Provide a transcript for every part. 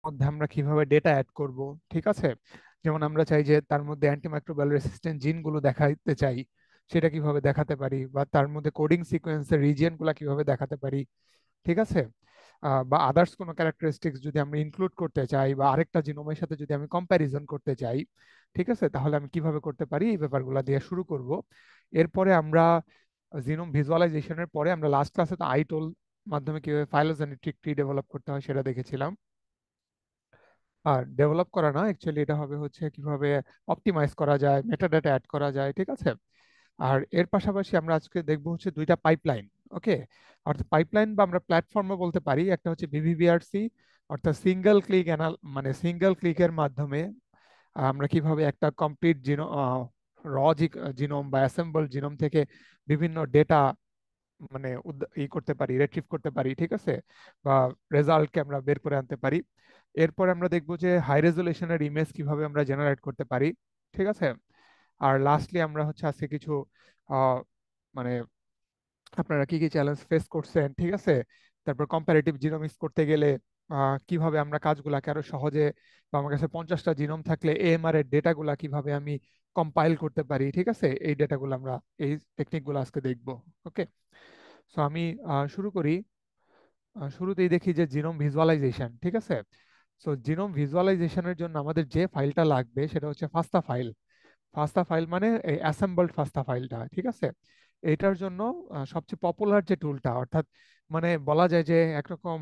মধ্যে আমরা কিভাবে ডেটা অ্যাড করব, ঠিক আছে? যেমন আমরা চাই যে তার মধ্যে অ্যান্টিমাইক্রোবিয়াল রেসিস্ট্যান্ট জিনগুলো দেখাতে চাই, সেটা কিভাবে দেখাতে পারি, বা তার মধ্যে কোডিং সিকোয়েন্সের রিজিয়নগুলো কিভাবে দেখাতে পারি, ঠিক আছে? বা আদার্স কোনো ক্যারেক্টারিস্টিক্স যদি আমরা ইনক্লুড করতে চাই, বা আরেকটা জিনোমের সাথে যদি আমি কম্প্যারিজন করতে চাই, ঠিক আছে, তাহলে আমি কিভাবে করতে পারি, এই ব্যাপারগুলো দিয়ে শুরু করব। এরপরে আমরা জিনোম ভিজুয়ালাইজেশনের পরে আমরা লাস্ট ক্লাসে তো আইটোল মাধ্যমে কিভাবে ফাইলোজেনেটিক ট্রি ডেভেলপ করতে হয় সেটা দেখেছিলাম। আর ডেভেলপ করা না, অ্যাকচুয়ালি এটা হবে হচ্ছে কিভাবে অপটিমাইজ করা যায়, মেটাডাটা অ্যাড করা যায়, ঠিক আছে? আর এর পাশাপাশি আমরা আজকে দেখবো হচ্ছে দুইটা পাইপলাইন। ওকে, অর্থাৎ পাইপলাইন বা আমরা প্ল্যাটফর্মও বলতে পারি। একটা হচ্ছে বিভিভিআরসি, অর্থাৎ সিঙ্গেল ক্লিক মানে সিঙ্গেল ক্লিকের মাধ্যমে আমরা কিভাবে একটা কমপ্লিট র জিনোম বা অ্যাসেম্বল জিনোম থেকে বিভিন্ন ডেটা মানে করতে পারি, রেট্রিভ করতে পারি, ঠিক আছে, বা রেজাল্টকে আমরা বের করে আনতে পারি। এরপর আমরা দেখবো যে হাই রেজলিউশনের ইমেজ কিভাবে আমরা জেনারেট করতে পারি, ঠিক আছে। আর লাস্টলি আমরা হচ্ছে আজকে কিছু আহ, মানে আপনারা কি কি চ্যালেঞ্জ ফেস করছেন, ঠিক আছে, তারপর কম্পারেটিভ জিনোমিক্স করতে গেলে কিভাবে আমরা কাজগুলাকে আরো সহজে, বা আমার কাছে 50টা জিনোম থাকলে এএমআর এর ডেটাগুলা কিভাবে আমি কম্পাইল করতে পারি, ঠিক আছে, এই ডেটাগুলো আমরা, এই টেকনিকগুলো আজকে দেখবো। ওকে, সো আমি শুরু করি। শুরুতেই দেখি যে জিনোম ভিজুয়ালাইজেশন, ঠিক আছে। সো জিনোম ভিজুয়ালাইজেশনের জন্য আমাদের যে ফাইলটা লাগবে সেটা হচ্ছে ফাস্টা ফাইল। ফাস্টা ফাইল মানে এই অ্যাসেম্বলড ফাস্টা ফাইলটা, ঠিক আছে। এটার জন্য সবচেয়ে পপুলার যে টুলটা, অর্থাৎ মানে বলা যায় যে একরকম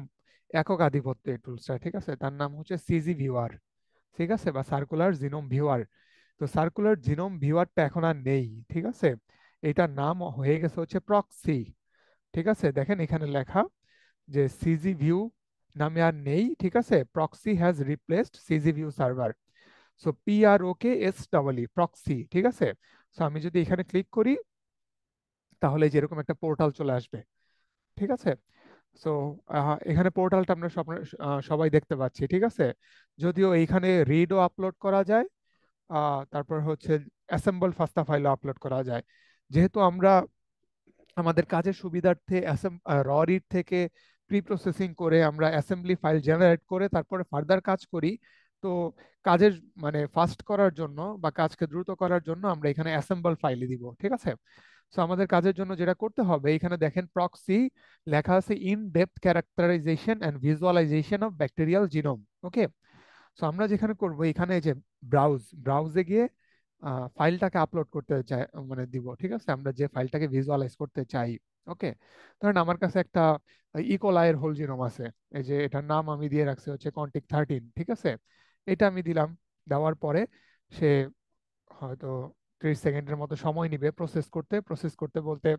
একক আধিপত্য এই টুলসটা, ঠিক আছে, তার নাম হচ্ছে সিজি ভিউয়ার, ঠিক আছে, বা সার্কুলার জিনোম ভিউয়ার। তো সার্কুলার জিনোম ভিউয়ারটা এখন আর নেই, ঠিক আছে। এটার নাম হয়ে গেছে হচ্ছে প্রক্সি, ঠিক আছে। দেখেন এখানে লেখা যে সিজি ভিউ নামে আর নেই, ঠিক আছে, proxy has replaced CG view server. So PROKSEE proxy, ঠিক আছে। সো আমি যদি এখানে ক্লিক করি তাহলে যেরকম একটা পোর্টাল চলে আসবে, ঠিক আছে। সো এখানে পোর্টালটা আমরা সবাই দেখতে পাচ্ছি, ঠিক আছে। যদিও এইখানে রিডও আপলোড করা যায়, তারপর হচ্ছে অ্যাসেম্বল ফাস্টা ফাইলও আপলোড করা যায়। যেহেতু আমরা আমাদের কাজের সুবিধার্থে র রিড থেকে প্রি প্রসেসিং করে আমরা অ্যাসেম্বলি ফাইল জেনারেট করে তারপরে ফার্দার কাজ করি, তো কাজের মানে ফাস্ট করার জন্য বা কাজকে দ্রুত করার জন্য আমরা এখানে অ্যাসেম্বল ফাইলই দিব, ঠিক আছে। সো আমাদের কাজের জন্য যেটা করতে হবে, এখানে দেখেন প্রক্সি লেখা আছে in depth characterization and visualization of bacterial genome. Okay, so আমরা যেখানে করব এখানে এই যে ব্রাউজে গিয়ে ফাইলটাকে আপলোড করতে চাই, মানে দিব, ঠিক আছে, আমরা যে ফাইলটাকে ভিজুয়ালাইজ করতে চাই। ওকে, ধরেন আমার কাছে একটা ইকোলাইয়ের হোল জিনোম আছে, এই যে এটার নাম আমি দিয়ে রাখছি হচ্ছে কন্টিক 13, ঠিক আছে। এটা আমি দিলাম, দেওয়ার পরে সে হয়তো 30 সেকেন্ডের মতো সময় নিবে প্রসেস করতে বলতে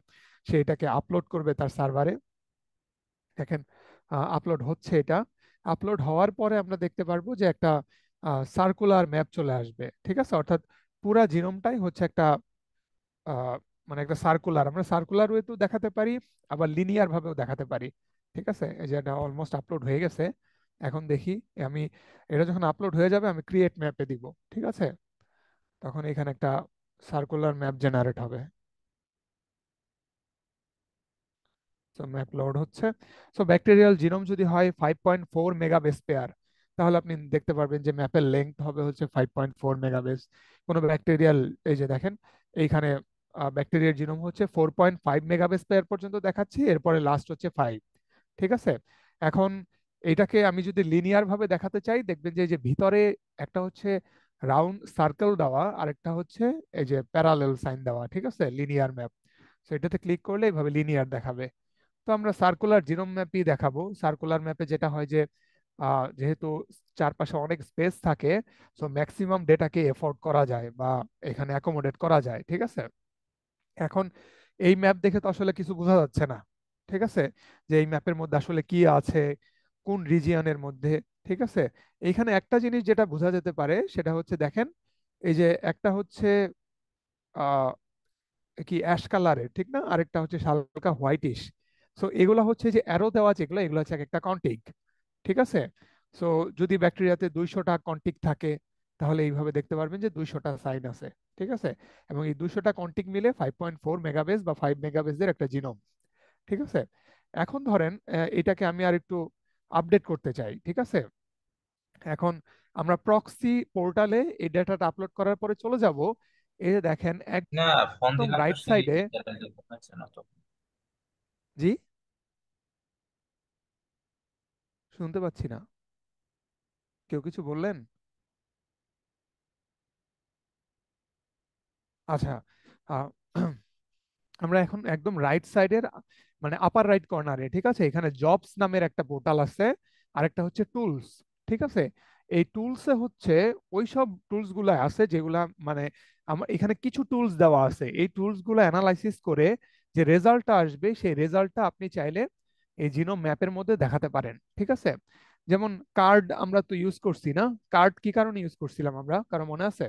সে এটাকে আপলোড করবে তার সার্ভারে। দেখেন আপলোড হচ্ছে এটা। আপলোড হওয়ার পরে আমরা দেখতে পারবো যে একটা সার্কুলার ম্যাপ চলে আসবে, ঠিক আছে। অর্থাৎ পুরা জিনোমটাই হচ্ছে একটা আহ, মানে একটা সার্কুলার, আমরা সার্কুলার ওয়েতেও দেখাতে পারি, আবার লিনিয়ার ভাবেও দেখাতে পারি, ঠিক আছে। এই যে এটা অলমোস্ট আপলোড হয়ে গেছে। এখন দেখি আমি, এটা যখন আপলোড হয়ে যাবে আমি ক্রিয়েট ম্যাপে দিব, ঠিক আছে, তখন এখানে একটা সার্কুলার ম্যাপ জেনারেট হবে। সো ম্যাপ লোড হচ্ছে। সো ব্যাকটেরিয়াল জিনোম যদি হয় 5.4 মেগাবেস পেয়ার, তাহলে আপনি দেখতে পারবেন যে ম্যাপের লেংথ হবে হচ্ছে 5.4 মেগাবেস। কোনো ব্যাকটেরিয়াল, এই যে দেখেন এইখানে ব্যাকটেরিয়ার জিনোম হচ্ছে 4.5 মেগাবেস পেয়ার পর্যন্ত দেখাচ্ছে, এরপরে লাস্ট হচ্ছে 5, ঠিক আছে। এখন এটাকে আমি যদি লিনিয়ার ভাবে দেখাতে চাই, দেখবেন যে এই যে ভিতরে একটা হচ্ছে রাউন্ড সার্কেল দেওয়া, আর একটা হচ্ছে এই যে প্যারালেল সাইন দেওয়া, ঠিক আছে, লিনিয়ার ম্যাপ। তো এটাতে ক্লিক করলে এইভাবে লিনিয়ার দেখাবে। তো আমরা সার্কুলার জিনোম ম্যাপই দেখাবো। সার্কুলার ম্যাপে যেটা হয় যে যেহেতু চারপাশে অনেক স্পেস থাকে, সো ম্যাক্সিমাম ডেটাকে এফোর্ড করা যায় বা এখানে অ্যাকোমোডেট করা যায়, ঠিক আছে। এখন এই ম্যাপ দেখে তো আসলে কিছু বোঝা যাচ্ছে না, ঠিক আছে, যে এই ম্যাপের মধ্যে আসলে কি আছে, কোন রিজিয়নের মধ্যে, ঠিক আছে। এইখানে একটা জিনিস যেটা বোঝা যেতে পারে সেটা হচ্ছে দেখেন, এই যে একটা হচ্ছে কি অ্যাশ কালারের, ঠিক না, আরেকটা হচ্ছে হালকা হোয়াইটিশ। সো এগুলো হচ্ছে যে অ্যারো দেওয়া, যেগুলো এগুলো হচ্ছে এক একটা কন্টিগ, ঠিক আছে। সো যদি ব্যাকটেরিয়াতে 200টা কন্টিগ থাকে, তাহলে এইভাবে দেখতে পারবেন যে 200টা সাইন আছে, ঠিক আছে। এবং এই 200টা কন্টিগ মিলে 5.4 মেগাবেস বা 5 মেগাবেসের একটা জিনোম, ঠিক আছে। এখন ধরেন এটাকে আমি আর একটু আপডেট করতে চাই, ঠিক আছে। এখন আমরা প্রক্সি পোর্টালে এই ডেটাটা আপলোড করার পরে চলে যাব। এই যে দেখেন না, ফোন একদম দিলাম তো রাইট সেই সাইডে। ডেটা দিতে পারছে না তো। জি, শুনতে পাচ্ছি না, কেউ কিছু বললেন? আচ্ছা, আহ, আমরা এখন একদম রাইট সাইডের মানে আপার রাইট কর্নারে, ঠিক আছে, এখানে জবস নামের একটা পোর্টাল আছে, আরেকটা হচ্ছে টুলস। ঠিক আছে, এই টুলসে হচ্ছে ওই সব টুলস গুলা আছে যেগুলা মানে আমার এখানে কিছু টুলস দেওয়া আছে, এই টুলস গুলা অ্যানালাইসিস করে যে রেজাল্টটা আসবে সেই রেজাল্টটা আপনি চাইলে এই জিনোম ম্যাপের মধ্যে দেখাতে পারেন। ঠিক আছে, যেমন কার্ড আমরা তো ইউজ করছি না? কার্ড কি কারণে ইউজ করছিলাম আমরা, কারো মনে আছে?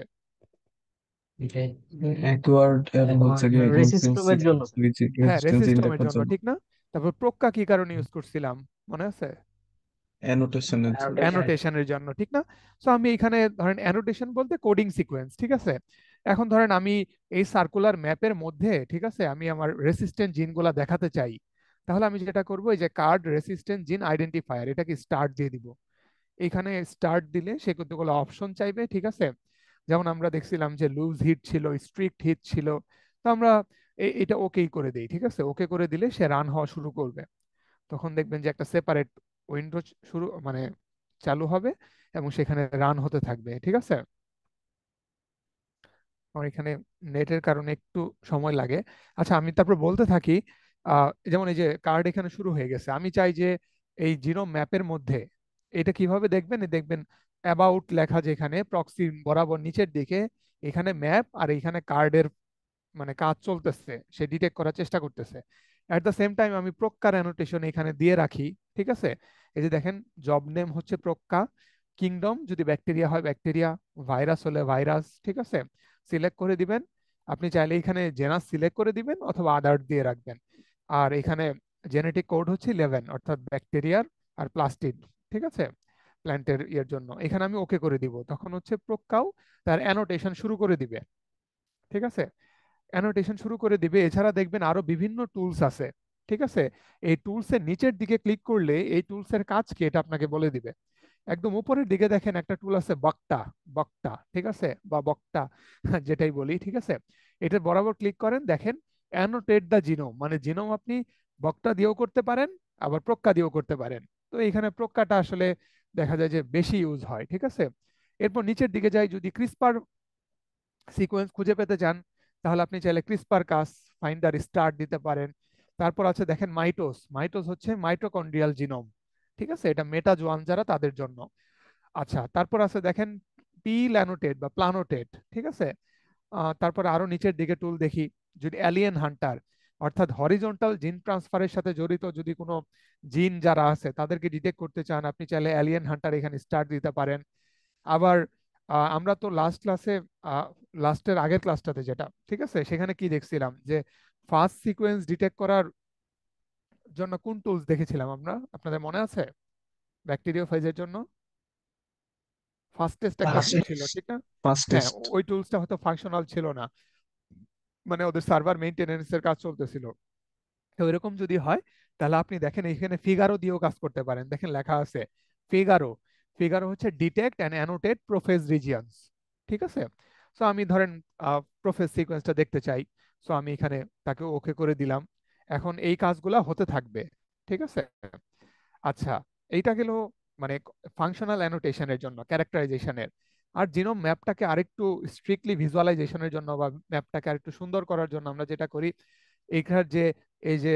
অ্যাকওয়ার্ড এবং হচ্ছে গিয়ে রেসিস্টমের জন্য। হ্যাঁ, রেজিস্ট্যান্স জিন রেসিস্টোমের দেখার জন্য, জন্য, ঠিক না? তারপর প্রক্কা কি কারণে ইউজ করছিলাম, মনে আছে? অ্যানোটেশনের জন্য। অ্যানোটেশনের জন্য, ঠিক না? সো আমি এখানে ধরেন অ্যানোটেশন বলতে কোডিং সিকোয়েন্স, ঠিক আছে। এখন ধরেন আমি এই সার্কুলার ম্যাপের মধ্যে, ঠিক আছে, আমি আমার রেসিস্ট্যান্ট জিনগুলা দেখাতে চাই। তাহলে আমি যেটা করবো, এই যে কার্ড রেসিস্ট্যান্ট জিন আইডেন্টিফায়ার, এটাকে স্টার্ট দিয়ে দিব। এখানে স্টার্ট দিলে সে কতগুলো অপশন চাইবে, ঠিক আছে। যেমন আমরা দেখছিলাম যে লুজ হিট ছিল, স্ট্রিক্ট হিট ছিল। তো আমরা এটা ওকেই করে দিই, ঠিক আছে। ওকে করে দিলে সে রান হওয়া শুরু করবে। তখন দেখবেন যে একটা সেপারেট উইন্ডো শুরু মানে চালু হবে এবং সেখানে রান হতে থাকবে, ঠিক আছে। আমার এখানে নেটের কারণে একটু সময় লাগে। আচ্ছা, আমি তারপর বলতে থাকি। যেমন এই যে কার্ড এখানে শুরু হয়ে গেছে, আমি চাই যে এই জিনোম ম্যাপের মধ্যে এটা কিভাবে দেখবেন, এই দেখবেন অ্যাবাউট লেখা যেখানে প্রক্সি বরাবর নিচের দিকে, এখানে ম্যাপ আর এখানে কার্ডের মানে কাজ চলতেছে, সে ডিটেক্ট করার চেষ্টা করতেছে। অ্যাট দ্য সেম টাইম আমি প্রক্কার অ্যানোটেশন এখানে দিয়ে রাখি, ঠিক আছে। এই যে দেখেন, জব নেম হচ্ছে প্রক্কা, কিংডম যদি ব্যাকটেরিয়া হয় ব্যাকটেরিয়া, ভাইরাস হলে ভাইরাস, ঠিক আছে। সিলেক্ট করে দিবেন। আপনি চাইলে এখানে জেনাস সিলেক্ট করে দিবেন অথবা আদার দিয়ে রাখবেন। আর এখানে জেনেটিক কোড হচ্ছে 11, অর্থাৎ ব্যাকটেরিয়ার আর প্লাস্টিড, ঠিক আছে, প্ল্যান্টের ইয়ের জন্য। এখানে আমি ওকে করে দিব, তখন হচ্ছে প্রক্কাও তার অ্যানোটেশন শুরু করে দিবে, ঠিক আছে। অ্যানোটেশন শুরু করে দিবে। এছাড়া দেখবেন আরো বিভিন্ন টুলস আছে, ঠিক আছে। এই টুলসের নিচের দিকে ক্লিক করলে এই টুলসের কাজ কি এটা আপনাকে বলে দিবে। একদম উপরের দিকে দেখেন একটা টুল আছে বক্তা, বক্তা, ঠিক আছে, বা বক্তা যেটাই বলি, ঠিক আছে। এটা বরাবর ক্লিক করেন, দেখেন অ্যানোটেট দা জিনোম, মানে জিনোম আপনি বক্তা দিয়েও করতে পারেন, আবার প্রক্কা দিয়েও করতে পারেন। তো এখানে প্রক্কাটা আসলে দেখা যায় যে বেশি ইউজ হয়, ঠিক আছে। এরপর নিচের দিকে যাই, যদি ক্রিসপার সিকোয়েন্স খুঁজে পেতে চান তাহলে আপনি চাইলে ক্রিসপার কাস ফাইন্ডার স্টার্ট দিতে পারেন। তারপর আছে দেখেন মাইটোস, মাইটোস হচ্ছে মাইটোকন্ড্রিয়াল জিনোম, ঠিক আছে, এটা মেটা জোয়ান যারা তাদের জন্য। আচ্ছা, তারপর আছে দেখেন পিল অ্যানোটেট বা প্লানোটেট, ঠিক আছে। তারপর আরো নিচের দিকে টুল দেখি, যদি অ্যালিয়েন হান্টার, অর্থাৎ হরিজন্টাল জিন ট্রান্সফারের সাথে জড়িত যদি কোনো জিন যারা আছে তাদেরকে ডিটেক্ট করতে চান, আপনি চাইলে অ্যালিয়েন হান্টার এখানে স্টার্ট দিতে পারেন। আবার আমরা তো লাস্ট ক্লাসে, লাস্টের আগের ক্লাসটাতে যেটা, ঠিক আছে, সেখানে কি দেখছিলাম যে ফার্স্ট সিকোয়েন্স ডিটেক্ট করার জন্য কোন টুলস দেখেছিলাম আমরা, আপনাদের মনে আছে? ব্যাকটেরিওফেজের জন্য ফাস্টেস্ট একটা টুল ছিল, ঠিক না? হ্যাঁ, ফাস্টেস্ট। ওই টুলসটা হয়তো ফাংশনাল ছিল না, মানে ওদের সার্ভার মেইনটেনেন্সের কাজ চলতেছিল। তো এরকম যদি হয় তাহলে আপনি দেখেন এখানে ফিগারো দিয়েও কাজ করতে পারেন, দেখেন লেখা আছে ফিগারো। ফিগারো হচ্ছে detect and annotate prophase regions, ঠিক আছে। সো আমি ধরেন প্রোফেজ সিকোয়েন্সটা দেখতে চাই, সো আমি এখানে তাকে ওকে করে দিলাম। এখন এই কাজগুলা হতে থাকবে, ঠিক আছে। আচ্ছা, এইটা গেল মানে ফাংশনাল অ্যানোটেশনের জন্য, ক্যারেক্টারাইজেশনের। আর জিনোম ম্যাপটাকে আরেকটু স্ট্রিক্টলি ভিজুয়ালাইজেশনের জন্য বা ম্যাপটাকে আরেকটু সুন্দর করার জন্য আমরা যেটা করি, এখানে যে এই যে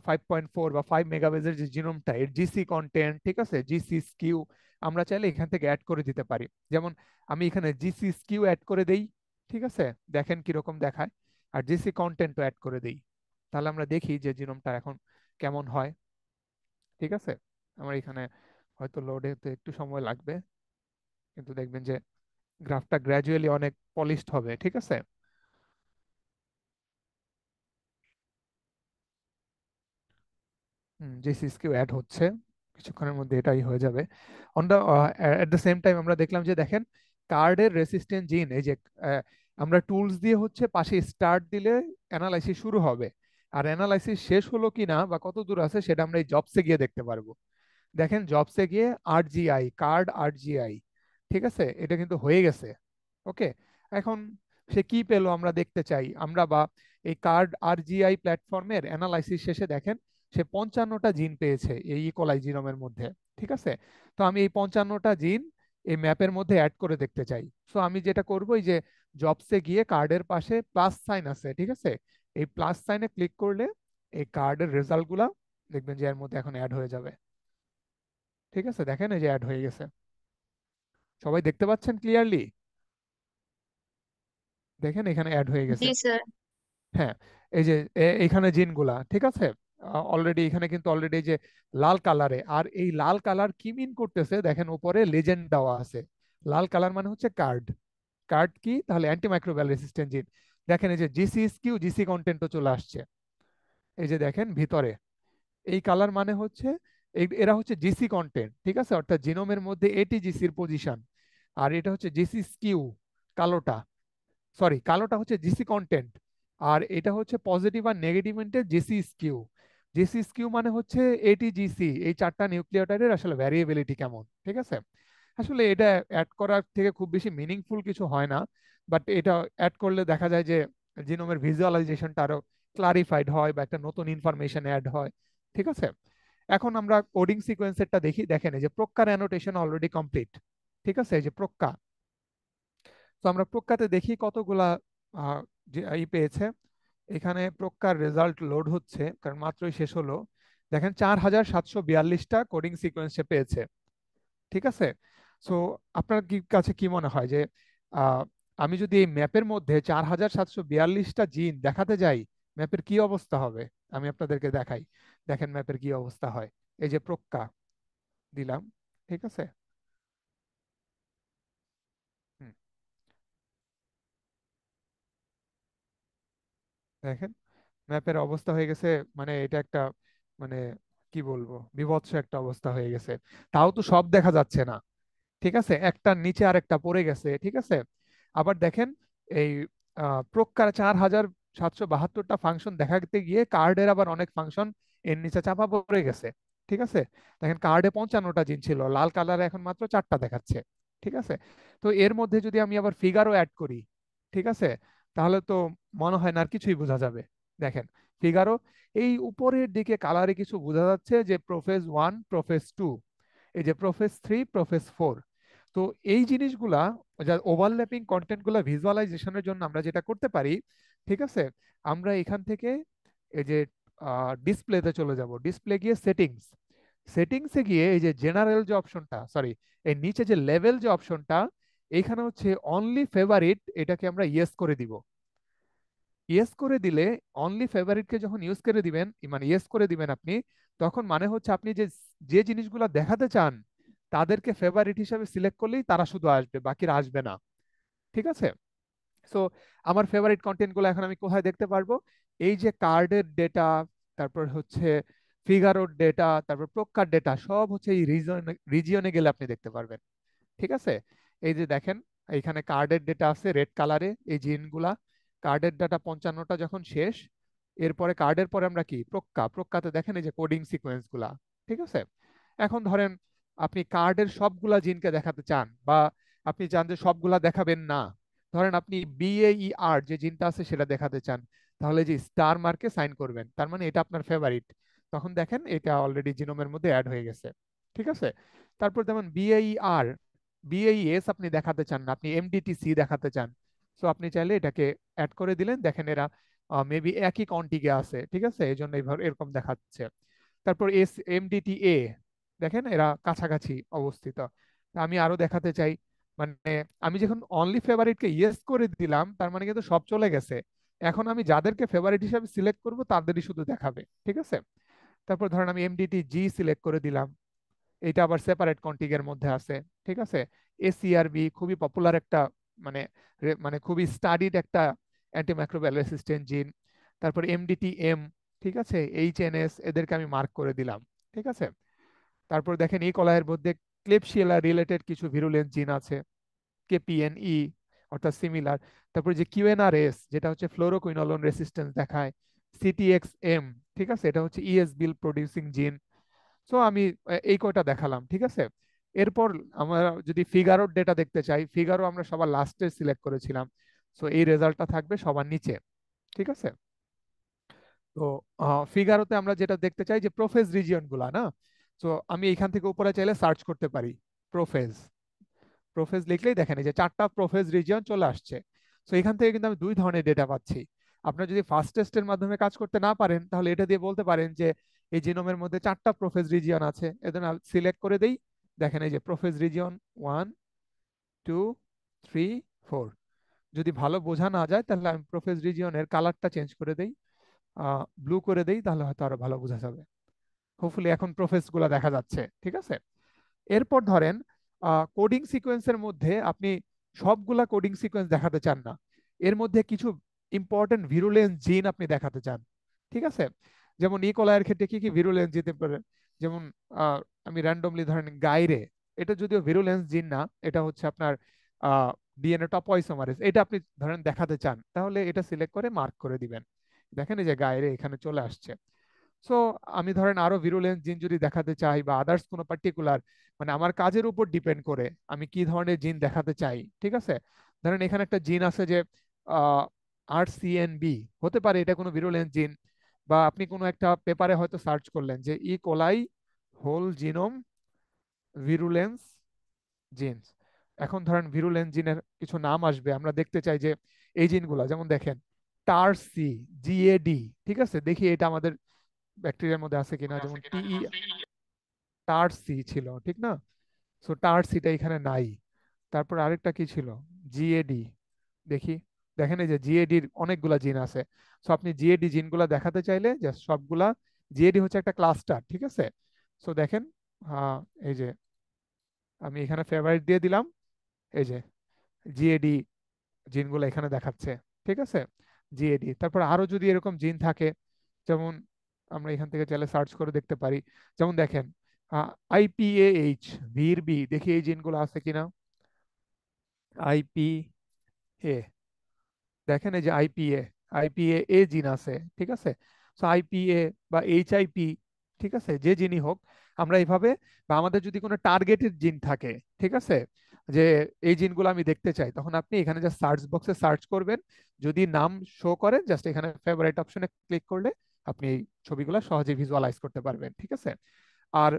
5.4 বা 5 মেগাবেজের যে জিনোমটা, এর জিসি কন্টেন্ট, ঠিক আছে, জিসি স্কিউ, আমরা চাইলে এখান থেকে অ্যাড করে দিতে পারি। যেমন আমি এখানে জিসি স্কিউ অ্যাড করে দেই, ঠিক আছে, দেখেন কিরকম দেখায়। আর জিসি কন্টেন্টও অ্যাড করে দেই, তাহলে আমরা দেখি যে জিনোমটা এখন কেমন হয়, ঠিক আছে। আমার এখানে হয়তো লোড হতে একটু সময় লাগবে, কিন্তু দেখবেন যে গ্রাফটা গ্র্যাজুয়ালি অনেক পলিশড হবে, ঠিক আছে। জিসিএসকেও অ্যাড হচ্ছে, কিছুক্ষণের মধ্যে এটাই হয়ে যাবে। On the at the same time আমরা দেখলাম যে দেখেন কার্ডের রেসিস্ট্যান্ট জিন, এই যে আমরা টুলস দিয়ে হচ্ছে পাশে স্টার্ট দিলে অ্যানালাইসিস শুরু হবে। আর অ্যানালাইসিস শেষ হলো কিনা বা কত দূর আছে সেটা আমরা এই জবসে গিয়ে দেখতে পারবো। দেখেন জবসে গিয়ে আরজিআই কার্ড আরজিআই, ঠিক আছে, এটা কিন্তু হয়ে গেছে। ওকে, এখন সে কি পেলো আমরা দেখতে চাই আমরা, বা এই কার্ড আরজিআই প্ল্যাটফর্মের অ্যানালাইসিস শেষে দেখেন সে 55টা জিন পেয়েছে এই ইকোলাই জিনোমের মধ্যে। ঠিক আছে, তো আমি এই 55টা জিন এই ম্যাপের মধ্যে অ্যাড করে দেখতে চাই। সো আমি যেটা করবো, এই যে জবসে গিয়ে কার্ডের পাশে প্লাস সাইন আছে, ঠিক আছে, এই প্লাস সাইনে ক্লিক করলে এই কার্ডের রেজাল্ট গুলা দেখবেন যে এর মধ্যে এখন অ্যাড হয়ে যাবে। ঠিক আছে, দেখেন এই যে অ্যাড হয়ে গেছে। সবাই দেখতে পাচ্ছেন ক্লিয়ারলি? দেখেন এখানে অ্যাড হয়ে গেছে। জি স্যার। হ্যাঁ, এই যে এইখানে জিনগুলা, ঠিক আছে, অলরেডি এখানে কিন্তু অলরেডি যে লাল কালারে, আর এই লাল কালার কি মিন করতেছে দেখেন উপরে লেজেন্ড দেওয়া আছে। লাল কালার মানে হচ্ছে কার্ড। কার্ড কি তাহলে? অ্যান্টিমাইক্রোবিয়াল রেসিস্ট্যান্ট জিন। দেখেন এই যে জিসি স্কিউ জিসি কন্টেন্টও চলে আসছে। এই যে দেখেন ভিতরে এই কালার মানে হচ্ছে এরা হচ্ছে জিসি কন্টেন্ট, ঠিক আছে, অর্থাৎ জিনোমের মধ্যে এটি জিসির পজিশন। আর এটা হচ্ছে জিসি স্কিউ, কালোটা, সরি কালোটা হচ্ছে জিসি কন্টেন্ট, আর এটা হচ্ছে পজিটিভ আর নেগেটিভ ইন্টের জিসি স্কিউ। জিসি স্কিউ মানে হচ্ছে এটিজিসি, এই চারটা নিউক্লিওটাইডের আসলে ভ্যারিয়েবিলিটি কেমন। ঠিক আছে, আসলে এটা অ্যাড করার থেকে খুব বেশি মিনিংফুল কিছু হয় না, বাট এটা অ্যাড করলে দেখা যায় যে জিনোমের ভিজুয়ালাইজেশনটা আরো ক্লারিফাইড হয় বা একটা নতুন ইনফরমেশন অ্যাড হয়। ঠিক আছে, এখন আমরা কোডিং সিকোয়েন্সেরটা দেখি। দেখেন এই যে প্রক্কার অ্যানোটেশন অলরেডি কমপ্লিট। ঠিক আছে, এই যে প্রক্কা, তো আমরা প্রক্কাতে দেখি কতগুলা যে ই পেয়েছে। এখানে প্রক্কার রেজাল্ট লোড হচ্ছে কারণ মাত্রই শেষ হলো। দেখেন 4742টা কোডিং সিকোয়েন্স সে পেয়েছে। ঠিক আছে, সো আপনার কি কাছে কি মনে হয় যে আহ, আমি যদি এই ম্যাপের মধ্যে 4742টা জিন দেখাতে যাই, ম্যাপের কি অবস্থা হবে? আমি আপনাদেরকে দেখাই। দেখেন ম্যাপের কি অবস্থা হয়। এই যে প্রক্কা দিলাম, ঠিক আছে, হুম, দেখেন ম্যাপের অবস্থা হয়ে গেছে, মানে এটা একটা, মানে কি বলবো, বীভৎস একটা অবস্থা হয়ে গেছে। তাও তো সব দেখা যাচ্ছে না। ঠিক আছে, একটার নিচে আর একটা পড়ে গেছে। ঠিক আছে, আবার দেখেন এই প্রকার 4772টা ফাংশন দেখাতে গিয়ে কার্ডের আবার অনেক ফাংশন এর নিচে চাপা পড়ে গেছে। ঠিক আছে, দেখেন কার্ডে 55টা জিন ছিল, লাল কালারে এখন মাত্র 4টা দেখাচ্ছে। ঠিক আছে, তো এর মধ্যে যদি আমি আবার ফিগারও অ্যাড করি, ঠিক আছে, তাহলে তো মনে হয় না আর কিছুই বোঝা যাবে। দেখেন ফিগারও এই উপরের দিকে কালারে কিছু বোঝা যাচ্ছে যে প্রোফেজ 1 প্রোফেজ 2, এই যে প্রোফেজ 3 প্রোফেজ 4। তো এই জিনিসগুলা, যা ওভারল্যাপিং কন্টেন্টগুলো ভিজুয়ালাইজেশনের জন্য আমরা যেটা করতে পারি, ঠিক আছে, আমরা এখান থেকে এই যে ডিসপ্লেতে চলে যাব। ডিসপ্লে গিয়ে সেটিংস, সেটিংসে গিয়ে এই যে জেনারেল যে অপশনটা, সরি এই নিচে যে লেভেল যে অপশনটা, এইখানে হচ্ছে অনলি ফেভারিট, এটাকে আমরা ইয়েস করে দিব। ইয়েস করে দিলে, অনলি ফেভারিটকে যখন ইউজ করে দিবেন, মানে ইয়েস করে দিবেন আপনি, তখন মানে হচ্ছে আপনি যে যে জিনিসগুলো দেখাতে চান তাদেরকে ফেভারিট হিসেবে সিলেক্ট করলেই তারা শুধু আসবে, বাকিরা আসবে না। ঠিক আছে, সো আমার ফেভারিট কন্টেন্ট গুলো এখন আমি কোথায় দেখতে পারবো? এই যে কার্ডের ডেটা, তারপর হচ্ছে ফিগারোর ডেটা, তারপর প্রকার ডেটা, সব হচ্ছে এই রিজিয়নে গেলে আপনি দেখতে পারবেন। ঠিক আছে, এই যে দেখেন এইখানে কার্ডের ডেটা আছে রেড কালারে, এই জিনগুলা কার্ডের ডাটা 55টা যখন শেষ, এরপরে কার্ডের পরে আমরা কি প্রক্কাতে দেখেন এই যে কোডিং সিকোয়েন্স গুলা। ঠিক আছে, এখন ধরেন আপনি কার্ডের সবগুলা জিনকে দেখাতে চান, বা আপনি চান যে সবগুলা দেখাবেন না, ধরেন আপনি BAER যে জিনটা আছে সেটা দেখাতে চান, তাহলে যে স্টার মার্কে সাইন করবেন, তার মানে এটা আপনার ফেভারিট। তখন দেখেন এটা অলরেডি জিনোমের মধ্যে অ্যাড হয়ে গেছে। ঠিক আছে, তারপর যেমন BAES আপনি দেখাতে চান না, আপনি MDTC দেখাতে চান, সো আপনি চাইলে এটাকে অ্যাড করে দিলেন। দেখেন এরা মেবি একই কন্টিগে আছে, ঠিক আছে, এই জন্য এইভাবে এরকম দেখাচ্ছে। তারপর MDTA, দেখেন এরা কাছাকাছি অবস্থিত। তা আমি আরো দেখাতে চাই, মানে আমি যখন অনলি ফেভারিটকে ইয়েস করে দিলাম, তার মানে কিন্তু সব চলে গেছে। এখন আমি যাদেরকে ফেভারিট হিসাবে সিলেক্ট করব তাদেরই শুধু দেখাবে। ঠিক আছে, তারপর ধরেন আমি MDTG সিলেক্ট করে দিলাম, এটা আবার সেপারেট কন্টিগের মধ্যে আছে। ঠিক আছে, ACRB খুবই পপুলার একটা, মানে মানে খুবই স্টাডিড একটা অ্যান্টিমাইক্রোবিয়াল রেসিস্ট্যান্ট জিন। তারপর MDTM, ঠিক আছে, HNS, এদেরকে আমি মার্ক করে দিলাম। ঠিক আছে, তারপর দেখেন এই কলায়ের মধ্যে ক্লেবশিয়েলা রিলেটেড কিছু ভিরুলেন্ট জিন আছে, KPNE অর্থাৎ সিমিলার। তারপর যে QNRS যেটা হচ্ছে ফ্লোরোকুইনোলোন রেসিস্ট্যান্স দেখায়, CTXM, ঠিক আছে, এটা হচ্ছে ES বিল প্রডিউসিং জিন। সো আমি এই কয়টা দেখালাম, ঠিক আছে। এরপর আমরা যদি ফিগারোর ডেটা দেখতে চাই, ফিগারও আমরা সবার লাস্টে সিলেক্ট করেছিলাম। সো এই রেজাল্টটা থাকবে সবার নিচে, ঠিক আছে। তো ফিগারোতে আমরা যেটা দেখতে চাই যে প্রোফেজ রিজিয়ন গুলা না। তো আমি এখান থেকে উপরে চাইলে সার্চ করতে পারি প্রোফেজ। প্রোফেজ লিখলেই দেখেন এই যে 4টা প্রোফেজ রিজিয়ন চলে আসছে। তো এখান থেকে কিন্তু আমি 2 ধরনের ডেটা পাচ্ছি। আপনার যদি ফার্স্ট টেস্টের মাধ্যমে কাজ করতে না পারেন, তাহলে এটা দিয়ে বলতে পারেন যে এই জিনোমের মধ্যে 4টা প্রোফেজ রিজিয়ন আছে, এদের সিলেক্ট করে দেই। দেখেন এই যে প্রোফেজ রিজিয়ন 1, 2, 3, 4। যদি ভালো বোঝা না যায় তাহলে আমি প্রোফেজ রিজিয়নের কালারটা চেঞ্জ করে দেই, ব্লু করে দেই, তাহলে হয়তো আরো ভালো বোঝা যাবে। হোপফুলি এখন প্রোফেজ গুলা দেখা যাচ্ছে, ঠিক আছে। এরপর ধরেন কোডিং সিকোয়েন্সের মধ্যে আপনি সবগুলা কোডিং সিকোয়েন্স দেখাতে চান না, এর মধ্যে কিছু ইম্পর্টেন্ট ভিরুলেন্স জিন আপনি দেখাতে চান, ঠিক আছে। যেমন ইকোলাইয়ের ক্ষেত্রে কি কি ভিরুলেন্স যেতে পারে, যেমন আমি র্যান্ডমলি ধরেন গাইরে, এটা যদিও ভিরুলেন্স জিন না, এটা হচ্ছে আপনার ডিএনএ টপয়েসোমারেজ, এটা আপনি ধরেন দেখাতে চান, তাহলে এটা সিলেক্ট করে মার্ক করে দিবেন। দেখেন এই যে গাইরে এখানে চলে আসছে। সো আমি ধরেন আরো ভিরুলেন্স জিন যদি দেখাতে চাই বা আদার্স কোনো পার্টিকুলার, মানে আমার কাজের উপর ডিপেন্ড করে আমি কি ধরনের জিন দেখাতে চাই, ঠিক আছে। ধরেন এখানে একটা জিন আছে যে RCNB, হতে পারে এটা কোনো ভিরুলেন্স জিন, বা আপনি কোনো একটা পেপারে হয়তো সার্চ করলেন যে ই কোলাই হোল জিনোম ভিরুলেন্স জিনস। এখন ধরেন ভিরুলেন্স জিনের কিছু নাম আসবে, আমরা দেখতে চাই যে এই জিনগুলা, যেমন দেখেন টার্সি, GAD, ঠিক আছে। দেখি এটা আমাদের ব্যাকটেরিয়ার মধ্যে আছে কিনা, যেমন টার্সি ছিল, ঠিক না। সো টার্সিটা এখানে নাই। তারপর আরেকটা কি ছিল, GAD, দেখি। দেখেন এই যে GADর অনেকগুলা জিন আছে। সো আপনি GAD জিনগুলা দেখাতে চাইলে যে সবগুলা, GAD হচ্ছে একটা ক্লাস্টার, ঠিক আছে। সো দেখেন, এই যে আমি এখানে ফেভারিট দিয়ে দিলাম, এই যে GAD জিনগুলো এখানে দেখাচ্ছে, ঠিক আছে। GAD, তারপর আরো যদি এরকম জিন থাকে, যেমন আমরা এখান থেকে চাইলে সার্চ করে দেখতে পারি। যেমন দেখেন IPAH, VIR-B, দেখি এই জিনগুলো আছে কিনা। IPA, দেখেন এই যে IPA জিন আছে, ঠিক আছে। সো IPA বা HIP, ঠিক আছে, যে জিনই হোক, আমরা এইভাবে, বা আমাদের যদি কোনো টার্গেটেড জিন থাকে, ঠিক আছে, যে এই জিনগুলো আমি দেখতে চাই, তখন আপনি এখানে জাস্ট সার্চ বক্সে সার্চ করবেন। যদি নাম শো করে, জাস্ট এখানে ফেভারিট অপশনে ক্লিক করলে আপনি এই ছবিগুলো সহজে ভিজুয়ালাইজ করতে পারবেন, ঠিক আছে। আর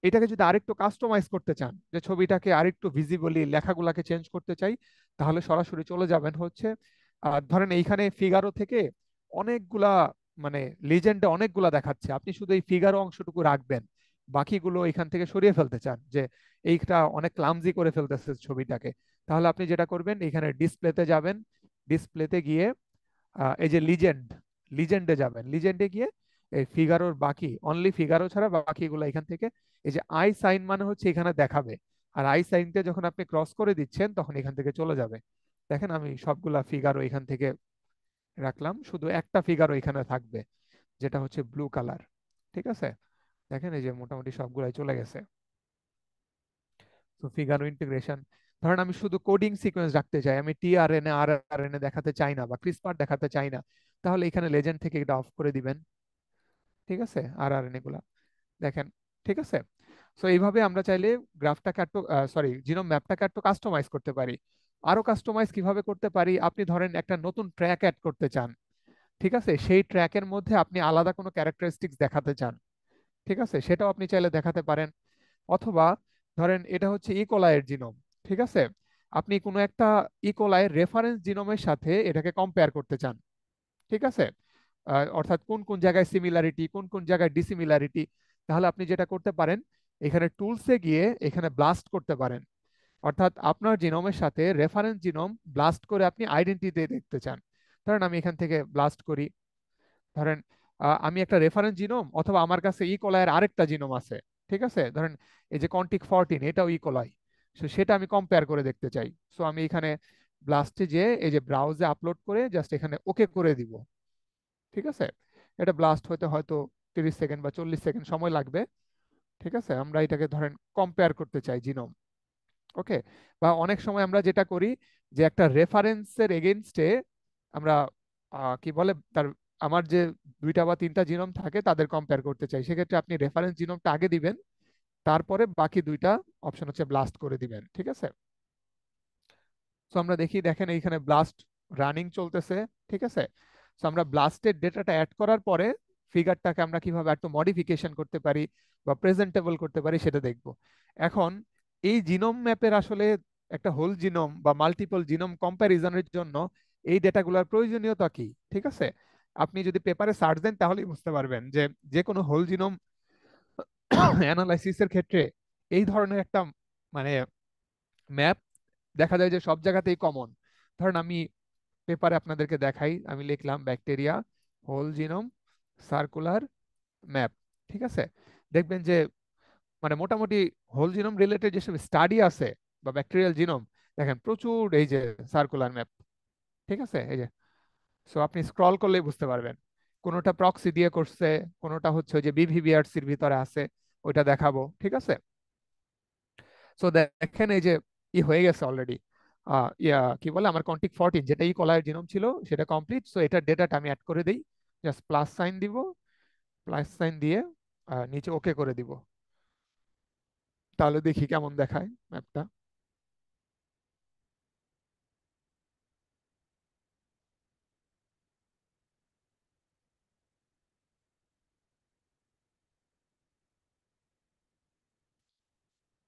এটাকে যদি আরেকটু কাস্টমাইজ করতে চান, যে ছবিটাকে আরেকটু ভিজিবলি লেখাগুলাকে চেঞ্জ করতে চাই, তাহলে সরাসরি চলে যাবেন হচ্ছে ধরেন এইখানে ফিগারো থেকে অনেকগুলা, মানে লিজেন্ডে অনেকগুলা দেখাচ্ছে, আপনি শুধু এই ফিগারো অংশটুকু রাখবেন, বাকিগুলো এখান থেকে সরিয়ে ফেলতে চান, যে এইটা অনেক ক্লামজি করে ফেলতেছে ছবিটাকে। তাহলে আপনি যেটা করবেন, এখানে ডিসপ্লেতে যাবেন, ডিসপ্লেতে গিয়ে এই যে লিজেন্ডে যাবেন, লিজেন্ডে গিয়ে এই ফিগারোর বাকি, অনলি ফিগারো ছাড়া বাকিগুলো এখান থেকে, এই যে আই সাইন মানে হচ্ছে এখানে দেখাবে, আর আই সাইনতে যখন আপনি ক্রস করে দিচ্ছেন তখন এখান থেকে চলে যাবে। দেখেন আমি সবগুলা ফিগারও এখান থেকে রাখলাম, শুধু একটা ফিগারও এখানে থাকবে, যেটা হচ্ছে ব্লু কালার, ঠিক আছে। দেখেন এই যে মোটামুটি সবগুলাই চলে গেছে। তো ফিগারো ইন্টিগ্রেশন, ধরেন আমি শুধু কোডিং সিকোয়েন্স রাখতে চাই, আমি tRNA rRNA দেখাতে চাই না বা ক্রিসপার দেখাতে চাই না, তাহলে এখানে লেজেন্ড থেকে এটা অফ করে দিবেন, ঠিক আছে, rRNA গুলা দেখেন, ঠিক আছে। সো এইভাবে আমরা চাইলে গ্রাফটাকে একটু, সরি, জিনোম ম্যাপটাকে একটু কাস্টমাইজ করতে পারি। আরো কাস্টমাইজ কিভাবে করতে পারি, আপনি ধরেন একটা নতুন ট্র্যাক অ্যাড করতে চান, ঠিক আছে, সেই ট্র্যাকের মধ্যে আপনি আলাদা কোনো ক্যারেক্টারিস্টিক্স দেখাতে চান, ঠিক আছে, সেটাও আপনি চাইলে দেখাতে পারেন। অথবা ধরেন এটা হচ্ছে ইকোলাইয়ের জিনোম, ঠিক আছে, আপনি কোনো একটা ইকোলাইয়ের রেফারেন্স জিনোমের সাথে এটাকে কম্পেয়ার করতে চান, ঠিক আছে। অর্থাৎ কোন কোন জায়গায় সিমিলারিটি, কোন কোন জায়গায় ডিসিমিলারিটি, তাহলে আপনি যেটা করতে পারেন, এখানে টুলসে গিয়ে এখানে ব্লাস্ট করতে পারেন। অর্থাৎ আপনার জিনোমের সাথে রেফারেন্স জিনোম ব্লাস্ট করে আপনি আইডেন্টিটি দেখতে চান। ধরেন আমি এখান থেকে ব্লাস্ট করি, ধরেন আমি একটা রেফারেন্স জিনোম, অথবা আমার কাছে ইকোলাইয়ের আরেকটা জিনোম আছে, ঠিক আছে, ধরেন এই যে কন্টিক 14, এটাও ইকোলাই, সেটা আমি কম্পেয়ার করে দেখতে চাই। সো আমি এখানে ব্লাস্টে যে এই যে ব্রাউজে আপলোড করে জাস্ট এখানে ওকে করে দিব, ঠিক আছে। এটা ব্লাস্ট হতে হয়তো 30 সেকেন্ড বা 40 সেকেন্ড সময় লাগবে, ঠিক আছে। আমরা এটাকে ধরেন কম্পেয়ার করতে চাই জিনোম, ওকে। বা অনেক সময় আমরা যেটা করি, যে একটা রেফারেন্সের এগেনস্টে আমরা কি বলে তার আমার যে 2টা বা 3টা জিনোম থাকে তাদের কম্পেয়ার করতে চাই, সেক্ষেত্রে আপনি রেফারেন্স জিনোমটা আগে দিবেন, তারপরে বাকি 2টা অপশন হচ্ছে ব্লাস্ট করে দিবেন, ঠিক আছে? সো আমরা দেখি, দেখেন এইখানে ব্লাস্ট রানিং চলতেছে, ঠিক আছে? সো আমরা ব্লাস্টের ডেটাটা অ্যাড করার পরে ফিগারটাকে আমরা কিভাবে একটু মডিফিকেশন করতে পারি বা প্রেজেন্টেবল করতে পারি সেটা দেখব। এখন এই জিনোম ম্যাপের আসলে একটা হোল জিনোম বা মাল্টিপল জিনোম কম্প্যারিজনের জন্য এই ডেটাগুলোর প্রয়োজনীয়তা কি, ঠিক আছে? আপনি যদি পেপারে সার্চ দেন তাহলেই বুঝতে পারবেন যে যে কোনো হোল জিনোম অ্যানালাইসিসের ক্ষেত্রে এই ধরনের একটা মানে ম্যাপ দেখা যায় যে সব জায়গাতেই কমন। ধরেন আমি পেপারে আপনাদেরকে দেখাই, আমি লিখলাম bacteria whole genome circular map, ঠিক আছে? দেখবেন যে মানে মোটামুটি হোল জিনোম রিলেটেড যেসব স্টাডি আছে বা ব্যাকটেরিয়াল জিনোম, দেখেন প্রচুর এই যে সার্কুলার ম্যাপ, ঠিক আছে? এই যে, সো আপনি স্ক্রল করলেই বুঝতে পারবেন কোনোটা প্রক্সি দিয়ে করছে, কোনোটা হচ্ছে ওই যে বিভিভিআরসির ভিতরে আছে, ওইটা দেখাবো, ঠিক আছে? সো দেখেন এই যে হয়ে গেছে অলরেডি, কি বলে আমার কন্টিক 14 যেটা কলার জিনোম ছিল সেটা কমপ্লিট। সো এটার ডেটাটা আমি অ্যাড করে দিই, জাস্ট প্লাস সাইন দিব, প্লাস সাইন দিয়ে নিচে ওকে করে দিব, তাহলে দেখি কেমন দেখায় ম্যাপটা।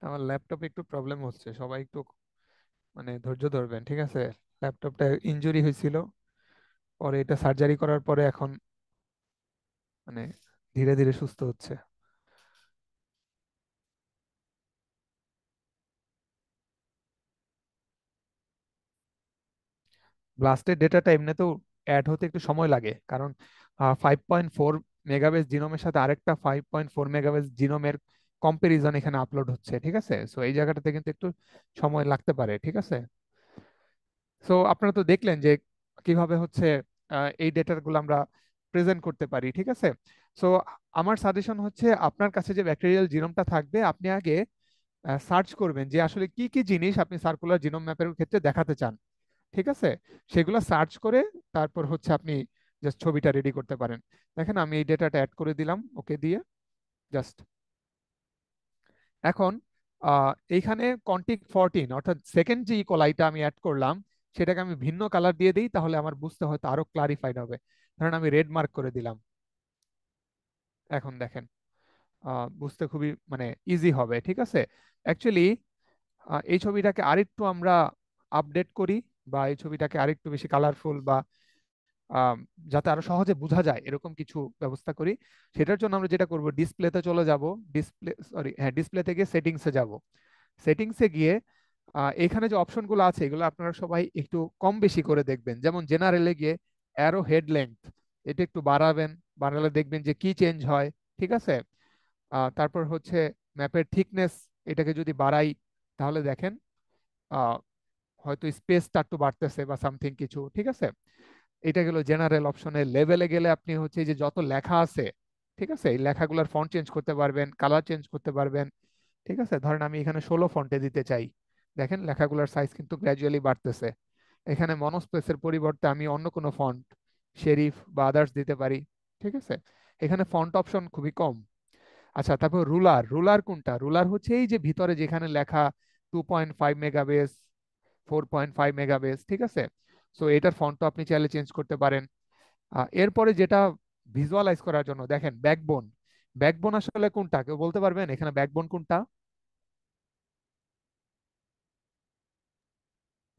আমার ল্যাপটপে একটু প্রবলেম হচ্ছে, সবাই একটু মানে ধৈর্য ধরবেন, ঠিক আছে? ল্যাপটপটা ইনজুরি হয়েছিল, পরে এটা সার্জারি করার পরে এখন মানে ধীরে ধীরে সুস্থ হচ্ছে। ব্লাস্টের ডেটাটা এমনিতেও অ্যাড হতে একটু সময় লাগে, কারণ 5.4 মেগাবেস জিনোমের সাথে আরেকটা 5.4 মেগাবেস জিনোমের কম্পারিজন এখানে আপলোড হচ্ছে, ঠিক আছে? সো এই জায়গাটাতে কিন্তু একটু সময় লাগতে পারে, ঠিক আছে? সো আপনারা তো দেখলেন যে কিভাবে হচ্ছে এই ডেটাগুলো আমরা প্রেজেন্ট করতে পারি, ঠিক আছে? সো আমার সাজেশন হচ্ছে আপনার কাছে যে ব্যাকটেরিয়াল জিনোমটা থাকবে আপনি আগে সার্চ করবেন যে আসলে কি কি জিনিস আপনি সার্কুলার জিনোম ম্যাপের ক্ষেত্রে দেখাতে চান, ঠিক আছে? সেগুলো সার্চ করে তারপর হচ্ছে আপনি জাস্ট ছবিটা রেডি করতে পারেন। দেখেন আমি এই ডেটাটা অ্যাড করে দিলাম ওকে দিয়ে, জাস্ট। এখন এইখানে কন্টিক 14 অর্থাৎ সেকেন্ড যে কলাইটা আমি অ্যাড করলাম সেটাকে আমি ভিন্ন কালার দিয়ে দিই, তাহলে আমার বুঝতে হয়তো আরো ক্লারিফাইড হবে। ধরেন আমি রেড মার্ক করে দিলাম, এখন দেখেন বুঝতে খুবই মানে ইজি হবে, ঠিক আছে? অ্যাকচুয়ালি এই ছবিটাকে আরেকটু আমরা আপডেট করি বা এই ছবিটাকে আরেকটু বেশি কালারফুল বা আম, যাতে আরো সহজে বোঝা যায় এরকম কিছু ব্যবস্থা করি। সেটার জন্য আমরা যেটা করব, ডিসপ্লেতে চলে যাব, ডিসপ্লে থেকে সেটিংসে যাব। সেটিংসে গিয়ে এখানে যে অপশনগুলো আছে এগুলো আপনারা সবাই একটু কম বেশি করে দেখবেন। যেমন জেনারেলে গিয়ে অ্যারো হেড লেংথ এটা একটু বাড়াবেন, বাড়ালে দেখবেন যে কি চেঞ্জ হয়, ঠিক আছে? তারপর হচ্ছে ম্যাপের থিকনেস, এটাকে যদি বাড়াই তাহলে দেখেন আহ, হয়তো স্পেসটা একটু বাড়তেছে বা সামথিং কিছু, ঠিক আছে? এটা গেল জেনারেল অপশনের। লেভেলে গেলে আপনি হচ্ছে এই যে যত লেখা আছে, ঠিক আছে, এই লেখাগুলোর ফন্ট চেঞ্জ করতে পারবেন, কালার চেঞ্জ করতে পারবেন, ঠিক আছে? ধরেন আমি এখানে 16 ফন্টে দিতে চাই, দেখেন লেখাগুলোর সাইজ কিন্তু গ্র্যাজুয়ালি বাড়তেছে। এখানে মনোস্পেসের পরিবর্তে আমি অন্য কোনো ফন্ট, শেরিফ বা আদার্স দিতে পারি, ঠিক আছে? এখানে ফন্ট অপশন খুবই কম। আচ্ছা, তারপর রুলার, রুলার কোনটা? রুলার হচ্ছে এই যে ভিতরে যেখানে লেখা 2.5 মেগাবেস, 4.5 মেগাবেস, ঠিক আছে? সো এটার ফন্টও আপনি চাইলে চেঞ্জ করতে পারেন। এরপরে যেটা ভিজুয়ালাইজ করার জন্য দেখেন ব্যাকবোন, ব্যাকবোন আসলে কোনটা কেউ বলতে পারবেন এখানে ব্যাকবোন কোনটা?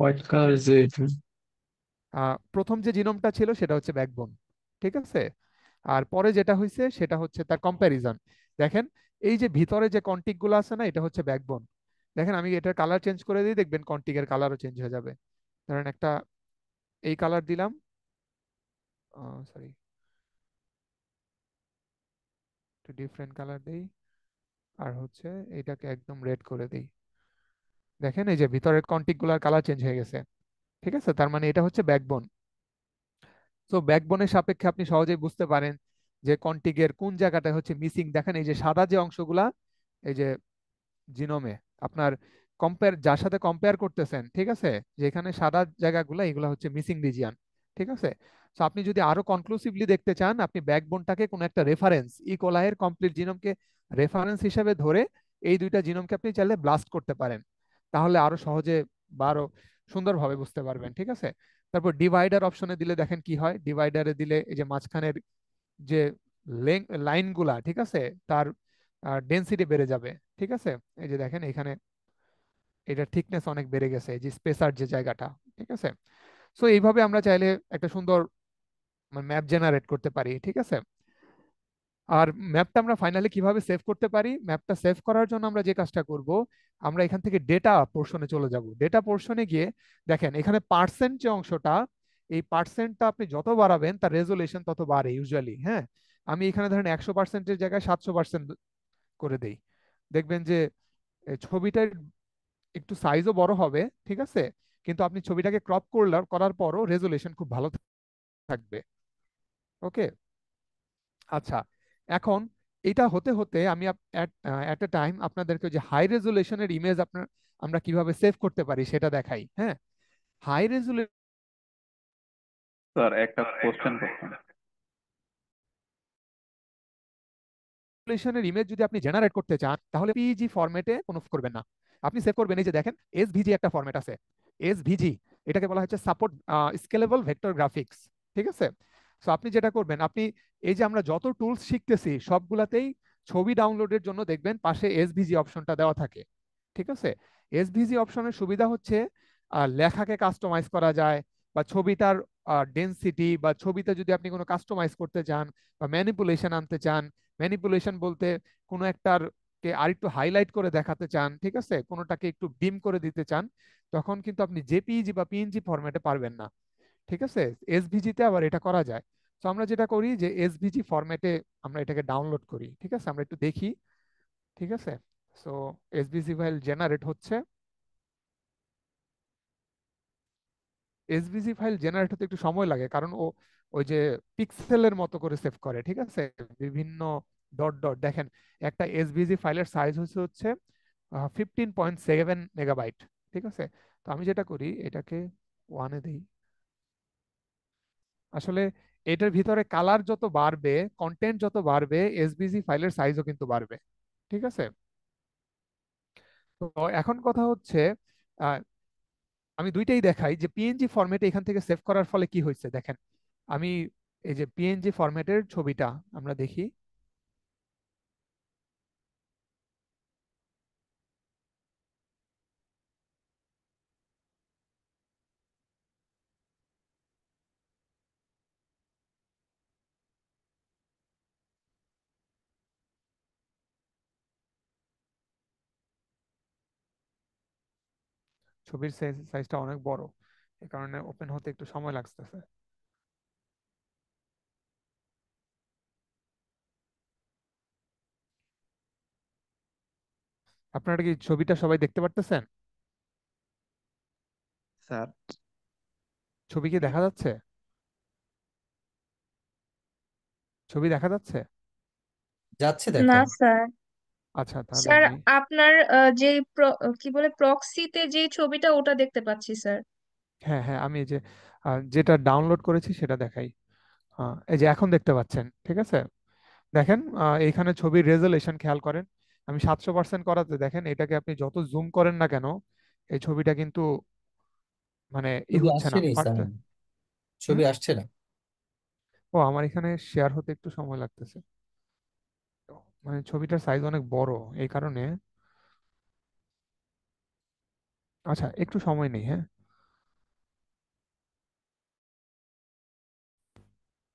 হোয়াইট কালার যে এটা। প্রথম যে জিনোমটা ছিল সেটা হচ্ছে ব্যাকবোন, ঠিক আছে? আর পরে যেটা হয়েছে সেটা হচ্ছে তার কম্প্যারিজন। দেখেন এই যে ভিতরে যে কন্টিক গুলো আছে না, এটা হচ্ছে ব্যাকবোন। দেখেন আমি এটার কালার চেঞ্জ করে দিই, দেখবেন কন্টিকের কালারও চেঞ্জ হয়ে যাবে। ধরেন একটা এই কালার দিলাম, সরি একটু ডিফারেন্ট কালার দেই, আর হচ্ছে এটাকে একদম রেড করে দিই। দেখেন এই যে ভিতরের কন্টিক গুলার কালার চেঞ্জ হয়ে গেছে, ঠিক আছে? তার মানে এটা হচ্ছে ব্যাকবোন। তো ব্যাকবোনের সাপেক্ষে আপনি সহজেই বুঝতে পারেন যে কন্টিগের কোন জায়গাটা হচ্ছে মিসিং। দেখেন এই যে সাদা যে অংশগুলা, এই যে জিনোমে আপনার কম্পেয়ার যার সাথে কম্পেয়ার করতেছেন, ঠিক আছে, যেখানে সাদা জায়গাগুলো এগুলো হচ্ছে মিসিং রিজিয়ান। ঠিক আছে। তো আপনি যদি আরো কনক্লুসিভলি দেখতে চান, আপনি ব্যাকবোনটাকে কোনো একটা রেফারেন্স, ইকোলাইয়ের কমপ্লিট জিনোমকে রেফারেন্স হিসেবে ধরে এই দুইটা জিনোমকে আপনি চাইলে ব্লাস্ট করতে পারেন, তাহলে আরো সহজে বা আরো সুন্দরভাবে বুঝতে পারবেন। ঠিক আছে। তারপর ডিভাইডার অপশনে দিলে দেখেন কি হয়। ডিভাইডারে দিলে এই যে মাঝখানের যে লাইনগুলা, ঠিক আছে, তার ডেনসিটি বেড়ে যাবে। ঠিক আছে। এই যে দেখেন এখানে এটা থিকনেস অনেক বেড়ে গেছে, এই যে স্পেসার যে জায়গাটা। ঠিক আছে। সো এইভাবে আমরা চাইলে একটা সুন্দর ম্যাপ জেনারেট করতে পারি। ঠিক আছে। আর ম্যাপটা আমরা ফাইনালি কিভাবে সেভ করতে পারি, ম্যাপটা সেভ করার জন্য আমরা যে কাজটা করব, আমরা এখান থেকে ডেটা পোর্শনে চলে যাব। ডেটা পোর্শনে গিয়ে দেখেন এখানে পার্সেন্ট যে অংশটা, এই পার্সেন্টটা আপনি যত বাড়াবেন তার রেজোলিউশন তত বাড়ে ইউজুয়ালি। হ্যাঁ, আমি এখানে ধরেন 100%-এর জায়গায় 700% করে দেই, দেখবেন যে ছবিটার একটু সাইজও বড় হবে। ঠিক আছে। কিন্তু আপনি ছবিটাকে ক্রপ করার পরও রেজোলিউশন খুব ভালো থাকবে। ওকে। আচ্ছা, এখন এটা হতে হতে আমি এট এ টাইম আপনাদেরকে যে হাই রেজুলেশনের ইমেজ আপনার আমরা কিভাবে সেভ করতে পারি সেটা দেখাই। হ্যাঁ, হাই স্যার একটা কোশ্চেন করতাম। রেজুলেশনের ইমেজ যদি আপনি জেনারেট করতে চান, তাহলে পিজি ফরম্যাটে কোনো করবেন না, আপনি সেভ করবেন এই যে দেখেন এসভিজি একটা ফরম্যাট আছে, এসভিজি। এটাকে বলা হচ্ছে সাপোর্ট স্কেলেবল ভেক্টর গ্রাফিক্স। ঠিক আছে। সো আপনি যেটা করবেন, আপনি এই যে আমরা যত টুলস শিখতেছি সবগুলাতেই ছবি ডাউনলোডের জন্য দেখবেন পাশে এসভিজি অপশনটা দেওয়া থাকে। ঠিক আছে। এসভিজি অপশনের সুবিধা হচ্ছে লেখাকে কাস্টমাইজ করা যায়, বা ছবিটার ডেনসিটি, বা ছবিতে যদি আপনি কোনো কাস্টমাইজ করতে চান বা ম্যানিপুলেশন আনতে চান, ম্যানিপুলেশন বলতে কোনো একটার কে আরেকটু হাইলাইট করে দেখাতে চান, ঠিক আছে, কোনোটাকে একটু ডিম করে দিতে চান, তখন কিন্তু আপনি জেপিইজি বা পিএনজি ফরম্যাটে পারবেন না। ঠিক আছে। এসভিজি তে আবার এটা করা যায়। তো আমরা যেটা করি যে এসভিজি ফরম্যাটে আমরা এটাকে ডাউনলোড করি। ঠিক আছে, আমরা একটু দেখি। ঠিক আছে। সো এসভিজি ফাইল জেনারেট হচ্ছে। এসভিজি ফাইল জেনারেট হতে একটু সময় লাগে, কারণ ও ওই যে পিক্সেলের মতো করে সেভ করে। ঠিক আছে। বিভিন্ন ডট ডট দেখেন, একটা এসভিজি ফাইলের সাইজ হচ্ছে 15.7 মেগাবাইট। ঠিক আছে। তো আমি যেটা করি এটাকে ওয়ানে দিই। আসলে এটার ভিতরে কালার যত বাড়বে, কন্টেন্ট যত বাড়বে, এসভিজি ফাইলের সাইজও কিন্তু বাড়বে। ঠিক আছে। তো এখন কথা হচ্ছে, আহ, আমি দুইটাই দেখাই যে পিএনজি ফরম্যাটে এখান থেকে সেভ করার ফলে কি হয়েছে দেখেন। আমি এই যে পিএনজি ফরম্যাটের ছবিটা আমরা দেখি, ছবির সাইজটা অনেক বড়, এ কারণে ওপেন হতে একটু সময় লাগতেছে। আপনারা কি ছবিটা সবাই দেখতে পারতেছেন? স্যার ছবি কি দেখা যাচ্ছে? ছবি দেখা যাচ্ছে? যাচ্ছে না দেখা। স্যার। আচ্ছা, তাহলে স্যার আমি আপনার যে কি বলে প্রক্সিতে যে ছবিটা ওটা দেখতে পাচ্ছি স্যার। হ্যাঁ হ্যাঁ, আমি এই যে যেটা ডাউনলোড করেছি সেটা দেখাই। এই যে এখন দেখতে পাচ্ছেন। ঠিক আছে। দেখেন এইখানে ছবির রেজলিউশন খেয়াল করেন, আমি 700% করাতে দেখেন এটাকে আপনি যত জুম করেন না কেন, এই ছবিটা কিন্তু মানে ছবি হচ্ছে আসছে না, না বাড়তে। সামনে, হুম। ছবি আসছে না। ও, আমার এখানে শেয়ার হতে একটু সময় লাগতেছে, মানে ছবিটার সাইজ অনেক বড় এই কারণে। আচ্ছা, একটু সময় নেই। হ্যাঁ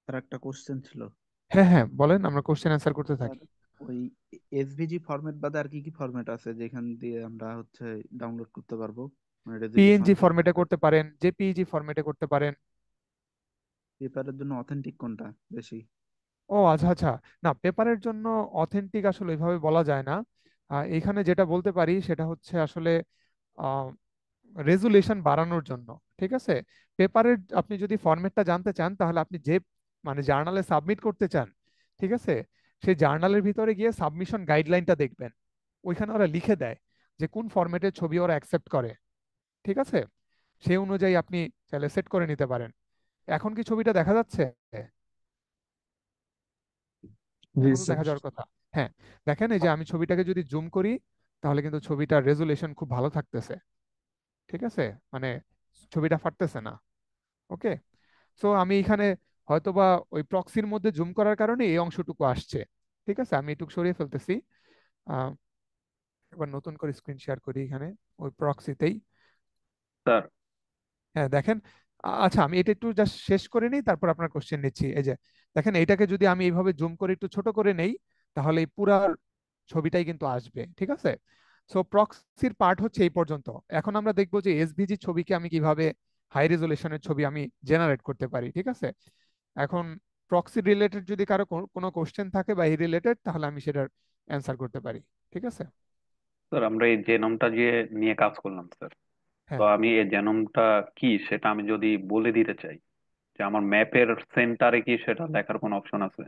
স্যার একটা কোশ্চেন ছিল। হ্যাঁ হ্যাঁ, বলেন, আমরা কোশ্চেন অ্যান্সার করতে স্যার থাকি। ওই এসভিজি ফরম্যাট বাদে আর কি কি ফরম্যাট আছে যেখান দিয়ে আমরা ডাউনলোড করতে পারবো, মানে রেজলিউশন পিএনজি সেভ ফরম্যাটে করতে? করতে পারেন, জেপিইজি ফরম্যাটে করতে পারেন। পেপারের জন্য অথেন্টিক কোনটা বেশি? ও আচ্ছা আচ্ছা, না পেপারের জন্য অথেন্টিক আসলে ওইভাবে বলা যায় না। এখানে যেটা বলতে পারি সেটা হচ্ছে আসলে রেজুলেশন বাড়ানোর জন্য। ঠিক আছে। পেপারের আপনি যদি ফরম্যাটটা জানতে চান, তাহলে আপনি যে মানে জার্নালে সাবমিট করতে চান, ঠিক আছে, সেই জার্নালের ভিতরে গিয়ে সাবমিশন গাইডলাইনটা দেখবেন, ওইখানে ওরা লিখে দেয় যে কোন ফরম্যাটের ছবি ওরা অ্যাকসেপ্ট করে। ঠিক আছে। সেই অনুযায়ী আপনি চাইলে সেট করে নিতে পারেন। এখন কি ছবিটা দেখা যাচ্ছে? জি এখন তো স্যার। দেখা যাওয়ার কথা। হ্যাঁ, দেখেন এই যে আমি ছবিটাকে যদি জুম করি তাহলে কিন্তু ছবিটার রেজুলেশন খুব ভালো থাকতেছে। ঠিক আছে, মানে ছবিটা ফাটতেছে না। ওকে, সো আমি এখানে হয়তোবা ওই প্রক্সির মধ্যে জুম করার কারণে এই অংশটুকু আসছে। ঠিক আছে, আমি একটু সরিয়ে ফেলতেছি। আহ, এবার নতুন করে স্ক্রিন শেয়ার করি এখানে ওই প্রক্সিতেই। স্যার হ্যাঁ দেখেন, আচ্ছা আমি এটা একটু জাস্ট শেষ করে নিই, তারপর আপনার কোশ্চেন নিচ্ছি। এই যে দেখেন, এইটাকে যদি আমি এইভাবে জুম করে একটু ছোট করে নেই তাহলে এই পুরা ছবিটাই কিন্তু আসবে। ঠিক আছে, সো প্রক্সির পার্ট হচ্ছে এই পর্যন্ত। এখন আমরা দেখবো যে এসভিজি ছবিকে আমি কিভাবে হাই রেজলিউশনের ছবি আমি জেনারেট করতে পারি। ঠিক আছে, এখন প্রক্সি রিলেটেড যদি কারো কোনো কোশ্চেন থাকে বা এই রিলেটেড, তাহলে আমি সেটার অ্যান্সার করতে পারি। ঠিক আছে। স্যার আমরা এই জেনোমটা যে নিয়ে কাজ করলাম স্যার, তো হ্যাঁ, আমি এই জেনোমটা কি সেটা আমি যদি বলে দিতে চাই যে আমার ম্যাপের সেন্টারে কি সেটা লেখার কোনো অপশন আছে?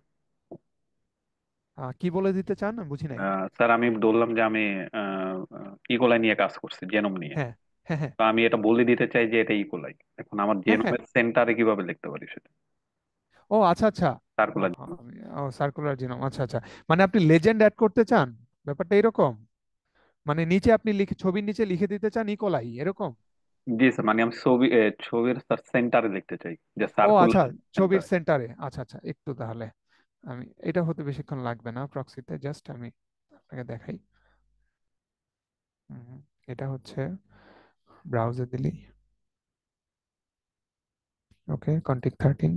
কি বলে দিতে চান আমি বুঝি নাই। স্যার আমি বললাম যে আমি ইকোলাই নিয়ে কাজ করছি, জেনোম নিয়ে। হ্যাঁ হ্যাঁ হ্যাঁ। তো আমি এটা বলে দিতে চাই যে এটা ইকোলাই, এখন আমার হ্যাঁ হ্যাঁ। জেনোমের সেন্টারে কিভাবে লিখতে পারি সেটা? ও আচ্ছা আচ্ছা। সার্কুলার। ও সার্কুলার জিনোম, আচ্ছা আচ্ছা। মানে আপনি লেজেন্ড অ্যাড করতে চান, ব্যাপারটা এরকম? মানে নিচে আপনি লিখে, ছবির নিচে লিখে দিতে চান ইকোলাই, এরকম? জি স্যার, মানে আমি ছবির স্যার সেন্টারে লিখতে চাই যে ও আচ্ছা, সার্কুলার ছবির সেন্টার। সেন্টারে, আচ্ছা আচ্ছা। একটু তাহলে আমি, এটা হতে বেশিক্ষণ লাগবে না প্রক্সিতে, জাস্ট আমি আপনাকে দেখাই। হুম, এটা হচ্ছে ব্রাউজার দিলি। ওকে, কন্টিক 13।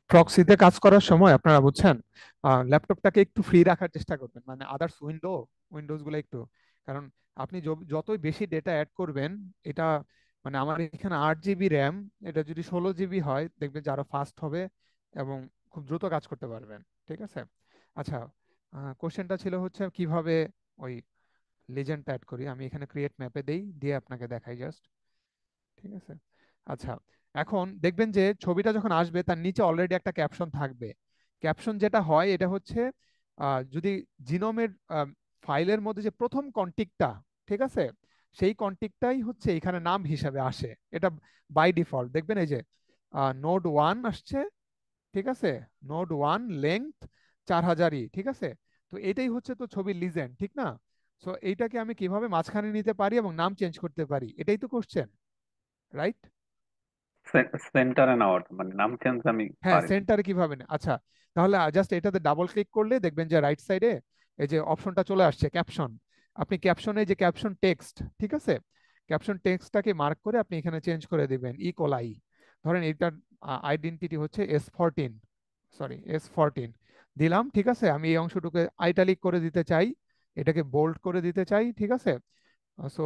প্রক্সিতে কাজ করার সময় আপনারা বুঝছেন, ল্যাপটপটাকে একটু ফ্রি রাখার চেষ্টা করবেন, মানে আদার্স উইন্ডোজ গুলো একটু, কারণ আপনি যতই বেশি ডেটা অ্যাড করবেন, এটা মানে আমার এখানে 8 জিবি র্যাম, এটা যদি 16 জিবি হয় দেখবেন যে আরো ফাস্ট হবে এবং খুব দ্রুত কাজ করতে পারবেন। ঠিক আছে, আচ্ছা। কোশ্চেনটা ছিল হচ্ছে কিভাবে ওই লিজেন্ড অ্যাড করি। আমি এখানে ক্রিয়েট ম্যাপে দেই, দিয়ে আপনাকে দেখাই জাস্ট। ঠিক আছে, আচ্ছা। এখন দেখবেন যে ছবিটা যখন আসবে তার নিচে অলরেডি একটা ক্যাপশন থাকবে। ক্যাপশন যেটা হয় এটা হচ্ছে, যদি জিনোমের ফাইলের মধ্যে যে প্রথম কন্টিকটা, ঠিক আছে, সেই কন্টিকটাই হচ্ছে এখানে নাম হিসাবে আসে। এটা বাই ডিফল্ট দেখবেন এই যে নোড 1 আসছে। ঠিক আছে, নোড 1 লেংথ 4000ই। ঠিক আছে, তো এটাই হচ্ছে তো ছবির লিজেন্ড, ঠিক না? সো এইটাকে আমি কিভাবে মাঝখানে নিতে পারি এবং নাম চেঞ্জ করতে পারি, এটাই তো কোশ্চেন, রাইট? সেন্টারে নেওয়ার মানে নাম চেঞ্জ আমি হ্যাঁ, পারি না। সেন্টারে কিভাবে আচ্ছা, তাহলে জাস্ট এটাতে ডাবল ক্লিক করলে দেখবেন যে রাইট সাইডে এই যে অপশনটা চলে আসছে ক্যাপশন। আপনি ক্যাপশনে যে ক্যাপশন টেক্সট, ঠিক আছে, ক্যাপশন টেক্সটটাকে মার্ক করে আপনি এখানে চেঞ্জ করে দিবেন ইকোলাই। ধরেন এটার আইডেন্টিটি হচ্ছে S14, সরি S14 দিলাম। ঠিক আছে, আমি এই অংশটুকু আইটালিক করে দিতে চাই, এটাকে বোল্ড করে দিতে চাই। ঠিক আছে, সো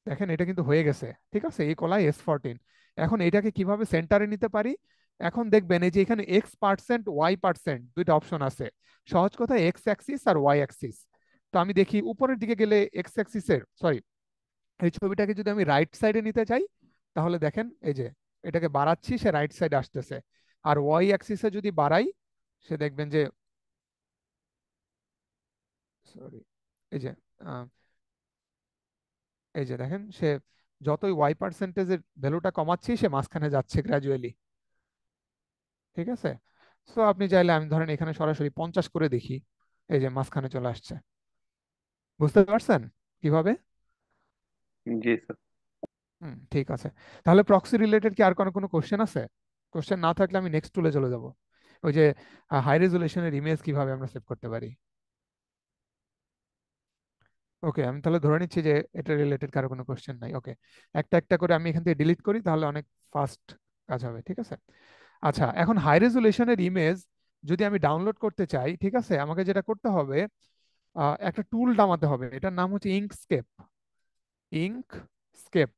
দেখেন এটা কিন্তু হয়ে গেছে। ঠিক আছে, এই কলাই S14। এখন এটাকে কিভাবে সেন্টারে নিতে পারি? এখন দেখবেন এই যে এখানে X% Y% দুইটা অপশন আছে। সহজ কথা, এক্স অ্যাক্সিস আর ওয়াই অ্যাক্সিস। তো আমি দেখি উপরের দিকে গেলে এক্স অ্যাক্সিসের, সরি, এই ছবিটাকে যদি আমি রাইট সাইডে নিতে চাই তাহলে দেখেন এই যে এটাকে বাড়াচ্ছি, সে রাইট সাইডে আসতেছে। আর ওয়াই অ্যাক্সিসে যদি বাড়াই, সে দেখবেন যে, সরি, এই যে আহ, এই যে দেখেন, সে যতই Y%-এর ভ্যালুটা কমাচ্ছি সে মাঝখানে যাচ্ছে গ্র্যাজুয়ালি। ঠিক আছে, সো আপনি চাইলে, আমি ধরেন এখানে সরাসরি 50 করে দেখি, এই যে মাঝখানে চলে আসছে। বুঝতে পারছেন কিভাবে? জি স্যার। ঠিক আছে। তাহলে প্রক্সি রিলেটেড কি আর কোনো কোনো কোশ্চেন আছে? কোশ্চেন না থাকলে আমি নেক্সট টুলে চলে যাব, ওই যে হাই রেজলিউশনের ইমেজ কিভাবে আমরা সেভ করতে পারি। ওকে, আমি তাহলে ধরে নিচ্ছি যে এটা রিলেটেড কারো কোনো কোশ্চেন নাই। ওকে, একটা একটা করে আমি এখান থেকে ডিলিট করি, তাহলে অনেক ফাস্ট কাজ হবে। ঠিক আছে, আচ্ছা। এখন হাই রেজলিউশনের ইমেজ যদি আমি ডাউনলোড করতে চাই, ঠিক আছে, আমাকে যেটা করতে হবে, একটা টুল নামাতে হবে, এটার নাম হচ্ছে ইঙ্কস্কেপ। ইঙ্কস্কেপ,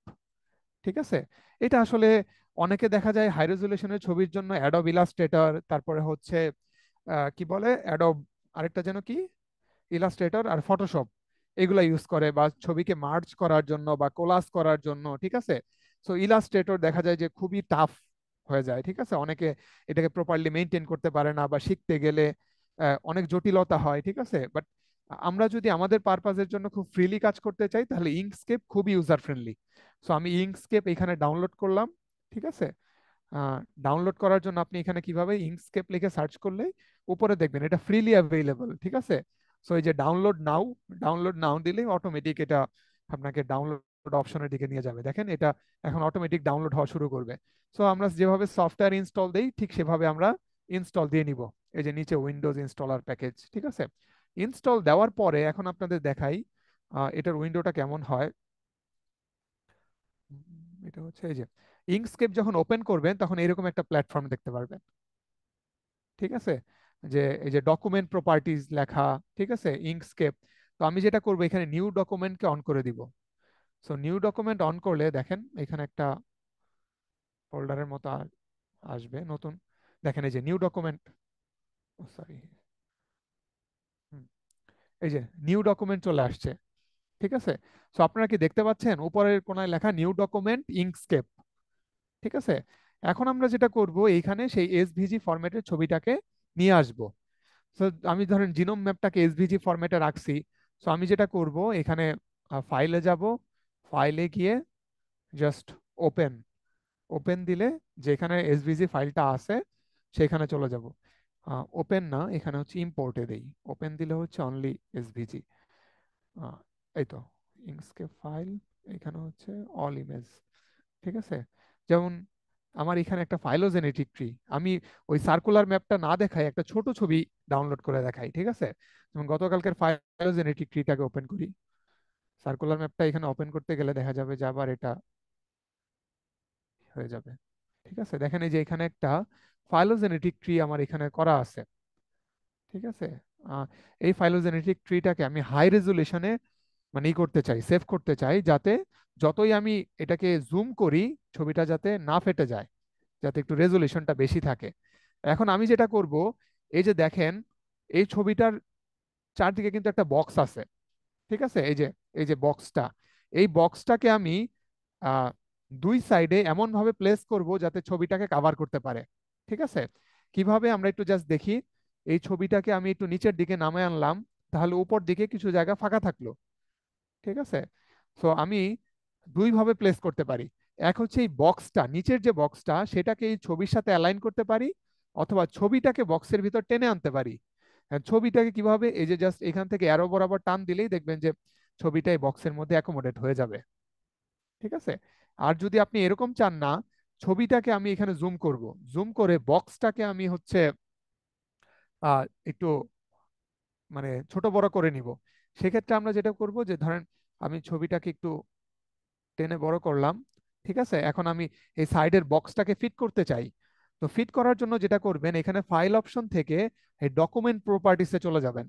ঠিক আছে। এটা আসলে অনেকে দেখা যায় হাই রেজলিউশনের ছবির জন্য অ্যাডোব ইলাস্ট্রেটর, তারপরে হচ্ছে কি বলে অ্যাডোব, আরেকটা যেন কি, ইলাস্ট্রেটর আর ফটোশপ, এগুলা ইউজ করে বা ছবিকে মার্জ করার জন্য বা কোলাজ করার জন্য। ঠিক আছে, সো ইলাস্ট্রেটর দেখা যায় যে খুবই টাফ হয়ে যায়, ঠিক আছে? অনেকে এটাকে প্রপারলি মেনটেন করতে পারে না বা শিখতে গেলে অনেক জটিলতা হয়, ঠিক আছে? বাট আমরা যদি আমাদের পারপাজের জন্য খুব ফ্রিলি কাজ করতে চাই তাহলে ইঙ্কস্কেপ খুবই ইউজার ফ্রেন্ডলি। সো আমি ইঙ্কস্কেপ এখানে ডাউনলোড করলাম, ঠিক আছে? ডাউনলোড করার জন্য আপনি এখানে কিভাবে ইঙ্কস্কেপ লিখে সার্চ করলে উপরে দেখবেন এটা ফ্রিলি অ্যাভেলেবল, ঠিক আছে? সো এই যে ডাউনলোড নাও দিলে অটোমেটিক এটা আপনাকে ডাউনলোড অপশনের দিকে নিয়ে যাবে। দেখেন এটা এখন অটোমেটিক ডাউনলোড হওয়া শুরু করবে। সো আমরা যেভাবে সফটওয়্যার ইনস্টল দেই ঠিক সেভাবে আমরা ইনস্টল দিয়ে নিব। এই যে নিচে উইন্ডোজ ইনস্টলার প্যাকেজ, ঠিক আছে? ইনস্টল দেওয়ার পরে এখন আপনাদের দেখাই এটার উইন্ডোটা কেমন হয়। এটা হচ্ছে এই যে ইঙ্কস্কেপ যখন ওপেন করবেন তখন এরকম একটা প্ল্যাটফর্ম দেখতে পারবেন, ঠিক আছে? যে এই যে ডকুমেন্ট প্রপার্টিজ লেখা, ঠিক আছে, ইঙ্কস্কেপ। তো আমি যেটা করবো এখানে নিউ ডকুমেন্টকে অন করে দিব। সো নিউ ডকুমেন্ট অন করলে দেখেন এখানে একটা ফোল্ডারের মতো আসবে নতুন। দেখেন এই যে নিউ ডকুমেন্ট, সরি, এই যে নিউ ডকুমেন্ট চলে আসছে, ঠিক আছে? সো আপনারা কি দেখতে পাচ্ছেন উপরের কোনায় লেখা নিউ ডকুমেন্ট ইঙ্কস্কেপ, ঠিক আছে? এখন আমরা যেটা করব এইখানে সেই এসভিজি ফরম্যাটের ছবিটাকে নিয়ে আসব। সো আমি ধরেন জিনোম ম্যাপটাকে এসভিজি ফরম্যাটে রাখছি। সো আমি যেটা করব এখানে ফাইলে যাব, ফাইলে গিয়ে জাস্ট ওপেন, ওপেন দিলে যেখানে এসভিজি ফাইলটা আছে সেখানে চলে যাব। ওপেন না, এখানে হচ্ছে ইম্পোর্টে দেই, ওপেন দিলে হচ্ছে অনলি এসভিজি। এই তো ইঙ্কস্কেপ ফাইল, এখানে হচ্ছে অল ইমেজ, ঠিক আছে? যেমন আমার এখানে একটা ফাইলোজেনেটিক ট্রি, আমি ওই সার্কুলার ম্যাপটা না দেখাই একটা ছোট ছবি ডাউনলোড করে দেখাই, ঠিক আছে? যেমন গতকালকের ফাইলোজেনেটিক ট্রিটাকে ওপেন করি, সার্কুলার ম্যাপটা এখানে ওপেন করতে গেলে দেখা যাবে যে আবার এটা হয়ে যাবে, ঠিক আছে? দেখেন এই যে এখানে একটা ফাইলোজেনেটিক ট্রি আমার এখানে করা আছে, ঠিক আছে? আহ, এই ফাইলোজেনেটিক ট্রিটাকে আমি হাই রেজুলেশনে মানে ই করতে চাই, সেভ করতে চাই, যাতে যতই আমি এটাকে জুম করি ছবিটা যাতে না ফেটে যায়, যাতে একটু রেজুলেশনটা বেশি থাকে। এখন আমি যেটা করব এই যে দেখেন এই ছবিটার চারদিকে কিন্তু একটা বক্স আছে, ঠিক আছে? এই যে বক্সটা, এই বক্সটাকে আমি আহ দুই সাইডে এমন ভাবে প্লেস করব যাতে ছবিটাকে কভার করতে পারে, ঠিক আছে? কিভাবে আমরা একটু জাস্ট দেখি। এই ছবিটাকে আমি একটু নিচের দিকে নামিয়ে আনলাম, তাহলে উপর দিকে কিছু জায়গা ফাঁকা থাকলো, ঠিক আছে? সো আমি দুই ভাবে প্লেস করতে পারি। এক হচ্ছে এই বক্সটা, নিচের যে বক্সটা সেটাকে এই ছবির সাথে অ্যালাইন করতে পারি, অথবা ছবিটাকে বক্সের ভিতর টেনে আনতে পারি। ছবিটাকে কিভাবে, এই যে জাস্ট এখান থেকে অ্যারো বরাবর টান দিলেই দেখবেন যে ছবিটা এই বক্সের মধ্যে অ্যাকোমোডেট হয়ে যাবে, ঠিক আছে? আর যদি আপনি এরকম চান না, ছবিটাকে আমি এখানে জুম করব, জুম করে বক্সটাকে আমি হচ্ছে একটু মানে ছোট বড় করে নিব। সেক্ষেত্রে আমরা যেটা করব যে ধরেন আমি ছবিটাকে একটু টেনে বড় করলাম, ঠিক আছে? এখন আমি এই সাইডের বক্সটাকে ফিট করতে চাই। তো ফিট করার জন্য যেটা করবেন এখানে ফাইল অপশন থেকে এই ডকুমেন্ট প্রপার্টিসে চলে যাবেন।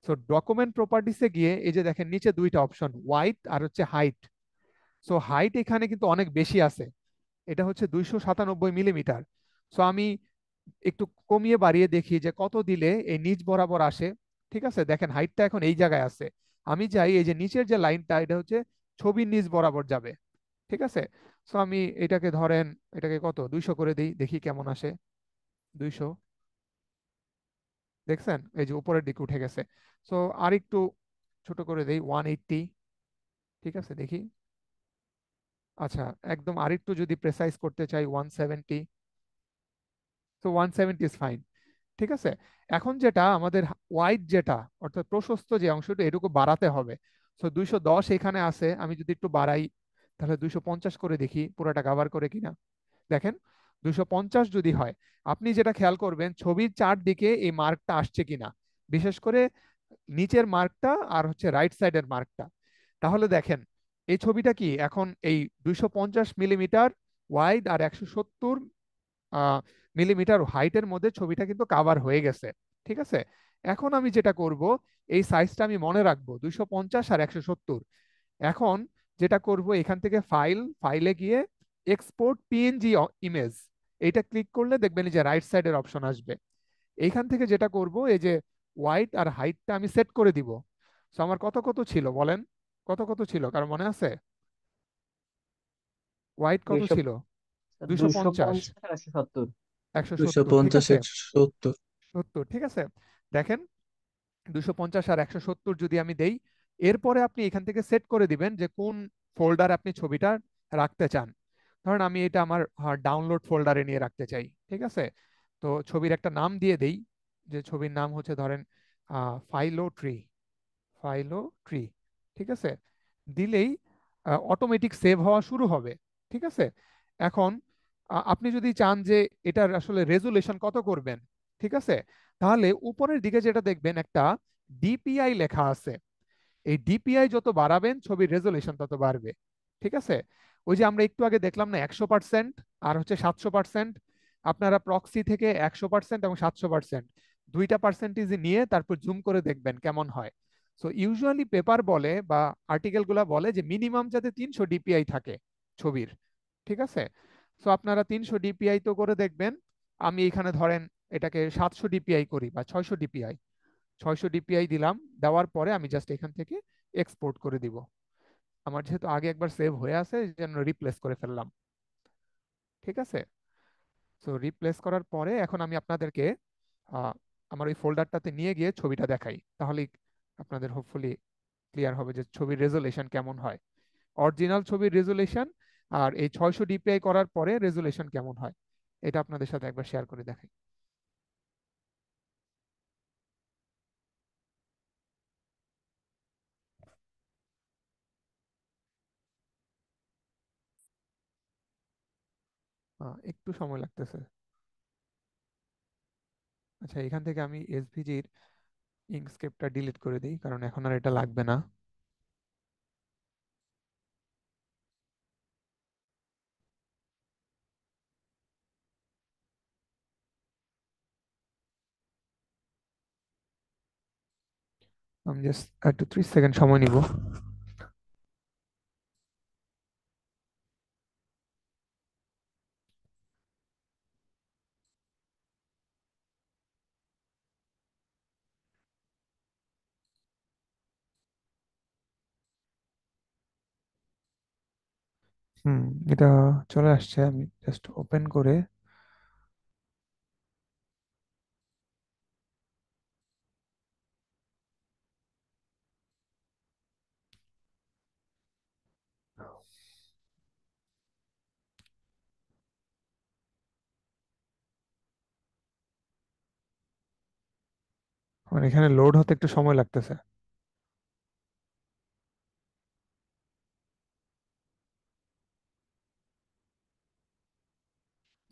সো ডকুমেন্ট প্রপার্টিসে গিয়ে এই যে দেখেন নিচে দুইটা অপশন, ওয়াইড আর হচ্ছে হাইট। সো হাইট এখানে কিন্তু অনেক বেশি আছে, এটা হচ্ছে 297 মিলিমিটার। সো আমি একটু কমিয়ে বাড়িয়ে দেখি যে কত দিলে এই নিচ বরাবর আসে, ঠিক আছে? দেখেন হাইটটা এখন এই জায়গায় আছে, আমি চাই এই যে নিচের যে লাইনটা এটা হচ্ছে ছবির নিচ বরাবর যাবে, ঠিক আছে? সো আমি এটাকে ধরেন এটাকে কত 200 করে দিই, দেখি কেমন আসে। 200, দেখছেন এই যে উপরের দিকে উঠে গেছে। সো আর একটু ছোট করে দেই 180, ঠিক আছে? দেখি, আচ্ছা একদম আরেকটু যদি প্রেসাইজ করতে চাই 170, সো 170 ইজ ফাইন, ঠিক আছে? এখন যেটা আমাদের ওয়াইড যেটা অর্থাৎ প্রশস্ত যে অংশটা এটুকু বাড়াতে হবে। সো 210 এখানে আছে, আমি যদি একটু বাড়াই তাহলে 250 করে দেখি পুরোটা কভার করে কিনা। দেখেন 250 যদি হয়, আপনি যেটা খেয়াল করবেন ছবির চারদিকে এই মার্কটা আসছে কিনা, বিশেষ করে নিচের মার্কটা আর হচ্ছে রাইট সাইডের মার্কটা। তাহলে দেখেন এই ছবিটা কি এখন এই 250 মিলিমিটার ওয়াইড আর 170 মিলিমিটার হাইটের মধ্যে ছবিটা কিন্তু কাভার হয়ে গেছে, ঠিক আছে? এখন আমি যেটা করব এই সাইজটা আমি মনে রাখবো 250 আর 170। এখন যেটা করব এখান থেকে ফাইলে গিয়ে এক্সপোর্ট পিএনজি ইমেজ, এইটা ক্লিক করলে দেখবেন এই যে রাইট সাইডের অপশন আসবে। এইখান থেকে যেটা করব এই যে ওয়াইড আর হাইটটা আমি সেট করে দিব। তো আমার কত কত ছিল বলেন, কত কত ছিল কারণ মনে আছে? ওয়াইড কত দুইশো ছিল? দুইশো দুইশো পঞ্চাশ পঞ্চাশ 170। 170, ঠিক 250 আছে, 170। 70, ঠিক আছে। দেখেন 250 আর 170 যদি আমি দেই, এরপরে আপনি এখান থেকে সেট করে দিবেন যে কোন ফোল্ডার আপনি ছবিটা রাখতে চান। ধরেন আমি এটা আমার ডাউনলোড ফোল্ডারে নিয়ে রাখতে চাই, ঠিক আছে। তো ছবির একটা নাম দিয়ে দেই, যে ছবির নাম হচ্ছে ধরেন ফাইলো ট্রি, ফাইলো ট্রি, ঠিক আছে। দিলেই অটোমেটিক সেভ হওয়া শুরু হবে, ঠিক আছে। এখন আপনি যদি চান যে এটার আসলে রেজুলেশন কত করবেন, ঠিক আছে, তাহলে উপরের দিকে যেটা দেখবেন একটা ডিপিআই লেখা আছে, এই ডিপিআই যত বাড়াবেন ছবির রেজুলেশন তত বাড়বে, ঠিক আছে। ওই যে আমরা একটু আগে দেখলাম না 100% আর হচ্ছে 700%, আপনারা প্রক্সি থেকে 100% এবং 700% দুইটা পার্সেন্টেজ নিয়ে তারপর জুম করে দেখবেন কেমন হয়। সো ইউজুয়ালি পেপার বলে বা আর্টিকেল গুলা বলে যে মিনিমাম যাতে 300 ডিপিআই থাকে ছবির, ঠিক আছে। সো আপনারা 300 ডিপিআই তো করে দেখবেন। আমি এখানে ধরেন এটাকে 700 ডিপিআই করি বা 600 ডিপিআই, 600 ডিপিআই দিলাম, দেওয়ার পরে আমি জাস্ট এখান থেকে এক্সপোর্ট করে দিব। আমার যেহেতু আগে একবার সেভ হয়ে আছে এই জন্য রিপ্লেস করে ফেললাম, ঠিক আছে। সো রিপ্লেস করার পরে এখন আমি আপনাদেরকে আহ, আমার ওই ফোল্ডারটাতে নিয়ে গিয়ে ছবিটা দেখাই, তাহলেই আপনাদের হোপফুলি ক্লিয়ার হবে যে ছবির রেজুলেশন কেমন হয়, অরিজিনাল ছবির রেজুলেশন আর এই 600 ডিপিআই করার পরে রেজুলেশন কেমন হয়, এটা আপনাদের সাথে একবার শেয়ার করে দেখাই। একটু সময় লাগতেছে। আচ্ছা, এখান থেকে আমি এসভিজির ইঙ্কস্কেপটা ডিলিট করে দিই, কারণ এখন আর এটা লাগবে না। আমি জাস্ট একটু 30 সেকেন্ড সময় নিব। হুম, এটা চলে আসছে, আমি জাস্ট ওপেন করে আমার এখানে লোড হতে একটু সময় লাগতেছে।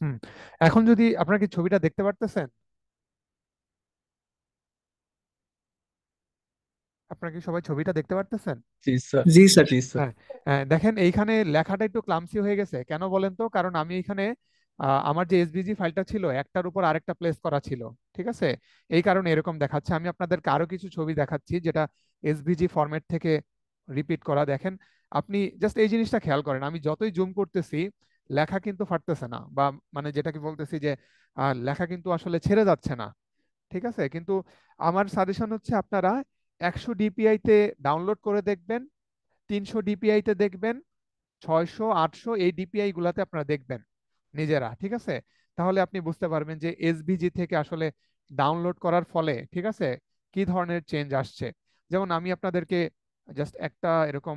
হুম, এখন যদি আপনারা কি ছবিটা দেখতে পারতেছেন, আপনারা কি সবাই ছবিটা দেখতে পারতেছেন? জি স্যার। জি স্যার। জি স্যার। হ্যাঁ, দেখেন এইখানে লেখাটা একটু ক্লামসি হয়ে গেছে, কেন বলেন তো? কারণ আমি এখানে আমার যে এসভিজি ফাইলটা ছিল একটার উপর আরেকটা প্লেস করা ছিল, ঠিক আছে। এই কারণে এরকম দেখাচ্ছে। আমি আপনাদেরকে আরো কিছু ছবি দেখাচ্ছি যেটা এসভিজি ফরম্যাট থেকে রিপিট করা। দেখেন, আপনি জাস্ট এই জিনিসটা খেয়াল করেন, আমি যতই জুম করতেছি লেখা কিন্তু ফাটতেছে না, বা মানে যেটাকে বলতেছি যে লেখা কিন্তু আসলে ছেড়ে যাচ্ছে না, ঠিক আছে। কিন্তু আমার সাজেশন হচ্ছে আপনারা 100 ডিপিআই তে ডাউনলোড করে দেখবেন, 300 ডিপিআই তে দেখবেন, 600 800 এই ডিপিআই গুলাতে আপনারা দেখবেন নিজেরা, ঠিক আছে। তাহলে আপনি বুঝতে পারবেন যে এসভিজি থেকে আসলে ডাউনলোড করার ফলে, ঠিক আছে, কি ধরনের চেঞ্জ আসছে। যেমন আমি আপনাদেরকে জাস্ট একটা এরকম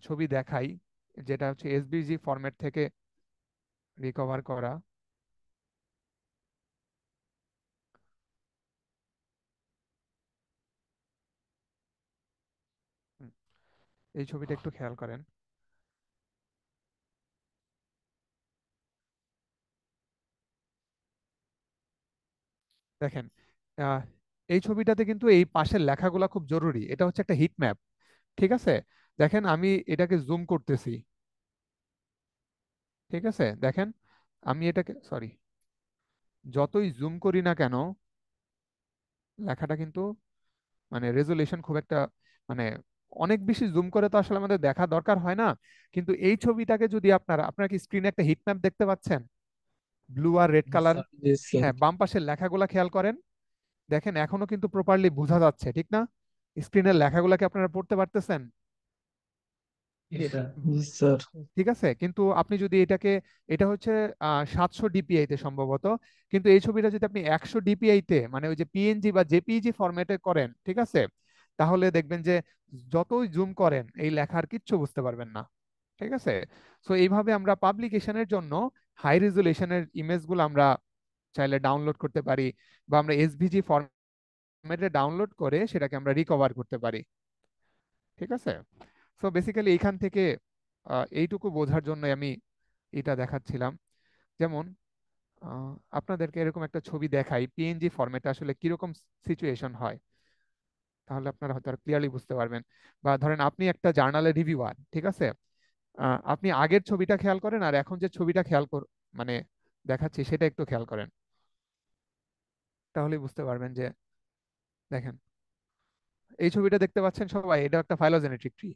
ছবি দেখাই, যেটা হচ্ছে এসভিজি ফরম্যাট থেকে রিকভার করা। হুম, এই ছবিটা একটু খেয়াল করেন। দেখেন, আহ, এই ছবিটাতে কিন্তু এই পাশের লেখাগুলা খুব জরুরি, এটা হচ্ছে একটা হিট ম্যাপ, ঠিক আছে। দেখেন আমি এটাকে জুম করতেছি, ঠিক আছে। দেখেন আমি এটাকে, সরি, যতই জুম করি না কেন লেখাটা কিন্তু মানে রেজুলেশন খুব একটা, মানে অনেক বেশি জুম করে তো আসলে আমাদের দেখা দরকার হয় না। কিন্তু এই ছবিটাকে যদি আপনারা কি স্ক্রিনে একটা হিট ম্যাপ দেখতে পাচ্ছেন, ব্লু আর রেড কালার? জি স্যার। হ্যাঁ, বাম পাশের লেখাগুলা খেয়াল করেন, দেখেন এখনো কিন্তু প্রপারলি বোঝা যাচ্ছে, ঠিক না? স্ক্রিনের লেখাগুলা কি আপনারা পড়তে পারতেছেন? স্যার ঠিক আছে, কিন্তু আপনি যদি এটা হচ্ছে 700 ডিপিআই তে সম্ভবত, কিন্তু এই ছবিটা যদি আপনি 100 ডিপিআই তে মানে ওই যে পিএনজি বা জেপিইজি ফরম্যাটে করেন, ঠিক আছে, তাহলে দেখবেন যে যতই জুম করেন এই লেখার কিচ্ছু বুঝতে পারবেন না। ঠিক আছে, সো এইভাবে আমরা পাবলিকেশনের জন্য হাই রেজুলেশনের ইমেজগুলো আমরা চাইলে ডাউনলোড করতে পারি, বা আমরা এসভিজি ফরম্যাটে ডাউনলোড করে সেটাকে আমরা রিকভার করতে পারি। ঠিক আছে, সো বেসিক্যালি এইখান থেকে এইটুকু বোঝার জন্য আমি এটা দেখাচ্ছিলাম। যেমন আপনাদেরকে এরকম একটা ছবি দেখাই পিএনজি ফরম্যাটে আসলে কিরকম সিচুয়েশন হয়, তাহলে আপনারা হয়তো আর ক্লিয়ারলি বুঝতে পারবেন। বা ধরেন আপনি একটা জার্নালের রিভিউয়ার, ঠিক আছে, আপনি আগের ছবিটা খেয়াল করেন আর এখন যে ছবিটা মানে দেখাচ্ছি সেটা একটু খেয়াল করেন, তাহলে বুঝতে পারবেন যে দেখেন এই ছবিটা দেখতে পাচ্ছেন সবাই, এটা একটা ফাইলোজেনেটিক ট্রি।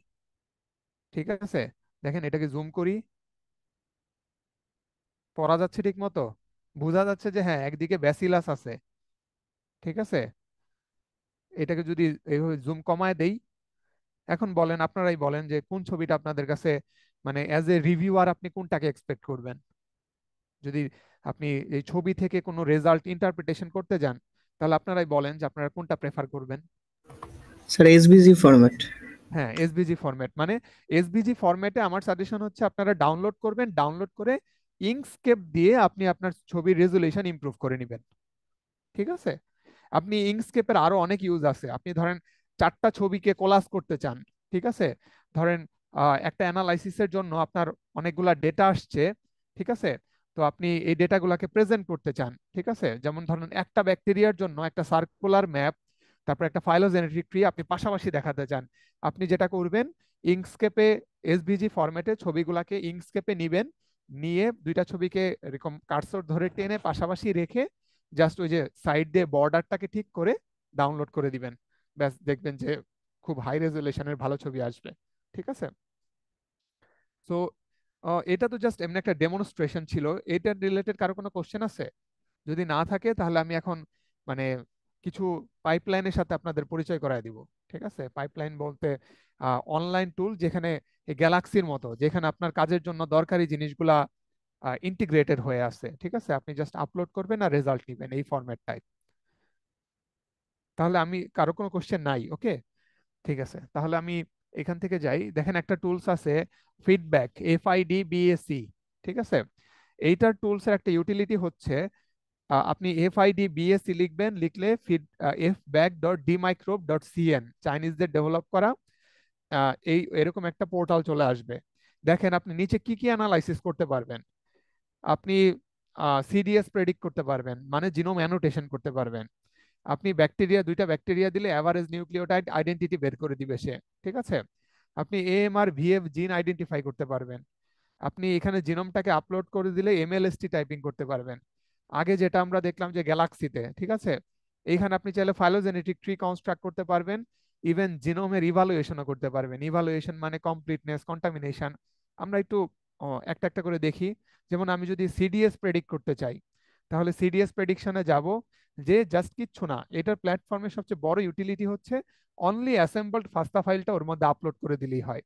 ঠিক আছে, দেখেন এটাকে জুম করি, পড়া যাচ্ছে ঠিক মতো, বোঝা যাচ্ছে যে হ্যাঁ একদিকে ব্যাসিলাস আছে। ঠিক আছে, এটাকে যদি এইভাবে জুম কমায় দেই, এখন বলেন, আপনারাই বলেন যে কোন ছবিটা আপনাদের কাছে মানে অ্যাজ এ রিভিউয়ার আপনি কোনটাকে এক্সপেক্ট করবেন। যদি আপনি এই ছবি থেকে কোনো রেজাল্ট ইন্টারপ্রিটেশন করতে যান, তাহলে আপনারাই বলেন যে আপনারা কোনটা প্রেফার করবেন। Sir SBG format. হ্যাঁ, এসভিজি ফরম্যাট, মানে এসভিজি ফরম্যাটে আমার সাজেশন হচ্ছে আপনারা ডাউনলোড করবেন, ডাউনলোড করে ইঙ্কস্কেপ দিয়ে আপনি আপনার ছবির রেজুলেশন ইমপ্রুভ করে নেবেন। ঠিক আছে, আপনি ইঙ্কস্কেপের আরো অনেক ইউজ আছে। আপনি ধরেন 4টা ছবিকে কোলাজ করতে চান, ঠিক আছে, ধরেন একটা অ্যানালাইসিসের জন্য আপনার অনেকগুলা ডেটা আসছে, ঠিক আছে, তো আপনি এই ডেটাগুলোকে প্রেজেন্ট করতে চান। ঠিক আছে, যেমন ধরেন একটা ব্যাকটেরিয়ার জন্য একটা সার্কুলার ম্যাপ, তারপর একটা ফাইলোজেনেটিক ট্রি আপনি পাশাপাশি দেখাতে চান। আপনি যেটা করবেন, ইঙ্কস্কেপে এসভিজি ফরম্যাটে ছবিগুলাকে ইঙ্কস্কেপে নিবেন, নিয়ে দুইটা ছবিকে এরকম কার্সর ধরে টেনে পাশাপাশি রেখে জাস্ট ওই যে সাইড দিয়ে বর্ডারটাকে ঠিক করে ডাউনলোড করে দিবেন। ব্যাস, দেখবেন যে খুব হাই রেজুলেশনের ভালো ছবি আসবে। ঠিক আছে, সো এটা তো জাস্ট এমনি একটা ডেমনস্ট্রেশন ছিল। এটা রিলেটেড কারো কোনো কোশ্চেন আছে? যদি না থাকে তাহলে আমি এখন মানে কিছু পাইপলাইনের সাথে আপনাদের পরিচয় করায় দিব। ঠিক আছে, পাইপলাইন বলতে অনলাইন টুল যেখানে গ্যালাক্সির মতো, যেখানে আপনার কাজের জন্য দরকারি জিনিসগুলা ইন্টিগ্রেটেড হয়ে আছে। ঠিক আছে, আপনি জাস্ট আপলোড করবেন আর রেজাল্ট নেবেন এই ফরম্যাটটাই। তাহলে আমি কারো কোনো কোশ্চেন নাই? ওকে, ঠিক আছে, তাহলে আমি এখান থেকে যাই। দেখেন একটা টুলস আছে ফিডব্যাক, FIDBAC। ঠিক আছে, এইটার টুলস এর একটা ইউটিলিটি হচ্ছে আপনি FIDBAC লিখবেন, লিখলে fback.dmicrobe.cn চাইনিজদের ডেভেলপ করা এই এরকম একটা পোর্টাল চলে আসবে। দেখেন আপনি নিচে কি কি অ্যানালাইসিস করতে পারবেন। আপনি সিডিএস প্রেডিক্ট করতে পারবেন, মানে জিনোম অ্যানোটেশন করতে পারবেন। আপনি দুইটা ব্যাকটেরিয়া দিলে অ্যাভারেজ নিউক্লিওটাইড আইডেন্টিটি বের করে দিবে সে। ঠিক আছে, আপনি AMR VF জিন আইডেন্টিফাই করতে পারবেন। আপনি এখানে জিনোমটাকে আপলোড করে দিলে MLST টাইপিং করতে পারবেন, আগে যেটা আমরা দেখলাম যে গ্যালাক্সিতে। ঠিক আছে, এইখানে আপনি চাইলে ফাইলোজেনেটিক ট্রি কনস্ট্রাক্ট করতে পারবেন, ইভেন জিনোমের ইভালুয়েশনও করতে পারবেন। ইভালুয়েশন মানে কমপ্লিটনেস, কন্টামিনেশন। আমরা একটু একটা একটা করে দেখি। যেমন আমি যদি সিডিএস প্রেডিক্ট করতে চাই, তাহলে সিডিএস প্রেডিকশনে যাব, যে জাস্ট কিচ্ছু না, এটার প্ল্যাটফর্মের সবচেয়ে বড় ইউটিলিটি হচ্ছে অনলি অ্যাসেম্বলড ফাস্টা ফাইলটা ওর মধ্যে আপলোড করে দিলেই হয়।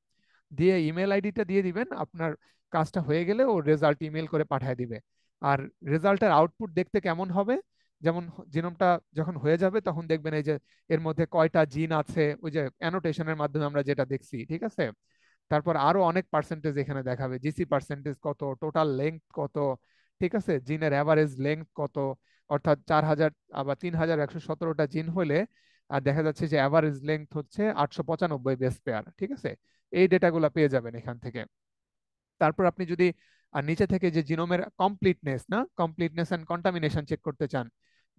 দিয়ে ইমেল আইডিটা দিয়ে দিবেন, আপনার কাজটা হয়ে গেলে ও রেজাল্ট ইমেল করে পাঠিয়ে দিবে। আর রেজাল্টের আউটপুট দেখতে কেমন হবে, যেমন জিনোমটা যখন হয়ে যাবে তখন দেখবেন এই যে এর মধ্যে কয়টা জিন আছে, ওই যে অ্যানোটেশনের মাধ্যমে আমরা যেটা দেখছি। ঠিক আছে, তারপর আরো অনেক পার্সেন্টেজ এখানে দেখাবে, জিসি পার্সেন্টেজ কত, টোটাল লেংথ কত, ঠিক আছে, জিনের অ্যাভারেজ লেংথ কত, অর্থাৎ 4000 আবার 3117টা জিন হলে আর দেখা যাচ্ছে যে অ্যাভারেজ লেংথ হচ্ছে 895 বেস পেয়ার। ঠিক আছে, এই ডেটাগুলো পেয়ে যাবেন এখান থেকে। তারপর আপনি যদি আর নিচে থেকে যে জিনোমের কমপ্লিটনেস এন্ড কন্টামিনেশন চেক করতে চান,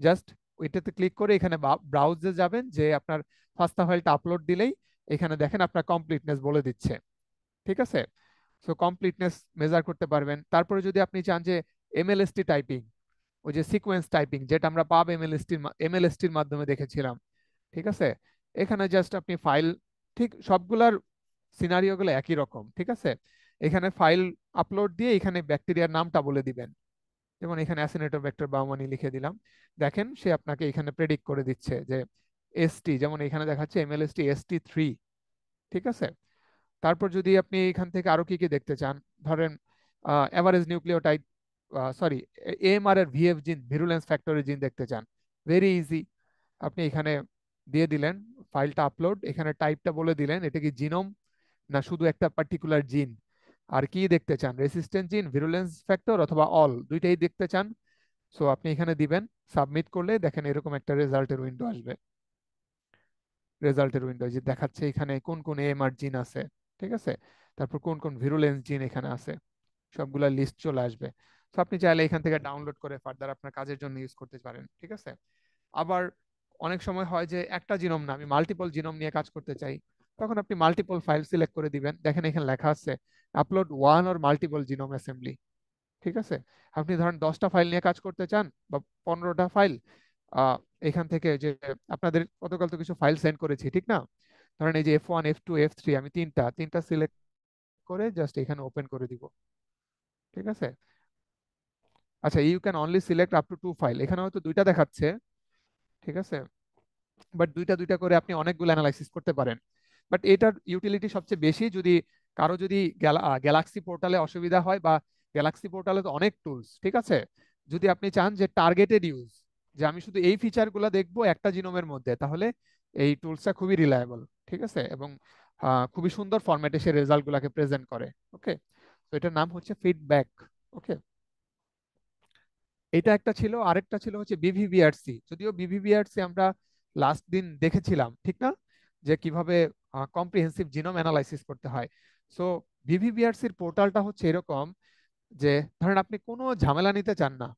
জাস্ট ওইটাতে ক্লিক করে এখানে ব্রাউজে যাবেন, যে আপনার ফাস্টা ফাইলটা আপলোড দিলেই এখানে দেখেন আপনার কমপ্লিটনেস বলে দিচ্ছে। ঠিক আছে, সো কমপ্লিটনেস মেজার করতে পারবেন। তারপরে যদি আপনি চান যে MLST টাইপিং, ওই যে সিকোয়েন্স টাইপিং যেটা আমরা পাব MLSTর মাধ্যমে দেখেছিলাম। ঠিক আছে, এখানে জাস্ট আপনি ফাইল, ঠিক সবগুলার সিনারিও গুলো একই রকম। ঠিক আছে, এখানে ফাইল আপলোড দিয়ে এখানে ব্যাকটেরিয়ার নামটা বলে দিবেন, যেমন এখানে অ্যাসিনেটোব্যাক্টার বাউমানি লিখে দিলাম। দেখেন সে আপনাকে এখানে প্রেডিক্ট করে দিচ্ছে যে ST, যেমন এখানে দেখাচ্ছে MLST ST3। ঠিক আছে, তারপর যদি আপনি এখান থেকে আরো কি কি দেখতে চান, ধরেন এভারেজ নিউক্লিওটাইড, সরি, এএমআর এর ভিএফ জিন, ভিরুলেন্স ফ্যাক্টরের জিন দেখতে চান, ভেরি ইজি। আপনি এখানে দিয়ে দিলেন ফাইলটা আপলোড, এখানে টাইপটা বলে দিলেন এটা কি জিনোম না শুধু একটা পার্টিকুলার জিন, আর কি দেখতে চান, রেসিস্ট্যান্ট জিন, ভিরুলেন্স ফ্যাক্টর অথবা অল, দুইটাই দেখতে চান। সো আপনি এখানে দিবেন, সাবমিট করলে দেখেন এরকম একটা রেজাল্টের উইন্ডো আসবে। রেজাল্টের উইন্ডো যে দেখাচ্ছে এখানে কোন কোন এএমআর জিন আছে, ঠিক আছে, তারপর কোন কোন ভিরুলেন্স জিন এখানে আছে, সবগুলা লিস্ট চলে আসবে। তো আপনি চাইলে এখান থেকে ডাউনলোড করে ফার্দার আপনার কাজের জন্য ইউজ করতে পারেন, ঠিক আছে। আবার অনেক সময় হয় যে একটা জিনোম না, আমি মাল্টিপল জিনোম নিয়ে কাজ করতে চাই, তখন আপনি মাল্টিপল ফাইল সিলেক্ট করে দিবেন। দেখেন এখানে লেখা আছে upload one or multiple genome assembly, ঠিক আছে। আপনি ধরেন 10টা ফাইল নিয়ে কাজ করতে চান বা 15টা ফাইল, আহ এখান থেকে যে আপনাদের গতকাল তো কিছু ফাইল সেন্ড করেছি, ঠিক না, ধরেন এই যে F1 F2 F3, আমি তিনটা সিলেক্ট করে জাস্ট এখানে ওপেন করে দিব, ঠিক আছে। আচ্ছা, you can only select up to 2 file, এখানে হয়তো দুইটা দেখাচ্ছে, ঠিক আছে, বাট দুইটা দুইটা করে আপনি অনেকগুলো অ্যানালাইসিস করতে পারেন। বাট এটার ইউটিলিটি সবচেয়ে বেশি যদি কারো যদি গ্যালাক্সি পোর্টালে অসুবিধা হয়, বা গ্যালাক্সি পোর্টালে তো অনেক টুলস, ঠিক আছে, যদি আপনি চান যে টার্গেটেড ইউজ, যে আমি শুধু এই ফিচারগুলো দেখবো একটা জিনোমের মধ্যে, তাহলে এই টুলসটা খুবই রিলায়েবল, ঠিক আছে, এবং খুবই সুন্দর ফরম্যাটে সে রেজাল্টগুলোকে প্রেজেন্ট করে। ওকে, তো এটার নাম হচ্ছে ফিডব্যাক। ওকে, এটা একটা ছিল, আরেকটা ছিল হচ্ছে বিভিবিআরসি। যদিও বিভিবিআরসি আমরা লাস্ট দিন দেখেছিলাম, ঠিক না, যে কিভাবে কম্প্রিহেন্সিভ জিনোম অ্যানালাইসিস করতে হয়। সো বিভিবিআরসির পোর্টালটা হচ্ছে এরকম যে ধরেন আপনি কোনো ঝামেলা নিতে চান না,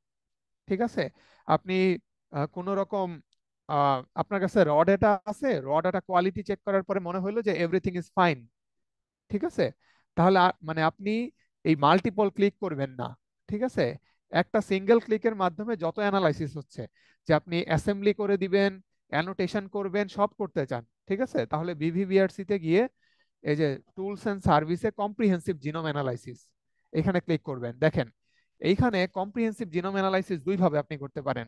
ঠিক আছে, আপনি কোনো রকম আপনার কাছে র ডেটা আছে, র ডেটা কোয়ালিটি চেক করার পরে মনে হলো যে এভরিথিং ইজ ফাইন, ঠিক আছে, তাহলে মানে আপনি এই মাল্টিপল ক্লিক করবেন না, ঠিক আছে, একটা সিঙ্গেল ক্লিকের মাধ্যমে যত অ্যানালাইসিস হচ্ছে, যে আপনি অ্যাসেম্বলি করে দিবেন, অ্যানোটেশন করবেন, সব করতে চান, ঠিক আছে, তাহলে বিভিবিআরসি তে গিয়ে এই যে টুলস এন্ড সার্ভিসে কম্প্রিহেন্সিভ জিনোম অ্যানালাইসিস, এখানে ক্লিক করবেন। দেখেন এইখানে কম্প্রিহেন্সিভ জিনোম অ্যানালাইসিস দুই ভাবে আপনি করতে পারেন,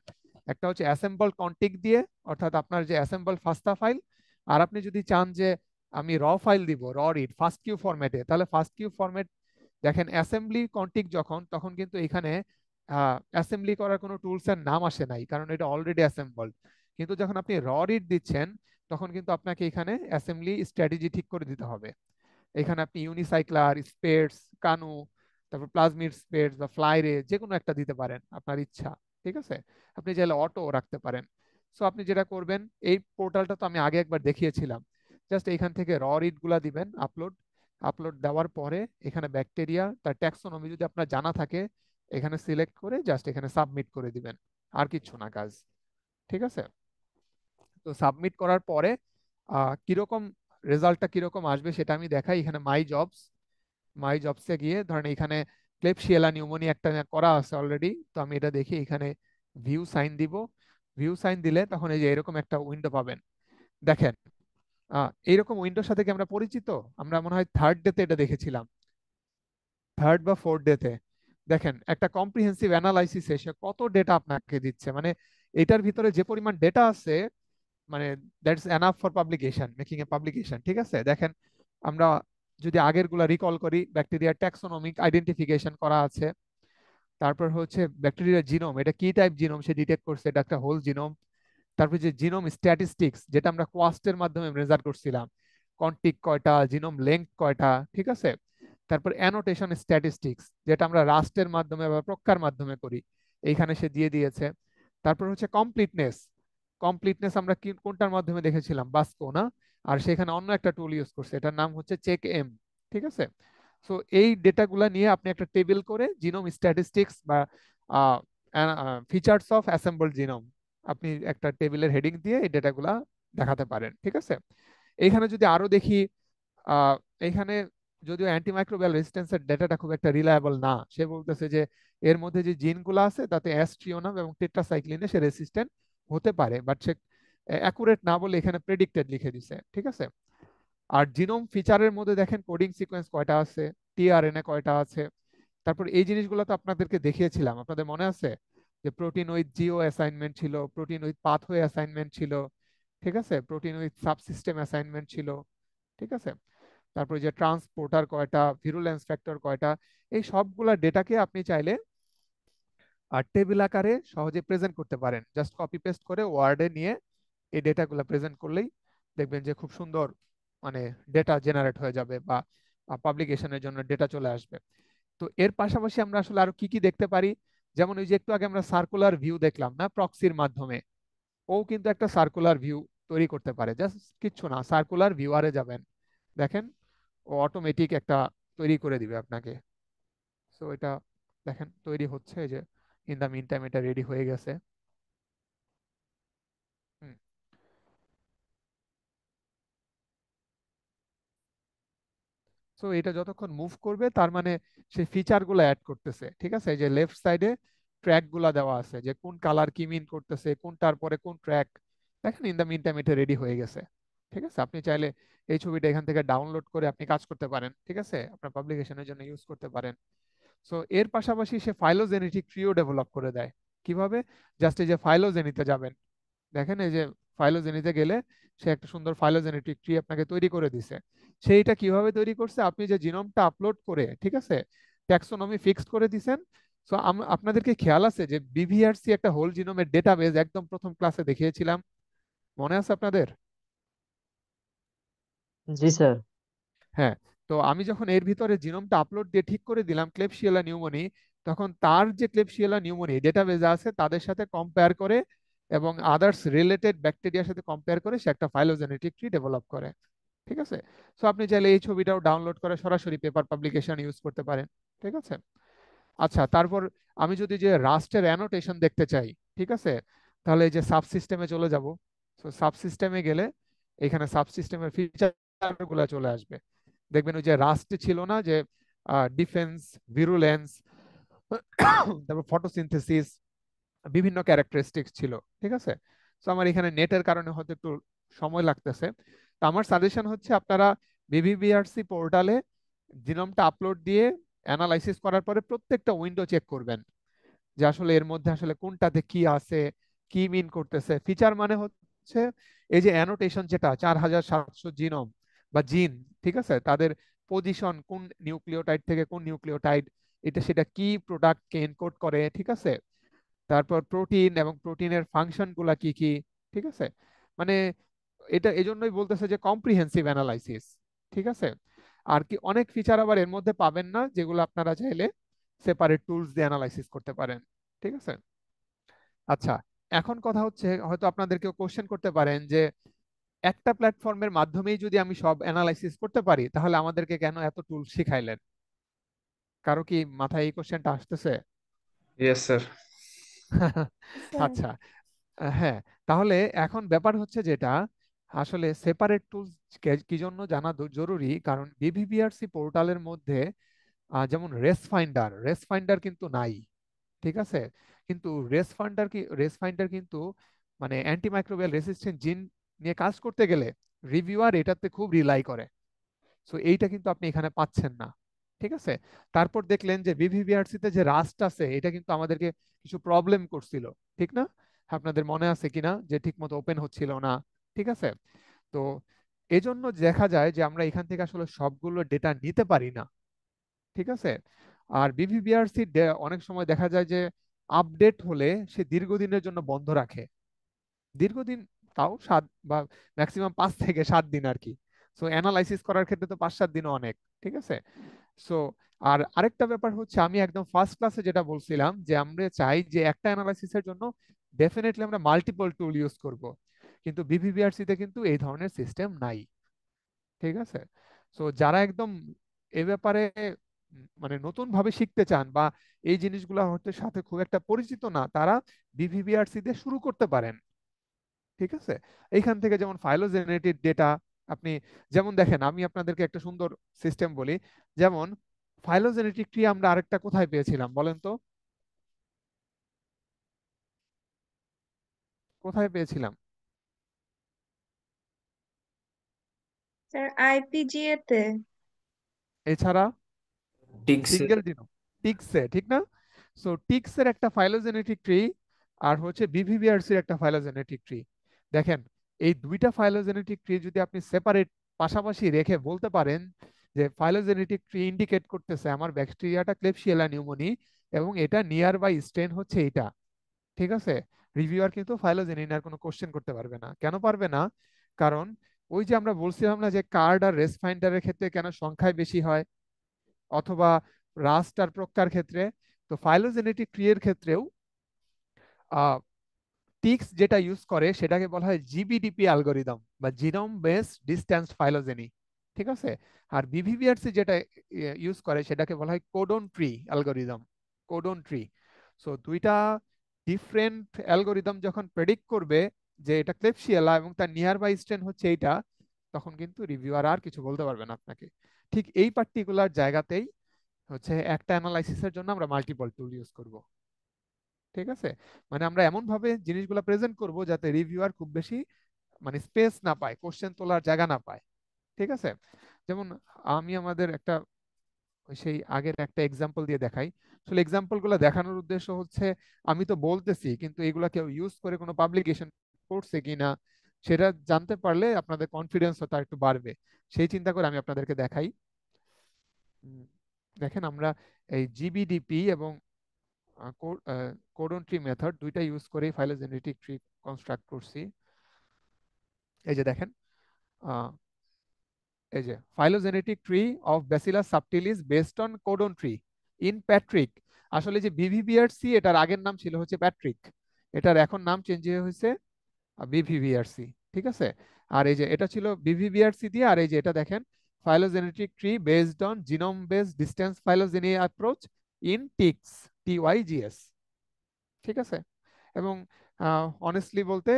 একটা হচ্ছে অ্যাসেম্বল কন্টিগ দিয়ে, অর্থাৎ আপনার যে অ্যাসেম্বল ফাস্টা ফাইল, আর আপনি যদি চান যে আমি র ফাইল দিব, র রিড ফাস্ট কিউ ফরম্যাটে, তাহলে ফাস্ট কিউ ফরম্যাট, দেখেন অ্যাসেম্বলি কনফিগ যখন, তখন কিন্তু এখানে অ্যাসেম্বলি করার কোনো টুলস এর নাম আসে নাই, কারণ এটা অলরেডি অ্যাসেম্বলড। কিন্তু যখন আপনি র রিড দিচ্ছেন, তখন কিন্তু আপনাকে এখানে অ্যাসেম্বলি স্ট্র্যাটেজি ঠিক করে দিতে হবে। এখানে আপনি ইউনিসাইক্লার, স্পেটস, কানু, তারপর প্লাজমিড স্পেটস বা ফ্লাইরে, যে কোনো একটা দিতে পারেন আপনার ইচ্ছা, ঠিক আছে, আপনি চাইলে অটো রাখতে পারেন। সো আপনি যেটা করবেন, এই পোর্টালটা তো আমি আগে একবার দেখিয়েছিলাম, জাস্ট এখান থেকে র রিড গুলা দিবেন, আপলোড, আপলোড দেওয়ার পরে এখানে ব্যাকটেরিয়া তার ট্যাক্সোনমি যদি আপনার জানা থাকে, এখানে সিলেক্ট করে জাস্ট এখানে সাবমিট করে দিবেন, আর কিচ্ছু না কাজ, ঠিক আছে। তো সাবমিট করার পরে কিরকম রেজাল্টটা কিরকম আসবে সেটা আমি দেখাই। এখানে মাই জবসে গিয়ে ধরেন এখানে ক্লেবশিয়েলা নিউমোনিয়া একটা করা আছে অলরেডি, তো আমি এটা দেখি এখানে ভিউ সাইন দিব। ভিউ সাইন দিলে তখন এই যে এরকম একটা উইন্ডো পাবেন। দেখেন এইরকম উইন্ডোর সাথে কি আমরা পরিচিত? আমরা মনে হয় থার্ড ডেতে এটা দেখেছিলাম, থার্ড বা ফোর্থ ডেতে। দেখেন একটা কম্প্রিহেন্সিভ অ্যানালাইসিস এসে কত ডেটা আপনাকে দিচ্ছে, মানে এটার ভিতরে যে পরিমাণ ডেটা আছে, মানে that's enough for publication, making A publication, ঠিক আছে। দেখেন আমরা যদি আগের গুলা রিকল করি, ব্যাকটেরিয়ার ট্যাক্সোনমিক আইডেন্টিফিকেশন করা আছে, তারপর হচ্ছে ব্যাকটেরিয়ার জিনোম, এটা কি টাইপ জিনোম সে ডিটেক্ট করছে, এটা একটা হোল জিনোম। তারপর যে জিনোম স্ট্যাটিস্টিক্স, যেটা আমরা কোয়াস্টের মাধ্যমে মেজার করছিলাম, কন্টিক কয়টা, জিনোম লেংথ কয়টা, ঠিক আছে। তারপর অ্যানোটেশন স্ট্যাটিস্টিক্স, যেটা আমরা রাস্টের মাধ্যমে বা প্রক্কার মাধ্যমে করি, এইখানে সে দিয়ে দিয়েছে। তারপর হচ্ছে কমপ্লিটনেস, কমপ্লিটনেস আমরা কোনটার মাধ্যমে দেখেছিলাম, বাস্কো না, আর সেখানে অন্য একটা টুল ইউজ করছে, এটার নাম হচ্ছে চেক এম, ঠিক আছে। সো এই ডেটাগুলা নিয়ে আপনি একটা টেবিল করে জিনোম স্ট্যাটিস্টিক্স বা ফিচার্স অফ অ্যাসেম্বলড জিনোম, আপনি একটা টেবিলের হেডিং দিয়ে এই ডেটাগুলা দেখাতে পারেন, ঠিক আছে। এইখানে যদি আরো দেখি, আহ এখানে যদিও অ্যান্টিমাইক্রোবিয়াল রেজিস্ট্যান্সের ডেটাটা খুব একটা রিলায়েবল না, সে বলতেছে যে এর মধ্যে যে জিনগুলো আছে তাতে অ্যাস্ট্রিওনাম এবং টেট্রাসাইক্লিনে সে রেসিস্ট্যান্ট হতে পারে, বাট সে অ্যাকুরেট না বলে এখানে প্রেডিক্টেড লিখে দিছে, ঠিক আছে। আর জিনোম ফিচারের মধ্যে দেখেন কোডিং সিকোয়েন্স কয়টা আছে, টিআরএনএ কয়টা আছে, তারপর এই জিনিসগুলো তো আপনাদেরকে দেখিয়েছিলাম, আপনাদের মনে আছে যে প্রোটিন উইথ জিও অ্যাসাইনমেন্ট ছিল, প্রোটিন উইথ পাথওয়ে অ্যাসাইনমেন্ট ছিল, ঠিক আছে, প্রোটিন উইথ সাবসিস্টেম অ্যাসাইনমেন্ট ছিল, ঠিক আছে। তারপরে যে ট্রান্সপোর্টার কয়টা, ভিরুলেন্স ফ্যাক্টর কয়টা, এই সবগুলা ডেটাকে আপনি চাইলে আর টেবিল আকারে সহজে প্রেজেন্ট করতে পারেন। জাস্ট কপি পেস্ট করে ওয়ার্ডে নিয়ে এই ডেটাগুলো প্রেজেন্ট করলেই দেখবেন যে খুব সুন্দর মানে ডেটা জেনারেট হয়ে যাবে বা পাবলিকেশনের জন্য ডেটা চলে আসবে। তো এর পাশাপাশি আমরা আসলে আরো কি কি দেখতে পারি, যেমন ওই যে একটু আগে আমরা সার্কুলার ভিউ দেখলাম না প্রক্সির মাধ্যমে, ও কিন্তু একটা সার্কুলার ভিউ তৈরি করতে পারে। জাস্ট কিচ্ছু না, সার্কুলার ভিউয়ারে যাবেন, দেখেন ও অটোমেটিক একটা তৈরি করে দিবে আপনাকে। সো এটা দেখেন তৈরি হচ্ছে, এই যে ইন দা মিন টাইম এটা রেডি হয়ে গেছে। হুম। সো এটা যতক্ষণ মুভ করবে তার মানে সেই ফিচার গুলো অ্যাড করতেছে, ঠিক আছে। এই যে লেফট সাইডে ট্র্যাক গুলা দেওয়া আছে যে কোন কালার কি মিন করতেছে, কোনটার পরে কোন ট্র্যাক, দেখেন ইন দা মিন টাইম এটা রেডি হয়ে গেছে। ঠিক আছে, আপনি চাইলে এই ছবিটা এখান থেকে ডাউনলোড করে আপনি কাজ করতে পারেন, ঠিক আছে, আপনার পাবলিকেশনের জন্য ইউজ করতে পারেন। সো এর পাশাপাশি সে ফাইলোজেনেটিক ট্রিও ডেভেলপ করে দেয়। কিভাবে? জাস্ট এই যে ফাইলোজেনিতে যাবেন, দেখেন এই যে ফাইলোজেনিতে গেলে সে একটা সুন্দর ফাইলোজেনেটিক ট্রি আপনাকে তৈরি করে দিছে। সেইটা কিভাবে তৈরি করছে, আপনি যে জিনোমটা আপলোড করে, ঠিক আছে, ট্যাক্সোনমি ফিক্সড করে দিছেন। সো আপনাদেরকে খেয়াল আছে যে বিভিআরসি একটা হোল জিনোমের ডেটাবেজ একদম প্রথম ক্লাসে দেখিয়েছিলাম, মনে আছে আপনাদের? জি স্যার। হ্যাঁ। তো আমি যখন এর ভিতরে জিনোমটা আপলোড দিয়ে ঠিক করে দিলাম ক্লেবশিয়েলা নিউমোনি, তখন তার যে ক্লেবশিয়েলা নিউমোনি ডেটাবেজে আছে তাদের সাথে কম্পেয়ার করে এবং আদার্স রিলেটেড ব্যাকটেরিয়ার সাথে কম্পেয়ার করে সে একটা ফাইলোজেনেটিক ট্রি ডেভেলপ করে। ঠিক আছে। সো আপনি চাইলে এই ছবিটাও ডাউনলোড করে সরাসরি পেপার পাবলিকেশন ইউজ করতে পারেন। ঠিক আছে। আচ্ছা, তারপর আমি যদি যে রাস্টের অ্যানোটেশন দেখতে চাই, ঠিক আছে, তাহলে এই যে সাবসিস্টেমে চলে যাব। সো সাবসিস্টেমে গেলে এখানে সাবসিস্টেমের ফিচারগুলো চলে আসবে। দেখবেন ওই যে রাস্টে ছিল না যে ডিফেন্স, ভিরুলেন্স, তারপর ফটোসিনথেসিস, বিভিন্ন ক্যারেক্টারিস্টিক্স ছিল। ঠিক আছে। তো আমার এখানে নেটের কারণে হয়তো একটু সময় লাগতেছে। তো আমার সাজেশন হচ্ছে আপনারা বিভিবিআরসি পোর্টালে জিনোমটা আপলোড দিয়ে অ্যানালাইসিস করার পরে প্রত্যেকটা উইন্ডো চেক করবেন যে আসলে এর মধ্যে আসলে কোনটাতে কি আছে, কি মিন করতেছে। ফিচার মানে হচ্ছে এই যে অ্যানোটেশন, যেটা 4700 জিনোম বা জিন, ঠিক আছে, তাদের পজিশন, কোন নিউক্লিওটাইড থেকে কোন নিউক্লিওটাইড, এটা সেটা কি প্রোডাক্টকে এনকোড করে, ঠিক আছে, তারপর প্রোটিন এবং প্রোটিনের ফাংশন গুলা কি কি, ঠিক আছে। মানে এটা এজন্যই বলতেছে যে কম্প্রিহেন্সিভ অ্যানালাইসিস। ঠিক আছে। আর কি অনেক ফিচার আবার এর মধ্যে পাবেন না, যেগুলো আপনারা চাইলে সেপারেট টুলস দিয়ে অ্যানালাইসিস করতে পারেন। ঠিক আছে। আচ্ছা, এখন কথা হচ্ছে হয়তো আপনাদের কেউ কোশ্চেন করতে পারেন যে একটা প্ল্যাটফর্মের মাধ্যমেই যদি আমি সব অ্যানালাইসিস করতে পারি তাহলে আমাদেরকে কেন এত টুল শিখাইলেন? কারো কি মাথায় এই কোশ্চেনটা আসতেছে? Yes sir. স্যার আচ্ছা, হ্যাঁ, তাহলে এখন ব্যাপার হচ্ছে যেটা আসলে সেপারেট টুলস কি জন্য জানা জরুরি, কারণ বিভিবিআরসি পোর্টালের মধ্যে যেমন রেস ফাইন্ডার কিন্তু নাই। ঠিক আছে। কিন্তু রেস ফাইন্ডার কিন্তু মানে অ্যান্টিমাইক্রোবিয়াল রেসিস্ট্যান্ট জিন নিয়ে কাজ করতে গেলে রিভিউয়ার এটাতে খুব রিলাই করে। সো এইটা কিন্তু আপনি এখানে পাচ্ছেন না। ঠিক আছে। তারপর দেখলেন যে বিভিবিআরসি তে যে রাস্ট আছে এটা কিন্তু আমাদেরকে কিছু প্রবলেম করছিল, ঠিক না? আপনাদের মনে আছে কিনা যে ঠিক মতো ওপেন হচ্ছিল না। ঠিক আছে। তো এজন্য দেখা যায় যে আমরা এখান থেকে আসলে সবগুলো ডেটা নিতে পারি না। ঠিক আছে। আর বিভিবিআরসি অনেক সময় দেখা যায় যে আপডেট হলে সে দীর্ঘদিনের জন্য বন্ধ রাখে। দীর্ঘদিন তাও 7 বা ম্যাক্সিমাম 5 থেকে 7 দিন আর কি। সো অ্যানালাইসিস করার ক্ষেত্রে তো 5-7 দিনও অনেক। ঠিক আছে। সো আর আরেকটা ব্যাপার হচ্ছে আমি একদম ফার্স্ট ক্লাসে যেটা বলছিলাম যে আমরা চাই যে একটা অ্যানালাইসিসের জন্য ডেফিনেটলি আমরা মাল্টিপল টুল ইউজ করব, কিন্তু বিভিবিআরসি তে কিন্তু এই ধরনের সিস্টেম নাই। ঠিক আছে। সো যারা একদম এ ব্যাপারে মানে নতুন ভাবে শিখতে চান বা এই জিনিসগুলো হয়তো সাথে খুব একটা পরিচিত না, তারা বিভিবিআরসি দিয়ে শুরু করতে পারেন। ঠিক আছে। এইখান থেকে যেমন ফাইলোজেনেটেড ডেটা আপনি যেমন দেখেন, আমি আপনাদেরকে একটা সুন্দর সিস্টেম বলি। যেমন ফাইলোজেনেটিক ট্রি আমরা আরেকটা কোথায় পেয়েছিলাম বলেন তো? কোথায় পেয়েছিলাম? স্যার আইপিজিএ তে। এছাড়া টিকসে। সিঙ্গেল জিনোম, টিক্সে, ঠিক না? সো টিক্সের একটা ফাইলোজেনেটিক ট্রি আর হচ্ছে বিভিবিআরসি এর একটা ফাইলোজেনেটিক ট্রি। দেখেন এই দুইটা ফাইলোজেনেটিক ট্রি যদি আপনি সেপারেট পাশাপাশি রেখে বলতে পারেন যে ফাইলোজেনেটিক ট্রি ইন্ডিকেট করতেছে আমার ব্যাকটেরিয়াটা ক্লেবশিয়েলা নিউমোনি এবং এটা নিয়ার বাই স্ট্রেন হচ্ছে এটা, ঠিক আছে। রিভিউয়ার কিন্তু ফাইলোজেনিন আর কোনো কোশ্চেন করতে পারবে না। কেন পারবে না? কারণ ওই যে আমরা বলছিলাম না যে কার্ড আর রেস ফাইন্ডারের ক্ষেত্রে কেন সংখ্যায় বেশি হয়, অথবা রাস্ট আর প্রক্কার ক্ষেত্রে, তো ফাইলোজেনেটিক ট্রি এর ক্ষেত্রেও টিক্স যেটা ইউজ করে সেটাকে বলা হয় জিবিডিপি অ্যালগোরিদম বা জিনোম বেসড ডিসট্যান্স ফাইলোজেনি, ঠিক আছে। আর বিভিভিআরসি যেটা ইউজ করে সেটাকে বলা হয় codon tree algorithm, codon tree. So দুইটা ডিফারেন্ট অ্যালগোরিদম যখন প্রেডিক্ট করবে যে এটা ক্লেবশিয়েলা এবং তার নিয়ার বাই স্ট্রেন হচ্ছে এইটা, তখন কিন্তু রিভিউয়ার আর কিছু বলতে পারবে না আপনাকে। ঠিক এই পার্টিকুলার জায়গাতেই হচ্ছে একটা অ্যানালাইসিসের জন্য আমরা মাল্টিপল টুল ইউজ করব, ঠিক আছে। মানে আমরা এমন ভাবে জিনিসগুলো প্রেজেন্ট করব যাতে রিভিউয়ার খুব বেশি মানে স্পেস না পায়, কোশ্চেন তোলার জায়গা না পায়, ঠিক আছে। যেমন আমি আমাদের একটা সেই আগের একটা এক্সাম্পল দিয়ে দেখাই। আসলে এক্সাম্পল গুলো দেখানোর উদ্দেশ্য হচ্ছে আমি তো বলতেছি কিন্তু এগুলা কেউ ইউজ করে কোনো পাবলিকেশন করছে কিনা সেটা জানতে পারলে আপনাদের কনফিডেন্স তার একটু বাড়বে, সেই চিন্তা করে আমি আপনাদেরকে দেখাই। দেখেন আমরা এই জিবিডিপি এবং কোডন ট্রি মেথড দুইটা ইউজ করে ফাইলোজেনেটিক ট্রি কনস্ট্রাক্ট করছি। এই যে দেখেন, এই যে phylogenetic tree of bacillus subtilis based on codon tree in Patrick. আসলে যে বিভিভিআরসি এটার আগের নাম ছিল হচ্ছে প্যাট্রিক, এটার এখন নাম চেঞ্জ হয়েছে বিভিভিআরসি, ঠিক আছে। আর এই যে এটা ছিল বিভিভিআরসি দিয়ে, আর এই যে এটা দেখেন phylogenetic tree based on genome based distance phylogeny approach in টিক্স, TYGS, ঠিক আছে। এবং অনেস্টলি বলতে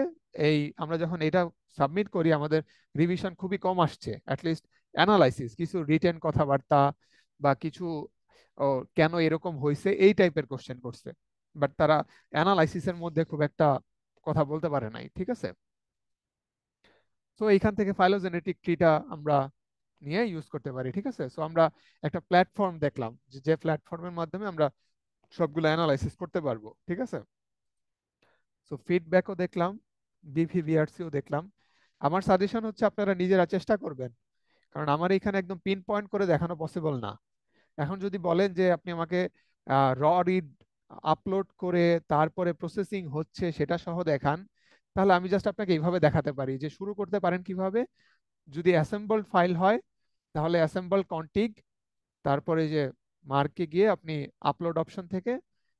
এই আমরা যখন এটা সাবমিট করি আমাদের রিভিশন খুবই কম আসছে, অ্যাটলিস্ট অ্যানালাইসিস কিছু রিটেন কথাবার্তা বা কিছু কেন এরকম হয়েছে এই টাইপের কোশ্চেন করছে, বাট তারা অ্যানালাইসিসের মধ্যে খুব একটা কথা বলতে পারে নাই, ঠিক আছে। তো এইখান থেকে ফাইলোজেনেটিক ট্রিটা আমরা নিয়ে ইউজ করতে পারি, ঠিক আছে। সো আমরা একটা প্ল্যাটফর্ম দেখলাম যে প্ল্যাটফর্মের মাধ্যমে আমরা সবগুলো অ্যানালাইসিস করতে পারবো, ঠিক আছে। সো ফিডব্যাকও দেখলাম, বিভিভিআরসিও দেখলাম। আমার সাজেশন হচ্ছে আপনারা নিজেরা চেষ্টা করবেন, কারণ আমার এখানে একদম পিন পয়েন্ট করে দেখানো পসিবল না। এখন যদি বলেন যে আপনি আমাকে র রিড আপলোড করে তারপরে প্রসেসিং হচ্ছে সেটা সহ দেখান, তাহলে আমি জাস্ট আপনাকে এইভাবে দেখাতে পারি যে শুরু করতে পারেন কিভাবে। যদি অ্যাসেম্বলড ফাইল হয় তাহলে অ্যাসেম্বল কনটিগ, তারপরে যে মার্কে গিয়ে আপনি আপলোড অপশন থেকে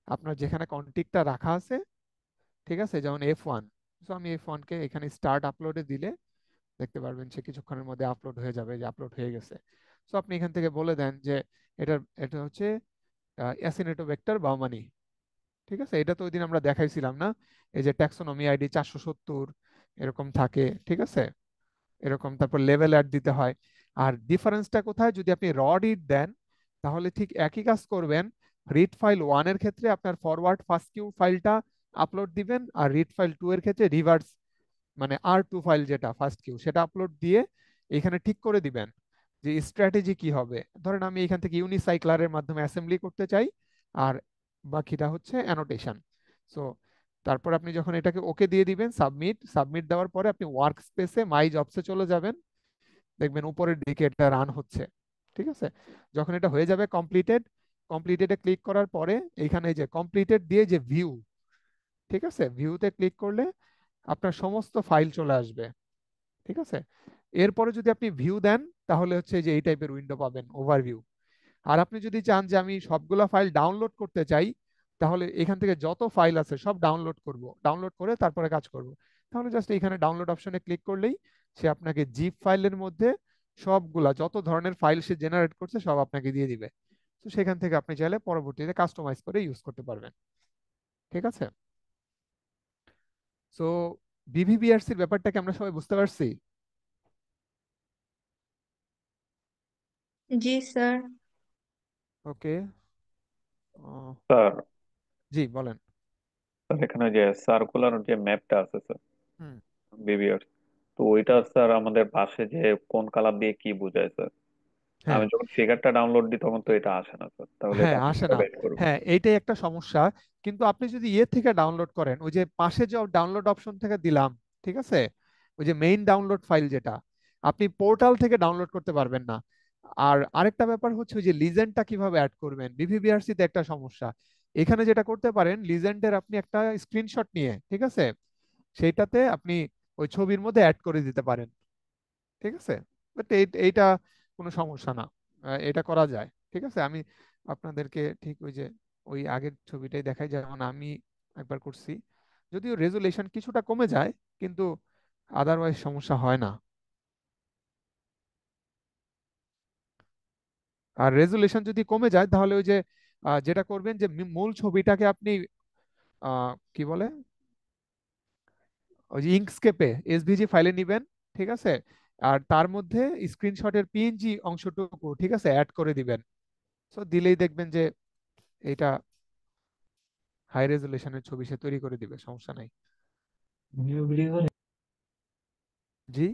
আপনার যেখানে কনটিগটা রাখা আছে, ঠিক আছে, যেমন F1, তো আমি F1 কে এখানে স্টার্ট আপলোডে দিলে দেখতে পারবেন সে কিছুক্ষণের মধ্যে আপলোড হয়ে যাবে, যে আপলোড হয়ে গেছে। তো আপনি এখান থেকে বলে দেন যে এটা হচ্ছে অ্যাসিনেটোবেক্টর বাউমানি, ঠিক আছে। এটা তো ওই দিন আমরা দেখাইছিলাম না, এই যে ট্যাক্সোনমি আইডি 470 এরকম থাকে, ঠিক আছে, এরকম। তারপর লেভেল অ্যাড দিতে হয়। আর ডিফারেন্সটা কোথায়, যদি আপনি র রিড দেন তাহলে ঠিক একই কাজ করবেন। রিড ফাইল 1 এর ক্ষেত্রে আপনার ফরওয়ার্ড ফার্স্ট কিউ ফাইলটা আপলোড দিবেন, আর রিড ফাইল 2 এর ক্ষেত্রে রিভার্স মানে R2 ফাইল যেটা ফার্স্ট কিউ সেটা আপলোড দিয়ে এখানে ঠিক করে দিবেন যে স্ট্র্যাটেজি কি হবে। ধরেন আমি এখান থেকে ইউনিসাইক্লারের মাধ্যমে অ্যাসেম্বলি করতে চাই, আর বাকিটা হচ্ছে অ্যানোটেশন। সো তারপর আপনি যখন এটাকে ওকে দিয়ে দিবেন, সাবমিট দেওয়ার পরে আপনি ওয়ার্ক স্পেসে মাই জবসে চলে যাবেন, দেখবেন উপরের দিকে এটা রান হচ্ছে, ঠিক আছে। যখন এটা হয়ে যাবে কমপ্লিটেডে ক্লিক করার পরে এইখানে এই যে কমপ্লিটেড দিয়ে যে ভিউ, ঠিক আছে, ভিউতে ক্লিক করলে আপনার সমস্ত ফাইল চলে আসবে, ঠিক আছে। এরপরে যদি আপনি ভিউ দেন তাহলে হচ্ছে যে এই টাইপের উইন্ডো পাবেন, ওভারভিউ। আর আপনি যদি চান যে আমি সবগুলা ফাইল ডাউনলোড করতে চাই, তাহলে এখান থেকে যত ফাইল আছে সব ডাউনলোড করে তারপরে কাজ করব, তাহলে জাস্ট এখানে ডাউনলোড অপশনে ক্লিক করলেই সে আপনাকে জিপ ফাইলের মধ্যে সবগুলা যত ধরনের ফাইল সে জেনারেট করছে সব আপনাকে দিয়ে দিবে। তো সেখান থেকে আপনি চাইলে পরবর্তীতে কাস্টমাইজ করে ইউজ করতে পারবেন, ঠিক আছে। সো বিভিভিআরসির ব্যাপারটাকে আমরা সবাই বুঝতে পারছি। জি স্যার। ওকে, স্যার, জি বলেন। এখানে যে সার্কুলার যে ম্যাপটা আছে স্যার, হুম বিবিআর, তো ওইটা হুম, স্যার আমাদের পাশে যে কোন কালার দিয়ে কি বোঝায় স্যার? হ্যাঁ আমি যখন ফিগারটা ডাউনলোড দিই তখন তো এটা আসে না স্যার, তাহলে এটা হ্যাঁ আমি আসে না, কিভাবে add করবো? হ্যাঁ এইটাই একটা সমস্যা। কিন্তু আপনি যদি ইয়ে থেকে ডাউনলোড করেন, ওই যে পাশে যে ডাউনলোড অপশন থেকে দিলাম, ঠিক আছে, ওই যে মেইন ডাউনলোড ফাইল যেটা, আপনি পোর্টাল থেকে ডাউনলোড করতে পারবেন না। আর আরেকটা ব্যাপার হচ্ছে ওই যে লিজেন্ডটা কিভাবে অ্যাড করবেন, বিভিবিআরসি তে একটা সমস্যা। এখানে যেটা করতে পারেন, লিজেন্ডের আপনি একটা স্ক্রিনশট নিয়ে, ঠিক আছে, সেইটাতে আপনি ওই ছবির মধ্যে অ্যাড করে দিতে পারেন, ঠিক আছে। বাট এইটা কোনো সমস্যা না, এটা করা যায়, ঠিক আছে। আমি আপনাদেরকে ঠিক ওই যে ওই আগের ছবিটাই দেখাই, যেমন আমি একবার করছি, যদিও রেজুলেশন কিছুটা কমে যায়, কিন্তু আদারওয়াইজ সমস্যা হয় না। আর রেজুলেশন যদি কমে যায় তাহলে ওই যে যেটা করবেন যে মূল ছবিটাকে আপনি কি বলে ওই যে ইঙ্কস্কেপে এসভিজি ফাইলে নিবেন, ঠিক আছে, আর তার মধ্যে স্ক্রিনশটের পিএনজি অংশটুকু, ঠিক আছে, অ্যাড করে দিবেন। সো দিলেই দেখবেন যে এটা হাই রেজুলেশনের ছবি সে তৈরি করে দিবে, সমস্যা নাই। জি,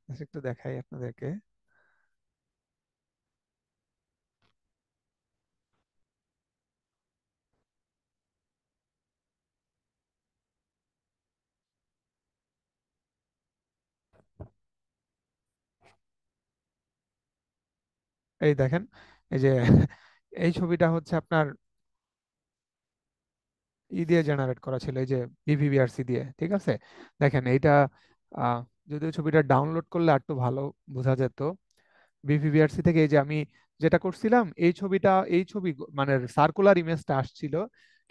আচ্ছা, একটু দেখাই আপনাদেরকে। এই দেখেন, এই যে এই ছবিটা হচ্ছে আপনার দিয়ে জেনারেট করা ছিল, এই যে বিভিবিআরসি দিয়ে, ঠিক আছে। দেখেন এইটা আহ, যদিও ছবিটা ডাউনলোড করলে আর একটু ভালো বোঝা যেত। বিভিবিআরসি থেকে এই যে আমি যেটা করছিলাম, এই ছবি মানে সার্কুলার ইমেজটা আসছিল,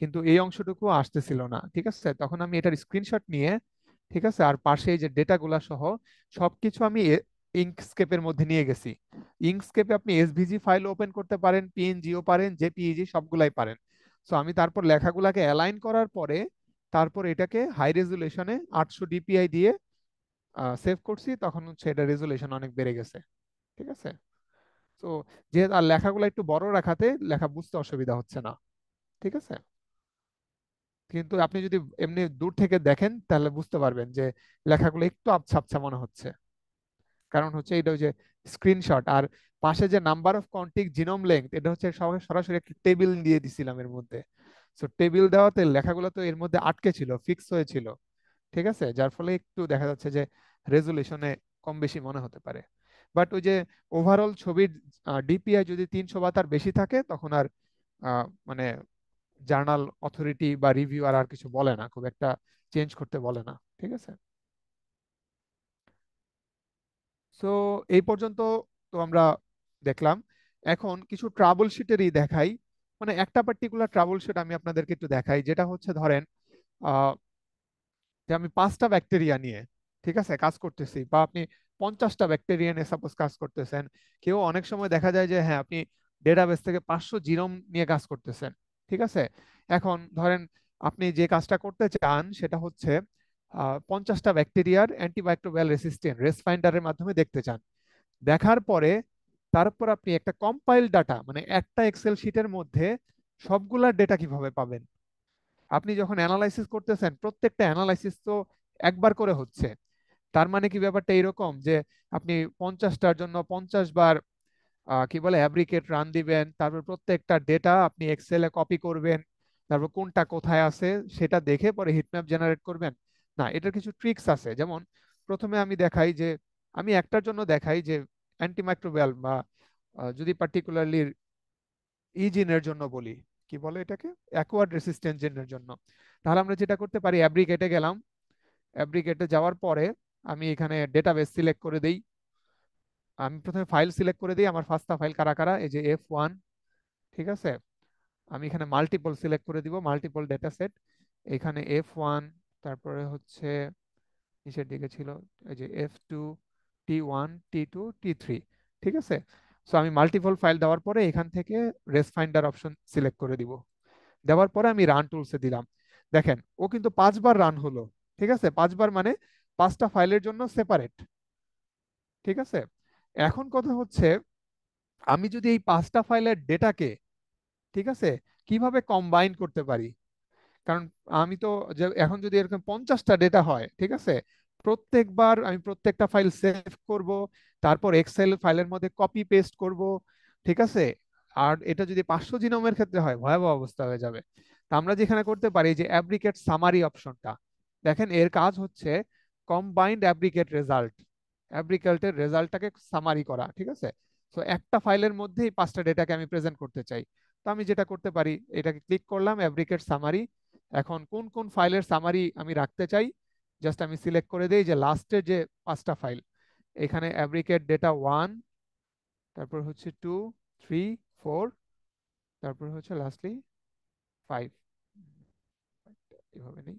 কিন্তু এই অংশটুকু আসতেছিল না, ঠিক আছে। তখন আমি এটার স্ক্রিনশট নিয়ে, ঠিক আছে, আর পাশে এই যে ডেটাগুলা সহ সবকিছু আমি ইঙ্কস্কেপের মধ্যে নিয়ে গেছি। ইঙ্কস্কেপে আপনি এসভিজি ফাইল ওপেন করতে পারেন, পিএনজিও পারেন, জেপিইজি সবগুলাই পারেন। সো আমি তারপর লেখাগুলাকে অ্যালাইন করার পরে তারপর এটাকে হাই রেজুলেশনে 800 DPI দিয়ে সেভ করছি, তখন হচ্ছে এটা রেজুলেশন অনেক বেড়ে গেছে, ঠিক আছে। তো যেহেতু আর লেখাগুলো একটু বড় রাখাতে লেখা বুঝতে অসুবিধা হচ্ছে না, ঠিক আছে। কিন্তু আপনি যদি এমনি দূর থেকে দেখেন তাহলে বুঝতে পারবেন যে লেখাগুলো একটু আবছা আবছা মনে হচ্ছে, কারণ হচ্ছে এটা ওই যে স্ক্রিনশট। আর পাশে যে নাম্বার অফ কন্টিক জিনোম লেংথ, এটা হচ্ছে সরাসরি একটা টেবিল দিয়ে দিছিলাম এর মধ্যে। সো টেবিল দেওয়াতে লেখাগুলো তো এর মধ্যে আটকে ছিল, ফিক্স হয়েছিল, ঠিক আছে, যার ফলে একটু দেখা যাচ্ছে যে রেজুলেশনে কম বেশি মনে হতে পারে। বাট ওই যে ওভারঅল ছবির ডিপিআই যদি 300 বা তার বেশি থাকে তখন আর মানে জার্নাল অথরিটি বা রিভিউয়ার আর কিছু বলে না, খুব একটা চেঞ্জ করতে বলে না, ঠিক আছে। সো এই পর্যন্ত তো আমরা দেখলাম। এখন কিছু ট্রাবল শিটেরই দেখাই, মানে একটা পার্টিকুলার ট্রাবল শিট আমি আপনাদেরকে একটু দেখাই, যেটা হচ্ছে ধরেন যে আমি 5টা ব্যাকটেরিয়া নিয়ে, ঠিক আছে, কাজ করতেছি, বা আপনি 50টা ব্যাকটেরিয়া নিয়ে সাপোজ কাজ করতেছেন। কেউ অনেক সময় দেখা যায় যে হ্যাঁ আপনি ডেটাবেস থেকে 500 জিনোম নিয়ে কাজ করতেছেন, ঠিক আছে। এখন ধরেন আপনি যে কাজটা করতে চান সেটা হচ্ছে 50টা ব্যাকটেরিয়ার অ্যান্টিমাইক্রোবিয়াল রেসিস্টেন্ট রেস ফাইন্ডারের মাধ্যমে দেখতে চান। দেখার পরে তারপর আপনি একটা কম্পাইল ডাটা, মানে একটা এক্সেল শিটের মধ্যে সবগুলা ডেটা কিভাবে পাবেন। আপনি যখন অ্যানালাইসিস করতেছেন প্রত্যেকটা অ্যানালাইসিস তো একবার করে হচ্ছে, তার মানে কি ব্যাপারটা এরকম যে আপনি 50টার জন্য 50 বার কি বলে অ্যাব্রিকেট রান দিবেন, তারপর প্রত্যেকটা ডেটা আপনি এক্সেলে কপি করবেন, তারপর কোনটা কোথায় আছে সেটা দেখে পরে হিটম্যাপ জেনারেট করবেন। না, এটার কিছু ট্রিক্স আছে। যেমন প্রথমে আমি দেখাই যে আমি একটার জন্য দেখাই যে অ্যান্টিমাইক্রোবিয়াল বা যদি পার্টিকুলারলি জিনের জন্য বলি, কি বলে এটাকে, অ্যাকোয়ার্ড রেসিস্ট্যান্ট জিনের জন্য, তাহলে আমরা যেটা করতে পারি, অ্যাব্রিকেটে গেলাম, অ্যাব্রিকেটে যাওয়ার পরে আমি এখানে ডেটাবেস সিলেক্ট করে দিই। আমি প্রথমে ফাইল সিলেক্ট করে দিই, আমার ফার্স্টটা ফাইল কারা কারা, এই যে F1, ঠিক আছে। আমি এখানে মাল্টিপল সিলেক্ট করে দিব, মাল্টিপল ডেটা সেট, এখানে F1, তারপরে হচ্ছে নিচের দিকে ছিল এই যে F2, T1, T2, T3, ঠিক আছে। সো আমি মাল্টিপল ফাইল দেওয়ার পরে এখান থেকে রেস ফাইন্ডার অপশন সিলেক্ট করে দিব, দেওয়ার পরে আমি রান টুলসে দিলাম। দেখেন ও কিন্তু 5বার রান হলো, ঠিক আছে, 5বার মানে 5টা ফাইলের জন্য সেপারেট, ঠিক আছে। এখন কথা হচ্ছে আমি যদি এই 5টা ফাইলের ডেটাকে, ঠিক আছে, কিভাবে কম্বাইন করতে পারি। কারণ আমি তো যে এখন যদি এরকম 50টা ডেটা হয়, ঠিক আছে, প্রত্যেকবার আমি প্রত্যেকটা ফাইল সেভ করব, তারপর এক্সেল ফাইলের মধ্যে কপি পেস্ট করব, ঠিক আছে। আর এটা যদি 500 জিনোমের ক্ষেত্রে হয় ভয়াবহ অবস্থা হয়ে যাবে। তা আমরা যেখানে করতে পারি যে অ্যাব্রিকেট সামারি অপশনটা, দেখেন এর কাজ হচ্ছে কম্বাইন্ড অ্যাব্রিকেট রেজাল্ট, অ্যাব্রিকেটের রেজাল্টটাকে সামারি করা, ঠিক আছে। তো একটা ফাইলের মধ্যেই 5টা ডেটাকে আমি প্রেজেন্ট করতে চাই। তো আমি যেটা করতে পারি, এটাকে ক্লিক করলাম অ্যাব্রিকেট সামারি। এখন কোন কোন ফাইলের সামারি আমি রাখতে চাই, জাস্ট আমি সিলেক্ট করে দিই যে লাস্টের যে 5টা ফাইল, এখানে অ্যাব্রিকেট ডেটা 1, তারপর হচ্ছে 2, 3, 4, তারপর হচ্ছে লাস্টলি 5, এভাবে নেই।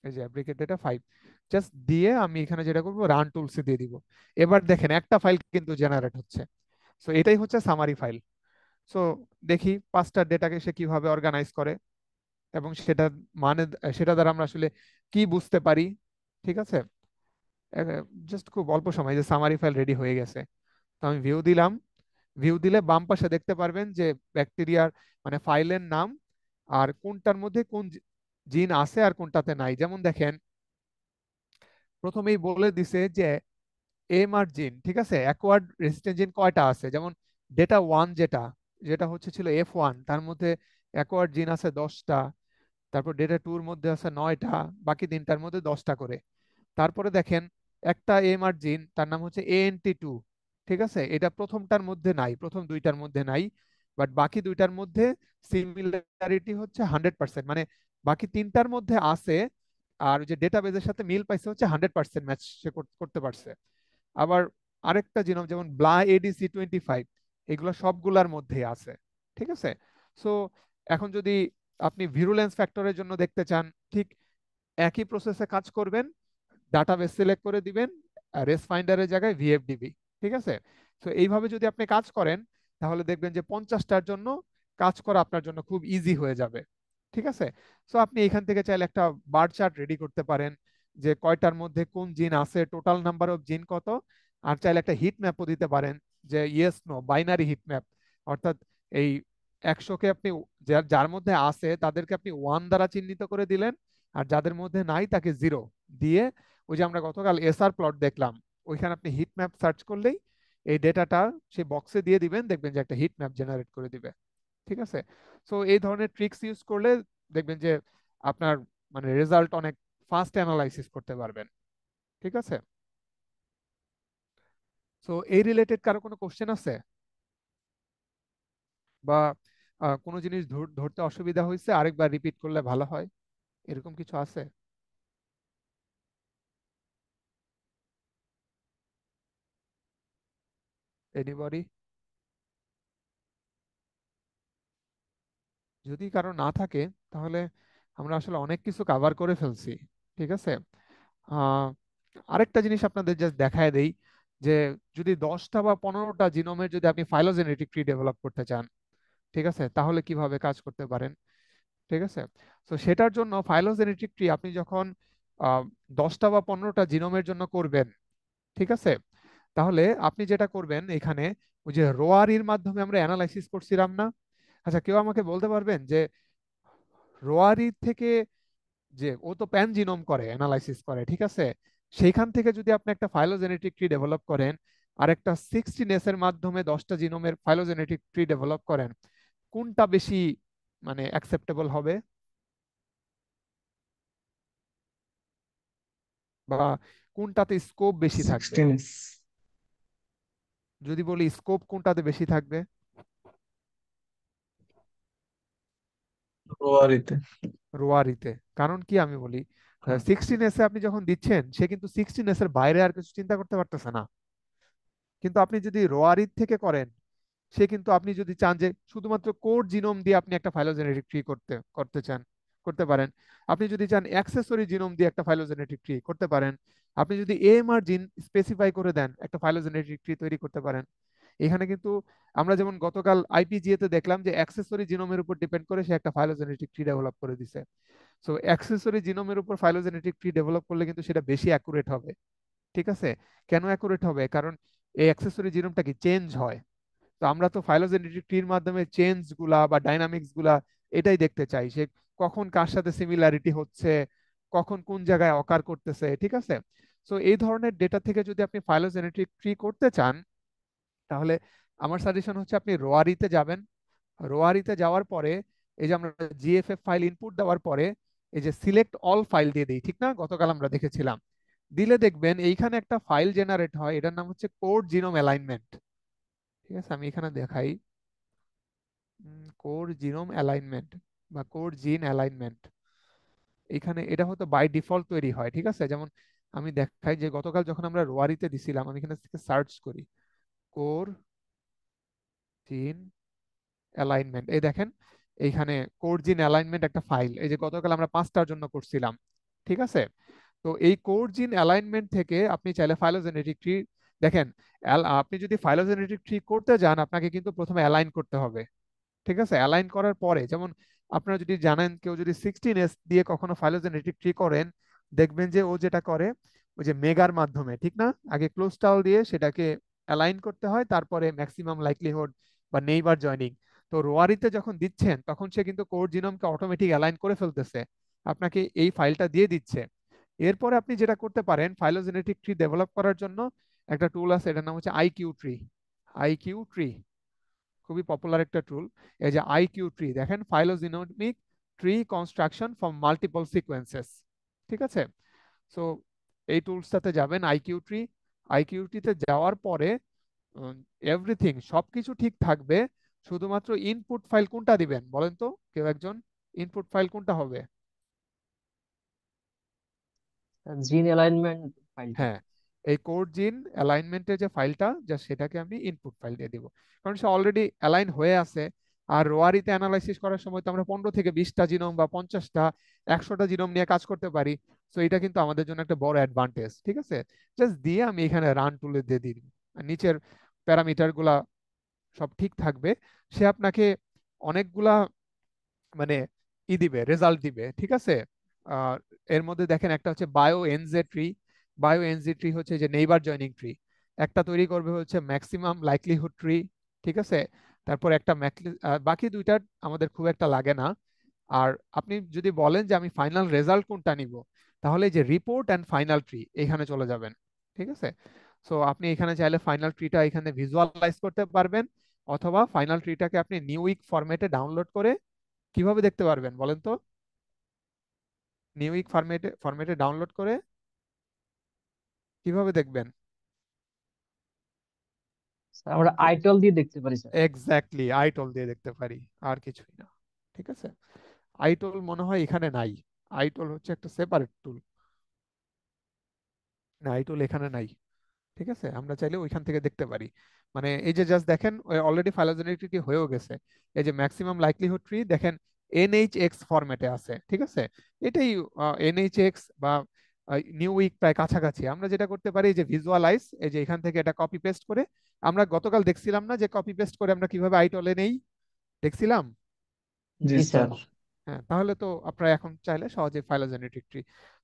এই যে অ্যাপ্লিকেট ডেটা 5 জাস্ট দিয়ে আমি এখানে যেটা করবো রান টুলসে দিয়ে দিব। এবার দেখেন একটা ফাইল কিন্তু জেনারেট হচ্ছে। সো এটাই হচ্ছে সামারি ফাইল। সো দেখি 5টা ডেটাকে সে কিভাবে অর্গানাইজ করে এবং সেটা মানে সেটা দ্বারা আমরা আসলে কি বুঝতে পারি, ঠিক আছে। জাস্ট খুব অল্প সময় যে সামারি ফাইল রেডি হয়ে গেছে। তো আমি ভিউ দিলাম। ভিউ দিলে বাম পাশে দেখতে পারবেন যে ব্যাকটেরিয়ার মানে ফাইলের নাম আর কোনটার মধ্যে কোন জিন আছে আর কোনটাতে নাই। যেমন দেখেন প্রথমেই বলে দিছে যে এমআর জিন, ঠিক আছে, অ্যাকোয়ার্ড রেসিস্ট্যান্ট জিন কয়টা আছে। যেমন ডেটা 1 যেটা যেটা হচ্ছে ছিল F1, তার মধ্যে অ্যাকোয়ার্ড জিন আছে 10টা। তারপর ডেটা 2 এর মধ্যে আছে 9টা, বাকি 3টার মধ্যে 10টা করে। তারপরে দেখেন একটা এমআর জিন, তার নাম হচ্ছে ANT2, ঠিক আছে, এটা প্রথমটার মধ্যে নাই, প্রথম 2টার মধ্যে নাই, বাট বাকি 2টার মধ্যে সিমিলারিটি হচ্ছে 100%, মানে বাকি 3টার মধ্যে আছে। আর যে ডেটাবেজের সাথে মিল পাইছে হচ্ছে 100% ম্যাচ সে করতে পারছে। আবার আরেকটা জিনোম যেমন ব্লা ADC25, এগুলো সবগুলার মধ্যেই আছে, ঠিক আছে। সো এখন যদি আপনি ভিরুলেন্স ফ্যাক্টরের জন্য দেখতে চান, ঠিক একই প্রসেসে কাজ করবেন, ডাটাবেস সিলেক্ট করে দিবেন রেস ফাইন্ডারের জায়গায় VFDB, ঠিক আছে। তো এইভাবে যদি আপনি কাজ করেন তাহলে দেখবেন যে 50টার জন্য কাজ করা আপনার জন্য খুব ইজি হয়ে যাবে, ঠিক আছে। সো আপনি এখান থেকে চাইলে একটা বার চার্ট রেডি করতে পারেন যে কয়টার মধ্যে কোন জিন আছে, টোটাল নাম্বার অফ জিন কত। আর চাইলে একটা হিট ম্যাপও দিতে পারেন যে yes no binary heat map, অর্থাৎ এই 100কে আপনি যার যার মধ্যে আছে তাদেরকে আপনি 1 দ্বারা চিহ্নিত করে দিলেন, আর যাদের মধ্যে নাই তাকে 0 দিয়ে, ওই যে আমরা গতকাল SR প্লট দেখলাম, ওইখানে আপনি হিট ম্যাপ সার্চ করলেই এই ডেটাটা সেই বক্সে দিয়ে দিবেন, দেখবেন যে একটা হিট ম্যাপ জেনারেট করে দিবে, ঠিক আছে। সো এই ধরনের ট্রিক্স ইউজ করলে দেখবেন যে আপনার মানে রেজাল্ট অনেক ফাস্ট অ্যানালাইসিস করতে পারবেন, ঠিক আছে। সো এই রিলেটেড কারো কোনো কোশ্চেন আছে বা কোনো জিনিস ধরতে অসুবিধা হয়েছে, আরেকবার রিপিট করলে ভালো হয়, এরকম কিছু আছে? এনিবডি? যদি কারো না থাকে তাহলে আমরা আসলে অনেক কিছু কভার করে ফেলছি, ঠিক আছে। আহ আরেকটা জিনিস আপনাদের জাস্ট দেখায় দেই যে যদি 10টা বা 15টা জিনোমের যদি আপনি ফাইলোজেনেটিক ট্রি ডেভেলপ করতে চান, ঠিক আছে, তাহলে কিভাবে কাজ করতে পারেন, ঠিক আছে। তো সেটার জন্য ফাইলোজেনেটিক ট্রি আপনি যখন 10টা বা 15টা জিনোমের জন্য করবেন, ঠিক আছে, তাহলে আপনি যেটা করবেন এখানে ওই যে রোয়ারির মাধ্যমে আমরা অ্যানালাইসিস করছিলাম না। আচ্ছা, কেউ আমাকে বলতে পারবেন যে রোয়ারি থেকে, যে ও তো প্যান জিনোম করে অ্যানালাইসিস করে, ঠিক আছে, সেইখান থেকে যদি আপনি একটা ফাইলোজেনেটিক ট্রি ডেভেলপ করেন আর একটা 16S এর মাধ্যমে 10টা জিনোমের ফাইলোজেনেটিক ট্রি ডেভেলপ করেন, কোনটা বেশি মানে অ্যাকসেপ্টেবল হবে, বা কোনটাতে স্কোপ বেশি থাকবে? 16s যদি বলি স্কোপ কোনটাতে বেশি থাকবে? রোয়ারিতে। রোয়ারিতে। কারণ কি আমি বলি, হ্যাঁ 16S এ আপনি যখন দিচ্ছেন সে কিন্তু 16S এর বাইরে আর কিছু চিন্তা করতে পারতেছে না। কিন্তু আপনি যদি রোয়ারির থেকে করেন, সে কিন্তু আপনি যদি চান যে শুধুমাত্র কোর জিনোম দিয়ে আপনি একটা ফাইলোজেনেটিক ট্রি করতে করতে চান, করতে পারেন। আপনি যদি চান অ্যাক্সেসরি জিনোম দিয়ে একটা ফাইলোজেনেটিক ট্রি করতে পারেন। আপনি যদি AMR জিন স্পেসিফাই করে দেন, একটা ফাইলোজেনেটিক ট্রি তৈরি করতে পারেন। এখানে কিন্তু আমরা যেমন গতকাল IPGA তে দেখলাম যে অ্যাক্সেসরি জিনোমের উপর ডিপেন্ড করে সে একটা ফাইলোজেনেটিক ট্রি ডেভেলপ করে দিছে। সো অ্যাক্সেসরি জিনোমের উপর ফাইলোজেনেটিক ট্রি ডেভেলপ করলে কিন্তু সেটা বেশি অ্যাকুরেট হবে, ঠিক আছে। কেন অ্যাকুরেট হবে? কারণ এই অ্যাক্সেসরি জিনোমটা কি চেঞ্জ হয়। তো আমরা তো ফাইলোজেনেটিক ট্রির মাধ্যমে চেঞ্জ গুলা বা ডাইনামিক্স গুলা এটাই দেখতে চাই, সে কখন কার সাথে সিমিলারিটি হচ্ছে, কখন কোন জায়গায় অকার করতেছে, ঠিক আছে। সো এই ধরনের ডেটা থেকে যদি আপনি ফাইলোজেনেটিক ট্রি করতে চান, তাহলে আমার সাজেশন হচ্ছে আপনি রোয়ারিতে যাবেন। রোয়ারিতে যাওয়ার পরে এই যে আমরা জিএফএফ ফাইল ইনপুট দেওয়ার পরে এই যে সিলেক্ট অল ফাইল দিয়ে দিই, ঠিক না? গতকাল আমরা দেখেছিলাম। দিলে দেখবেন এইখানে একটা ফাইল জেনারেট হয়, এটার নাম হচ্ছে কোড জিনোম অ্যালাইনমেন্ট। ঠিক আছে, আমি এখানে দেখাই কোড জিনোম অ্যালাইনমেন্ট বা কোড জিন অ্যালাইনমেন্ট। এখানে এটা হয়তো বাই ডিফল্ট তৈরি হয়, ঠিক আছে? যেমন আমি দেখাই যে গতকাল যখন আমরা রোয়ারিতে দিছিলাম, আমি এখানে থেকে সার্চ করি কোর জিন অ্যালাইনমেন্ট, এই দেখেন এইখানে কোড জিন অ্যালাইনমেন্ট একটা ফাইল, এই যে গতকাল আমরা 5টার জন্য করছিলাম, ঠিক আছে? তো এই কোড জিন অ্যালাইনমেন্ট থেকে আপনি চাইলে ফাইলোজেনেটিক ট্রি দেখেন। আপনি যদি ফাইলোজেনেটিক ট্রি করতে যান, আপনাকে কিন্তু প্রথমে অ্যালাইন করতে হবে, ঠিক আছে? অ্যালাইন করার পরে যেমন আপনারা যদি জানেন, কেউ যদি 16s দিয়ে কখনো ফাইলোজেনেটিক ট্রি করেন, দেখবেন যে ও যেটা করে ওই যে মেগার মাধ্যমে, ঠিক না? আগে ক্লোজটাল দিয়ে সেটাকে অ্যালাইন করতে হয়, তারপরে ম্যাক্সিমাম লাইকলিহুড বা নেইবার জয়নিং। তো রোয়ারিতে যখন দিচ্ছেন তখন সে কিন্তু কোড জিনোমকে অটোমেটিক অ্যালাইন করে ফেলতেছে, আপনাকে এই ফাইলটা দিয়ে দিচ্ছে। এরপরে আপনি যেটা করতে পারেন, ফাইলোজেনেটিক ট্রি ডেভেলপ করার জন্য একটা টুল আছে, এটার নাম হচ্ছে আইকিউ ট্রি। আইকিউ ট্রি খুবই পপুলার একটা টুল। এই যে আইকিউ ট্রি দেখেন, phylogenomic tree construction from multiple sequences, ঠিক আছে? সো এই টুলসটাতে যাবেন আইকিউ ট্রি। আইকিউ ট্রিতে যাওয়ার পরে এভরিথিং সবকিছু ঠিক থাকবে, শুধুমাত্র ইনপুট ফাইল কোনটা দিবেন বলেন তো কেউ একজন? ইনপুট ফাইল কোনটা হবে? জিন অ্যালাইনমেন্ট ফাইলটা। হ্যাঁ, এই কোড জিন অ্যালাইনমেন্টের যে ফাইলটা, যা সেটাকে আমি ইনপুট ফাইল দিয়ে দিব, কারণ সে অলরেডি অ্যালাইন হয়ে আছে। আর রোয়ারিতে অ্যানালাইসিস করার সময় তো আমরা 15 থেকে 20টা জিনোম বা 50টা 100টা জিনোম নিয়ে কাজ করতে পারি। তো এটা কিন্তু আমাদের জন্য একটা বড় অ্যাডভান্টেজ, ঠিক আছে? জাস্ট দিয়ে আমি এখানে রান টুলে দিয়ে দিই, আর নিচের প্যারামিটার গুলা সব ঠিক থাকবে। সে আপনাকে অনেকগুলা মানে দিবে, রেজাল্ট দিবে, ঠিক আছে? আহ, এর মধ্যে দেখেন একটা হচ্ছে bio NJ tree. Bio NJ tree হচ্ছে যে নেইবার জয়নিং ট্রি। একটা তৈরি করবে হচ্ছে ম্যাক্সিমাম লাইকলিহুড ট্রি, ঠিক আছে? তারপর একটা বাকি দুইটা আমাদের খুব একটা লাগে না। আর আপনি যদি বলেন যে আমি ফাইনাল রেজাল্ট কোনটা নিব, তাহলে এই যে রিপোর্ট অ্যান্ড ফাইনাল ট্রি এখানে চলে যাবেন, ঠিক আছে? সো আপনি এখানে চাইলে ফাইনাল ট্রিটা এখানে ভিজুয়ালাইজ করতে পারবেন, অথবা ফাইনাল ট্রিটাকে আপনি নিউ উইক ফরম্যাটে ডাউনলোড করে কিভাবে দেখতে পারবেন বলেন তো? নিউ উইক ফরম্যাটে ডাউনলোড করে কিভাবে দেখবেন? স্যার, আমরা আইটল দিয়ে দেখতে পারি স্যার। এক্স্যাক্টলি, আইটল দিয়ে দেখতে পারি, আর কিছুই না, ঠিক আছে? আইটল মনে হয় এখানে নাই। আইটল হচ্ছে একটা সেপারেট টুল, না আইটল এখানে নাই, ঠিক আছে? আমরা চাইলে ওইখান থেকে দেখতে পারি। মানে এই যে জাস্ট দেখেন অলরেডি ফাইলোজেনেটিক হয়েও গেছে। এই যে ম্যাক্সিমাম লাইকলিহুড ট্রি দেখেন এনএইচএক্স ফরম্যাটে আছে, ঠিক আছে? এটাই এনএইচএক্স বা নিউ উইক প্রায় কাছাকাছি। আমরা যেটা করতে পারি যে ভিজুয়ালাইজ, এই যে এখান থেকে এটা কপি পেস্ট করে, আমরা গতকাল দেখছিলাম না যে কপি পেস্ট করে আমরা কিভাবে আইটলে নেই, দেখছিলাম? জি জি স্যার। স্যার। হ্যাঁ, তাহলে তো আপনারা এখন চাইলে সহজে ফাইলোজেনেটিক ট্রি।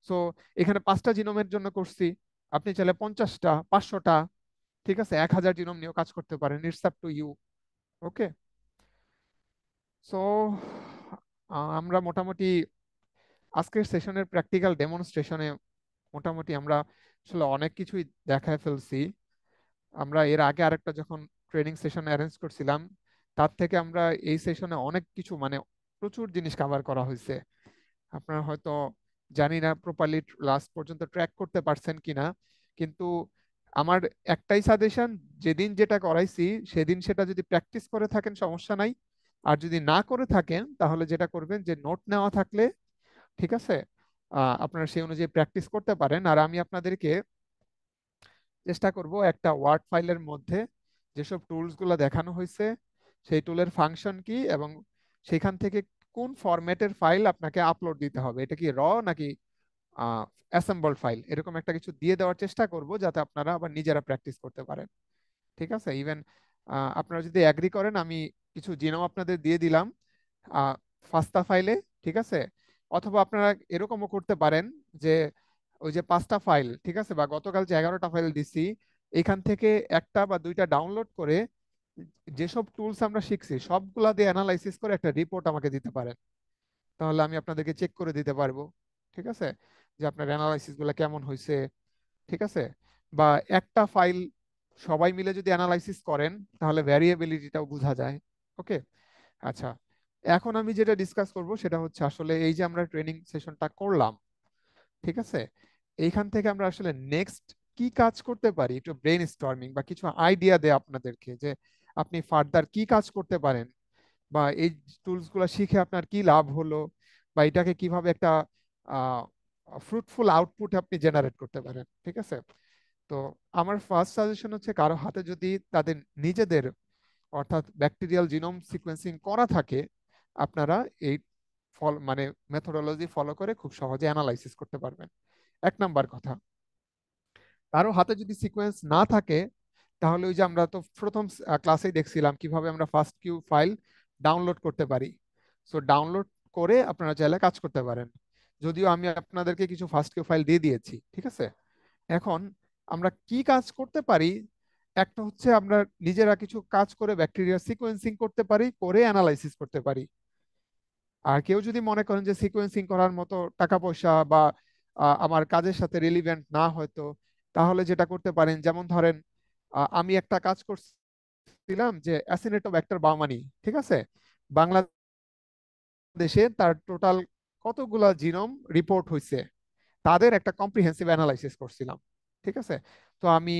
সো এখানে 5টা জিনোমের জন্য করছি, আপনি চাইলে 50টা 500টা, ঠিক আছে, 1000 জিনোম নিয়েও কাজ করতে পারেন, it's up to you. Okay, so আমরা মোটামুটি আজকের সেশনের প্র্যাকটিক্যাল ডেমনস্ট্রেশনে মোটামুটি আমরা আসলে অনেক কিছুই দেখায় ফেলছি। আমরা এর আগে আরেকটা যখন ট্রেনিং সেশন অ্যারেঞ্জ করছিলাম, তার থেকে আমরা এই সেশনে অনেক কিছু মানে প্রচুর জিনিস কভার করা হয়েছে। আপনারা হয়তো জানি না প্রপারলি লাস্ট পর্যন্ত ট্র্যাক করতে পারছেন কিনা, কিন্তু আমার একটাই সাজেশন, যেদিন যেটা করাইছি সেদিন সেটা যদি প্র্যাকটিস করে থাকেন সমস্যা নাই। আর যদি না করে থাকেন তাহলে যেটা করবেন যে নোট নেওয়া থাকলে, ঠিক আছে, আপনারা সেই অনুযায়ী প্র্যাকটিস করতে পারেন। আর আমি আপনাদেরকে চেষ্টা করব একটা ওয়ার্ড ফাইলের মধ্যে যেসব টুলস গুলো দেখানো হয়েছে সেই টুলের ফাংশন কি এবং সেখান থেকে কোন ফরম্যাটের ফাইল আপনাকে আপলোড দিতে হবে, এটা কি র নাকি অ্যাসেম্বলড ফাইল, এরকম একটা কিছু দিয়ে দেওয়ার চেষ্টা করব যাতে আপনারা আবার নিজেরা প্র্যাকটিস করতে পারেন, ঠিক আছে? ইভেন আপনারা যদি অ্যাগ্রি করেন, আমি কিছু জিনোম আপনাদের দিয়ে দিলাম ফাস্তা ফাইলে, ঠিক আছে? অথবা আপনারা এরকমও করতে পারেন যে ওই যে 5টা ফাইল, ঠিক আছে, বা গতকাল যে 11টা ফাইল দিছি, এখান থেকে একটা বা দুইটা ডাউনলোড করে যেসব টুলস আমরা শিখছি সবগুলা দিয়ে অ্যানালাইসিস করে একটা রিপোর্ট আমাকে দিতে পারেন, তাহলে আমি আপনাদেরকে চেক করে দিতে পারবো, ঠিক আছে, যে আপনার অ্যানালাইসিস গুলা কেমন হয়েছে, ঠিক আছে, বা একটা ফাইল সবাই মিলে যদি অ্যানালাইসিস করেন তাহলে ভ্যারিয়েবিলিটিটাও বোঝা যায়। ওকে, আচ্ছা, এখন আমি যেটা ডিসকাস করব সেটা হচ্ছে আসলে এই যে আমরা ট্রেনিং সেশনটা করলাম, ঠিক আছে, এইখান থেকে আমরা আসলে নেক্সট কি কাজ করতে পারি, একটু ব্রেন স্টর্মিং বা কিছু আইডিয়া দেয় আপনাদেরকে যে আপনি ফার্দার কি কাজ করতে পারেন, বা এই টুলস গুলো শিখে আপনার কি লাভ হলো, বা এটাকে কিভাবে একটা ফ্রুটফুল আউটপুট আপনি জেনারেট করতে পারেন। ঠিক আছে, তো আমার ফার্স্ট সাজেশন হচ্ছে কারো হাতে যদি তাদের নিজেদের অর্থাৎ ব্যাকটেরিয়াল জিনোম সিকোয়েন্সিং করা থাকে, আপনারা এই মানে মেথোডোলজি ফলো করে খুব সহজে অ্যানালাইসিস করতে পারবেন। এক নাম্বার কথা, কারো হাতে যদি সিকোয়েন্স না থাকে তাহলে ওই যে আমরা তো প্রথম ক্লাসেই দেখছিলাম কিভাবে আমরা ফার্স্ট কিউ ফাইল ডাউনলোড করতে পারি। সো ডাউনলোড করে আপনারা চাইলে কাজ করতে পারেন, যদিও আমি আপনাদেরকে কিছু ফার্স্ট কিউ ফাইল দিয়ে দিয়েছি। ঠিক আছে, এখন আমরা কি কাজ করতে পারি, একটা হচ্ছে আমরা নিজেরা কিছু কাজ করে ব্যাকটেরিয়া সিকোয়েন্সিং করতে পারি, করে অ্যানালাইসিস করতে পারি। আর কেউ যদি মনে করেন যে সিকোয়েন্সিং করার মতো টাকা পয়সা বা আমার কাজের সাথে রিলিভেন্ট না হয়তো, তাহলে যেটা করতে পারেন, যেমন ধরেন আমি একটা কাজ করছিলাম যে অ্যাসিনেটোব্যাক্টার বাউমানি, ঠিক আছে, বাংলাদেশে তার টোটাল কতগুলা জিনোম রিপোর্ট হয়েছে তাদের একটা কম্প্রিহেন্সিভ অ্যানালাইসিস করছিলাম। ঠিক আছে, তো আমি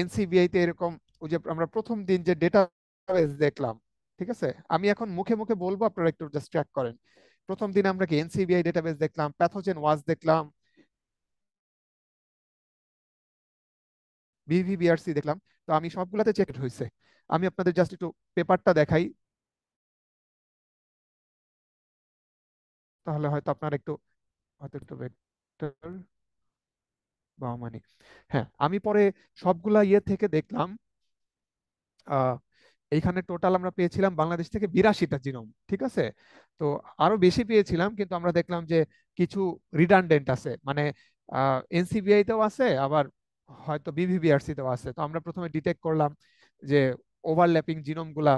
এনসিবিআই তে এরকম ওই যে আমরা প্রথম দিন যে ডেটাবেস দেখলাম, ঠিক আছে, আমি এখন মুখে মুখে বলবো, আপনারা একটু জাস্ট ট্র্যাক করেন। প্রথম দিন আমরা কি এনসিবিআই ডেটাবেস দেখলাম, প্যাথোজেন ওয়াজ দেখলাম, বিভিবিআরসি দেখলাম, তো আমি সবগুলাতে চেক হয়েছে। আমি আপনাদের জাস্ট একটু পেপারটা দেখাই, তাহলে হয়তো আপনারা একটু হয়তো একটু বেটার বা মানে, হ্যাঁ, আমি পরে সবগুলা ইয়ে থেকে দেখলাম এইখানে টোটাল আমরা পেয়েছিলাম বাংলাদেশ থেকে 82টা জিনোম। ঠিক আছে, তো আরো বেশি পেয়েছিলাম, কিন্তু আমরা দেখলাম যে কিছু রিডান্ডেন্ট আছে, মানে এনসিবিআই তেও আছে, আবার হয়তো বিভিবিআরসি তেও আছে। তো আমরা প্রথমে ডিটেক্ট করলাম যে ওভারল্যাপিং জিনোম গুলা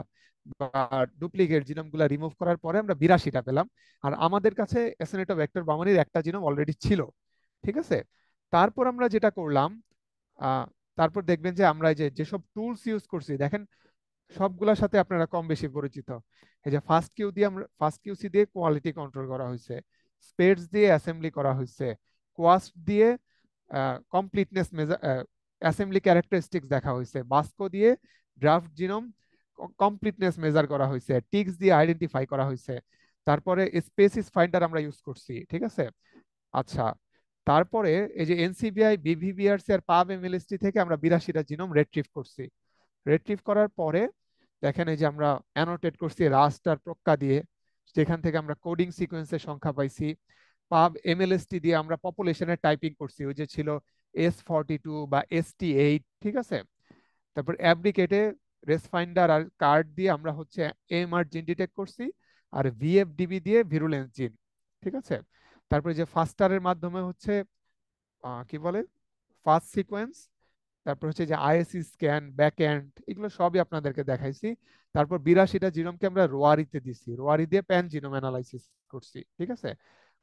বা ডুপ্লিকেট জিনোম গুলা রিমুভ করার পরে আমরা 82টা পেলাম। আর আমাদের কাছে অ্যাসিনেটোব্যাক্টর বামানির একটা জিনোম অলরেডি ছিল। ঠিক আছে, তারপর আমরা যেটা করলাম, আহ তারপর দেখবেন যে আমরা এই যে যেসব টুলস ইউজ করছি, দেখেন সবগুলোর সাথে আপনারা কম বেশি পরিচিত। এই যে ফার্স্ট কিউসি দিয়ে কোয়ালিটি কন্ট্রোল করা হয়েছে, স্পেডস দিয়ে অ্যাসেম্বলি করা হয়েছে, কোয়াস্ট দিয়ে কমপ্লিটনেস মেজার অ্যাসেম্বলি ক্যারেক্টারিস্টিক্স দেখা হয়েছে, বাস্কো দিয়ে ড্রাফট জিনোম কমপ্লিটনেস মেজার করা হয়েছে, টিক্স দিয়ে আইডেন্টিফাই করা হয়েছে, তারপরে স্পেসিস ফাইন্ডার আমরা ইউজ করছি। ঠিক আছে, আচ্ছা, তারপরে এই যে এনসিবিআই, বিভিবিআরসি আর পাব এমএলএসটি থেকে আমরা 82টা জিনোম রেট্রিভ করছি। রেট্রিভ করার পরে দেখেন এই যে আমরা অ্যানোটেট করছি রাস্টার প্রক্কা দিয়ে, যেখান থেকে আমরা কোডিং সিকোয়েন্সের সংখ্যা পাইছি। পাব এমএলএসটি দিয়ে আমরা পপুলেশনের টাইপিং করছি, ওই যে ছিল S42 বা ST8। ঠিক আছে, তারপর অ্যাব্রিকেটে রেস ফাইন্ডার আর কার্ড দিয়ে আমরা হচ্ছে এমআর জিন ডিটেক্ট করছি, আর ভিএফডিবি দিয়ে ভিরুলেন্স জিন। ঠিক আছে, তারপরে যে ফাস্টারের মাধ্যমে হচ্ছে কি বলে ফাস্ট সিকোয়েন্স, তারপর হচ্ছে যে আইএসসি স্ক্যান, ব্যাক এন্ড, এগুলো সবই আপনাদেরকে দেখাইছি। তারপর 82টা জিনোমকে আমরা রোয়ারিতে দিছি, রোয়ারি দিয়ে প্যান জিনোম অ্যানালাইসিস করছি। ঠিক আছে,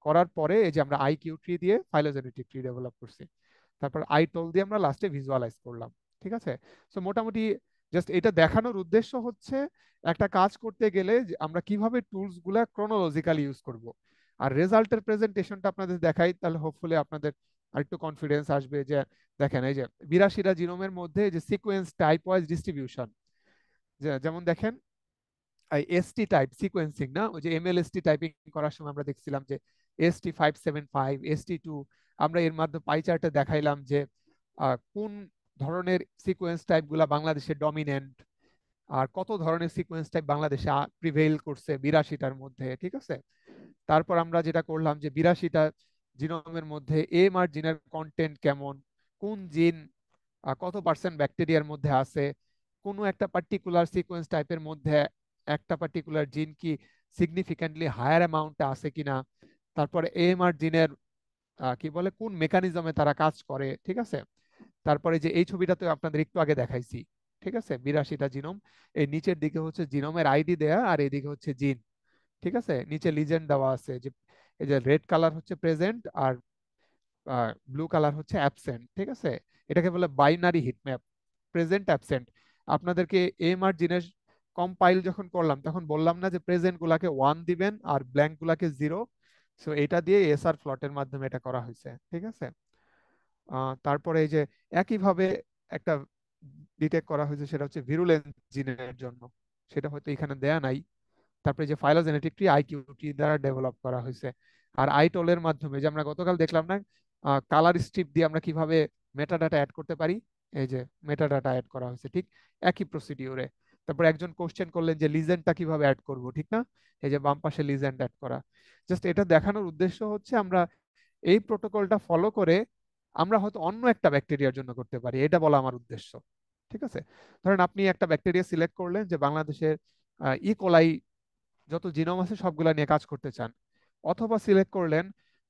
করার পরে এই যে আমরা আইকিউ ট্রি দিয়ে ফাইলোজেনেটিক ট্রি ডেভেলপ করছি, তারপর আইটোল দিয়ে আমরা লাস্টে ভিজুয়ালাইজ করলাম। ঠিক আছে, সো মোটামুটি জাস্ট এটা দেখানোর উদ্দেশ্য হচ্ছে একটা কাজ করতে গেলে যে আমরা কিভাবে টুলস গুলা ক্রোনোলজিক্যালি ইউজ করব। আর রেজাল্টের প্রেজেন্টেশনটা আপনাদের দেখাই, তাহলে হোপফুলি আপনাদের আরেকটু কনফিডেন্স আসবে যে দেখেন এই যে 82টা জিনোমের মধ্যে যে সিকোয়েন্স টাইপ ওয়াইজ ডিস্ট্রিবিউশন, যেমন দেখেন এসটি টাইপ সিকোয়েন্সিং না, ওই যে এমএলএসটি টাইপিং করার সময় আমরা দেখছিলাম যে ST575, ST2, আমরা এর মাধ্যমে পাই চার্টে দেখাইলাম যে কোন ধরনের সিকোয়েন্স টাইপ গুলা বাংলাদেশে ডমিনেন্ট, আর কত ধরনের সিকোয়েন্স টাইপ বাংলাদেশে প্রিভেইল করছে 82টার মধ্যে। ঠিক আছে, তারপর আমরা যেটা করলাম যে 82টা জিনোমের মধ্যে এমআর জিনের কন্টেন্ট কেমন, কোন জিন কত পার্সেন্ট ব্যাকটেরিয়ার মধ্যে আছে, কোনো একটা পার্টিকুলার সিকোয়েন্স টাইপের মধ্যে একটা পার্টিকুলার জিন কি সিগনিফিক্যান্টলি হায়ার অ্যামাউন্টে আছে কিনা, তারপরে এএমআর জিনের কি বলে কোন মেকানিজমে তারা কাজ করে। ঠিক আছে, তারপরে যে এই ছবিটাতে আপনাদের একটু আগে দেখাইছি। ঠিক আছে, 82টা জিনোম, এই নিচের দিকে হচ্ছে জিনোমের আইডি দেয়া, আর এদিকে হচ্ছে জিন। ঠিক আছে, নিচে লিজেন্ড দেওয়া আছে যে এই যে রেড কালার হচ্ছে প্রেজেন্ট আর ব্লু কালার হচ্ছে অ্যাবসেন্ট। ঠিক আছে, এটাকে বলে binary heat map, present absent. আপনাদেরকে এমআর জিনের কম্পাইল যখন করলাম তখন বললাম না যে প্রেজেন্ট গুলাকে 1 দিবেন আর ব্ল্যাঙ্ক গুলাকে 0। সো এটা দিয়ে এসআর প্লটের মাধ্যমে এটা করা হয়েছে, ঠিক আছে। তারপরে এই যে একইভাবে একটা ডিটেক্ট করা হয়েছে, সেটা হচ্ছে ভিরুলেন্স জিনের জন্য, সেটা হয়তো এখানে দেয়া নাই। তারপরে যে ফাইলোজেনেটিক ট্রি আইকিউটি দ্বারা ডেভেলপ করা হয়েছে। আর আইটলের মাধ্যমে যে আমরা গতকাল দেখলাম না, কালার স্ট্রিপ দিয়ে আমরা কিভাবে মেটাডাটা অ্যাড করতে পারি, এই যে মেটাডাটা অ্যাড করা হয়েছে ঠিক একই প্রসিডিউরে। তারপর একজন কোশ্চেন করলেন যে লিজেন্ডটা কিভাবে অ্যাড করব, ঠিক না, এই যে বাম পাশে লিজেন্ড অ্যাড করা। জাস্ট এটা দেখানোর উদ্দেশ্য হচ্ছে আমরা এই প্রোটোকলটা ফলো করে আমরা হয়তো অন্য একটা ব্যাকটেরিয়ার জন্য করতে পারি, এটা বলা আমার উদ্দেশ্য, ঠিক আছে। ধরেন আপনি একটা ব্যাকটেরিয়া সিলেক্ট করলেন যে বাংলাদেশের ইকোলাই যত জিনোম আছে সবগুলা নিয়ে কাজ করতে চান, অথবা সিলেক্ট করলেন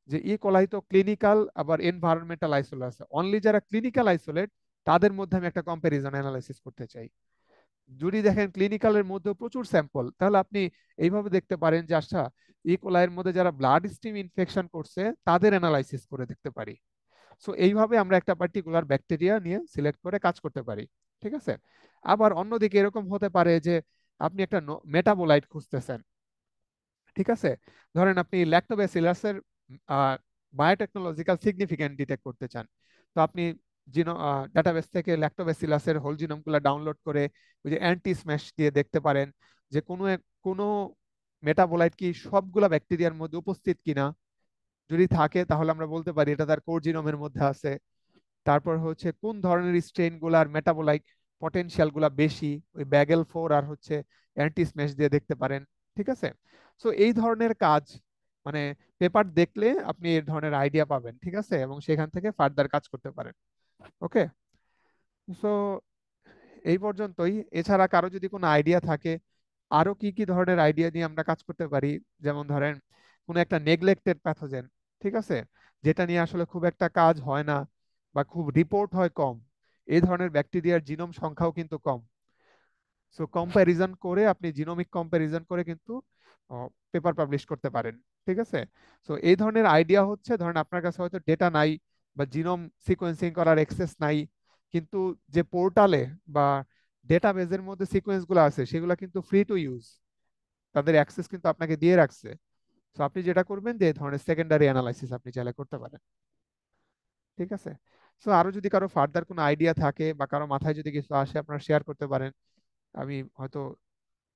যে কোলাই তো ক্লিনিক্যাল আবার এনভায়রনমেন্টাল আইসোলেট আছে, অনলি যারা ক্লিনিক্যাল আইসোলেট তাদের মধ্যে আমি একটা কম্প্যারিজন অ্যানালাইসিস করতে চাই। যদি দেখেন ক্লিনিক্যালের মধ্যে প্রচুর স্যাম্পল, তাহলে আপনি এইভাবে দেখতে পারেন যে আচ্ছা কোলাইয়ের মধ্যে যারা ব্লাড স্ট্রিম ইনফেকশন করছে তাদের অ্যানালাইসিস করে দেখতে পারি। সো এইভাবে আমরা একটা পার্টিকুলার ব্যাকটেরিয়া নিয়ে সিলেক্ট করে কাজ করতে পারি, ঠিক আছে। আবার অন্যদিকে এরকম হতে পারে যে আপনি একটা মেটাবোলাইট খুঁজতেছেন, ঠিক আছে। ধরেন আপনি ল্যাক্টোব্যাসিলাসের বায়োটেকনোলজিক্যাল সিগনিফিকেন্ট ডিটেক্ট করতে চান, তো আপনি ডাটাবেস থেকে ল্যাক্টোব্যাসিলাসের হোল জিনোমগুলো ডাউনলোড করে ওই যে অ্যান্টি স্ম্যাশ দিয়ে দেখতে পারেন যে কোনো মেটাবোলাইট কি সবগুলা ব্যাকটেরিয়ার মধ্যে উপস্থিত কিনা। যদি থাকে তাহলে আমরা বলতে পারি এটা তার কোর জিনোমের মধ্যে আছে। তারপর হচ্ছে কোন ধরনের স্ট্রেন গুলার মেটাবোলাইট পটেনশিয়াল গুলা বেশি, ওই ব্যাগেল 4 আর হচ্ছে অ্যান্টি স্ম্যাশ দিয়ে দেখতে পারেন, ঠিক আছে। সো এই ধরনের কাজ মানে পেপার দেখলে আপনি এই ধরনের আইডিয়া পাবেন, ঠিক আছে, এবং সেখান থেকে ফার্দার কাজ করতে পারেন। ওকে, সো এই পর্যন্তই। এছাড়া কারো যদি কোনো আইডিয়া থাকে আরো কি কি ধরনের আইডিয়া নিয়ে আমরা কাজ করতে পারি, যেমন ধরেন কোনো একটা নেগলেক্টেড প্যাথোজেন, ঠিক আছে, যেটা নিয়ে আসলে খুব একটা কাজ হয় না বা খুব রিপোর্ট হয় কম, এই ধরনের ব্যাকটেরিয়ার জিনোম সংখ্যাও কিন্তু কম। সো কম্প্যারিজন করে আপনি জিনোমিক কম্প্যারিজন করে কিন্তু পেপার পাবলিশ করতে পারেন, ঠিক আছে। সো এই ধরনের আইডিয়া হচ্ছে ধরেন আপনার কাছে হয়তো ডেটা নাই বা জিনোম সিকোয়েন্সিং করার অ্যাক্সেস নাই, কিন্তু যে পোর্টালে বা ডেটাবেজের মধ্যে সিকোয়েন্স গুলো আছে সেগুলো কিন্তু ফ্রি টু ইউজ, তাদের অ্যাক্সেস কিন্তু আপনাকে দিয়ে রাখছে। তো আপনি যেটা করবেন যে এই ধরনের সেকেন্ডারি অ্যানালাইসিস আপনি চাইলে করতে পারেন, ঠিক আছে। সো আরো যদি কারো ফার্দার কোনো আইডিয়া থাকে বা কারো মাথায় যদি কিছু আসে আপনারা শেয়ার করতে পারেন, আমি হয়তো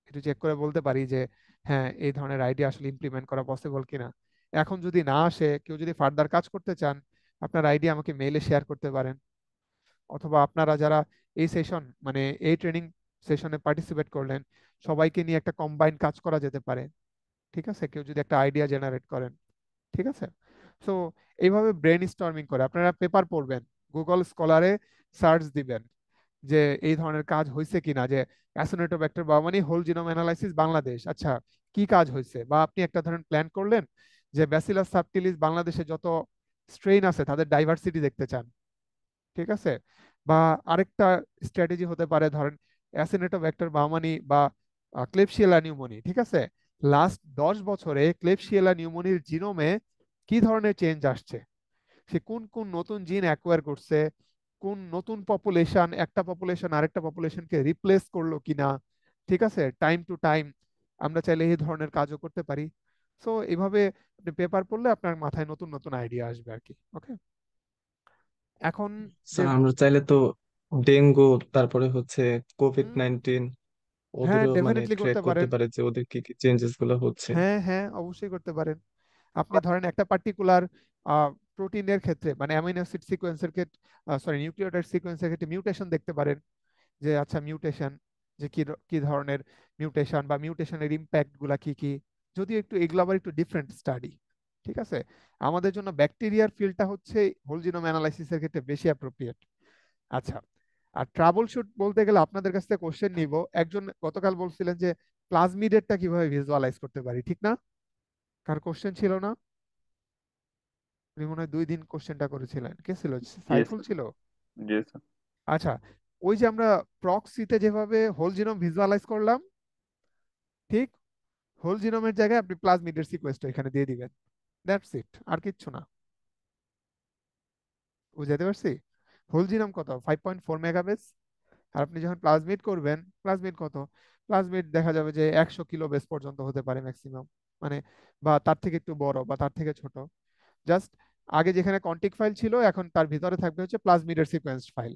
একটু চেক করে বলতে পারি যে হ্যাঁ এই ধরনের আইডিয়া আসলে ইমপ্লিমেন্ট করা পসিবল কিনা। এখন যদি না আসে, কেউ যদি ফার্দার কাজ করতে চান আপনার আইডিয়া আমাকে মেইলে শেয়ার করতে পারেন, অথবা আপনারা যারা এই সেশন মানে এই ট্রেনিং সেশনে পার্টিসিপেট করলেন সবাইকে নিয়ে একটা কম্বাইন কাজ করা যেতে পারে, ঠিক আছে, কেউ যদি একটা আইডিয়া জেনারেট করেন, ঠিক আছে। সো এইভাবে ব্রেন স্টর্মিং করে আপনারা পেপার পড়বেন, গুগল স্কলারে সার্চ দিবেন যে এই ধরনের কাজ হয়েছে কিনা, যে অ্যাসোনেটোব্যাক্টর বা মানে হোল জিনোম অ্যানালাইসিস বাংলাদেশ, আচ্ছা কি কাজ হয়েছে। বা আপনি একটা ধরেন প্ল্যান করলেন যে ব্যাসিলাস সাবটিলিস বাংলাদেশে যত স্ট্রেইন আছে তাদের ডাইভার্সিটি দেখতে চান, ঠিক আছে। বা আরেকটা স্ট্র্যাটেজি হতে পারে ধরেন অ্যাসিনেটোব্যাক্টর বামানি বা ক্লেবশিয়েলা নিউমোনি, ঠিক আছে, লাস্ট 10 বছরে ক্লেবশিয়েলা নিউমোনির জিনোমে কি ধরনের চেঞ্জ আসছে, সে কোন কোন নতুন জিন অ্যাকোয়ার করছে, কোন নতুন পপুলেশন একটা পপুলেশন আরেকটা পপুলেশনকে রিপ্লেস করলো কিনা, ঠিক আছে, টাইম টু টাইম আমরা চাইলে এই ধরনের কাজও করতে পারি। সো এইভাবে আপনি পেপার পড়লে আপনার মাথায় নতুন নতুন আইডিয়া আসবে আর কি। ওকে, এখন যে স্যার আমরা চাইলে তো ডেঙ্গু তারপরে হচ্ছে হুম, কোভিড-19 হ্যাঁ ওদেরও মানে ডেফিনেটলি ট্র্যাক করতে করতে পারেন। পারে যে ওদের কি কি চেঞ্জেস গুলো হচ্ছে। হ্যাঁ হ্যাঁ অবশ্যই করতে পারেন। আপনি ধরেন একটা পার্টিকুলার প্রোটিনের ক্ষেত্রে মানে অ্যামিনো অ্যাসিড সিকোয়েন্সের ক্ষেত্রে, সরি নিউক্লিওটাইড সিকোয়েন্সের ক্ষেত্রে মিউটেশন দেখতে পারেন, যে আচ্ছা মিউটেশন যে কি ধরনের মিউটেশন বা মিউটেশনের ইম্প্যাক্ট গুলা কি কি, যদিও একটু এগুলো আবার একটু ডিফারেন্ট স্টাডি, ঠিক আছে। আমাদের জন্য ব্যাকটেরিয়ার ফিল্ডটা হচ্ছে হোল জিনোম অ্যানালাইসিসের ক্ষেত্রে বেশি অ্যাপ্রোপ্রিয়েট। আচ্ছা, আর ট্রাবল শুট বলতে গেলে আপনাদের কাছ থেকে কোশ্চেন নিব। একজন গতকাল বলছিলেন যে প্লাজমিডেটটা কিভাবে ভিজুয়ালাইজ করতে পারি, ঠিক না, কার কোশ্চেন ছিল না, উনি মনে হয় 2 দিন কোশ্চেনটা করেছিলেন, কে ছিল, জি সাইফুল স্যার। ছিল। জি স্যার। আচ্ছা, ওই যে আমরা প্রক্সিতে যেভাবে হোল জিনোম ভিজুয়ালাইজ করলাম, ঠিক হোল জিনোমের জায়গায় আপনি প্লাজমিডের সিকোয়েন্সটা এখানে দিয়ে দিবেন, দ্যাটস ইট, আর কিচ্ছু না। বুঝাতে পারছি? হোল জিনোম কত? 5.4 মেগাবেস। আর আপনি যখন প্লাজমিড করবেন, প্লাজমিড কত? প্লাজমিড দেখা যাবে যে 100 কিলো বেস পর্যন্ত হতে পারে ম্যাক্সিমাম, মানে বা তার থেকে একটু বড় বা তার থেকে ছোট। জাস্ট আগে যেখানে কন্টিক ফাইল ছিল, এখন তার ভিতরে থাকবে হচ্ছে প্লাজমিডের সিকোয়েন্স ফাইল।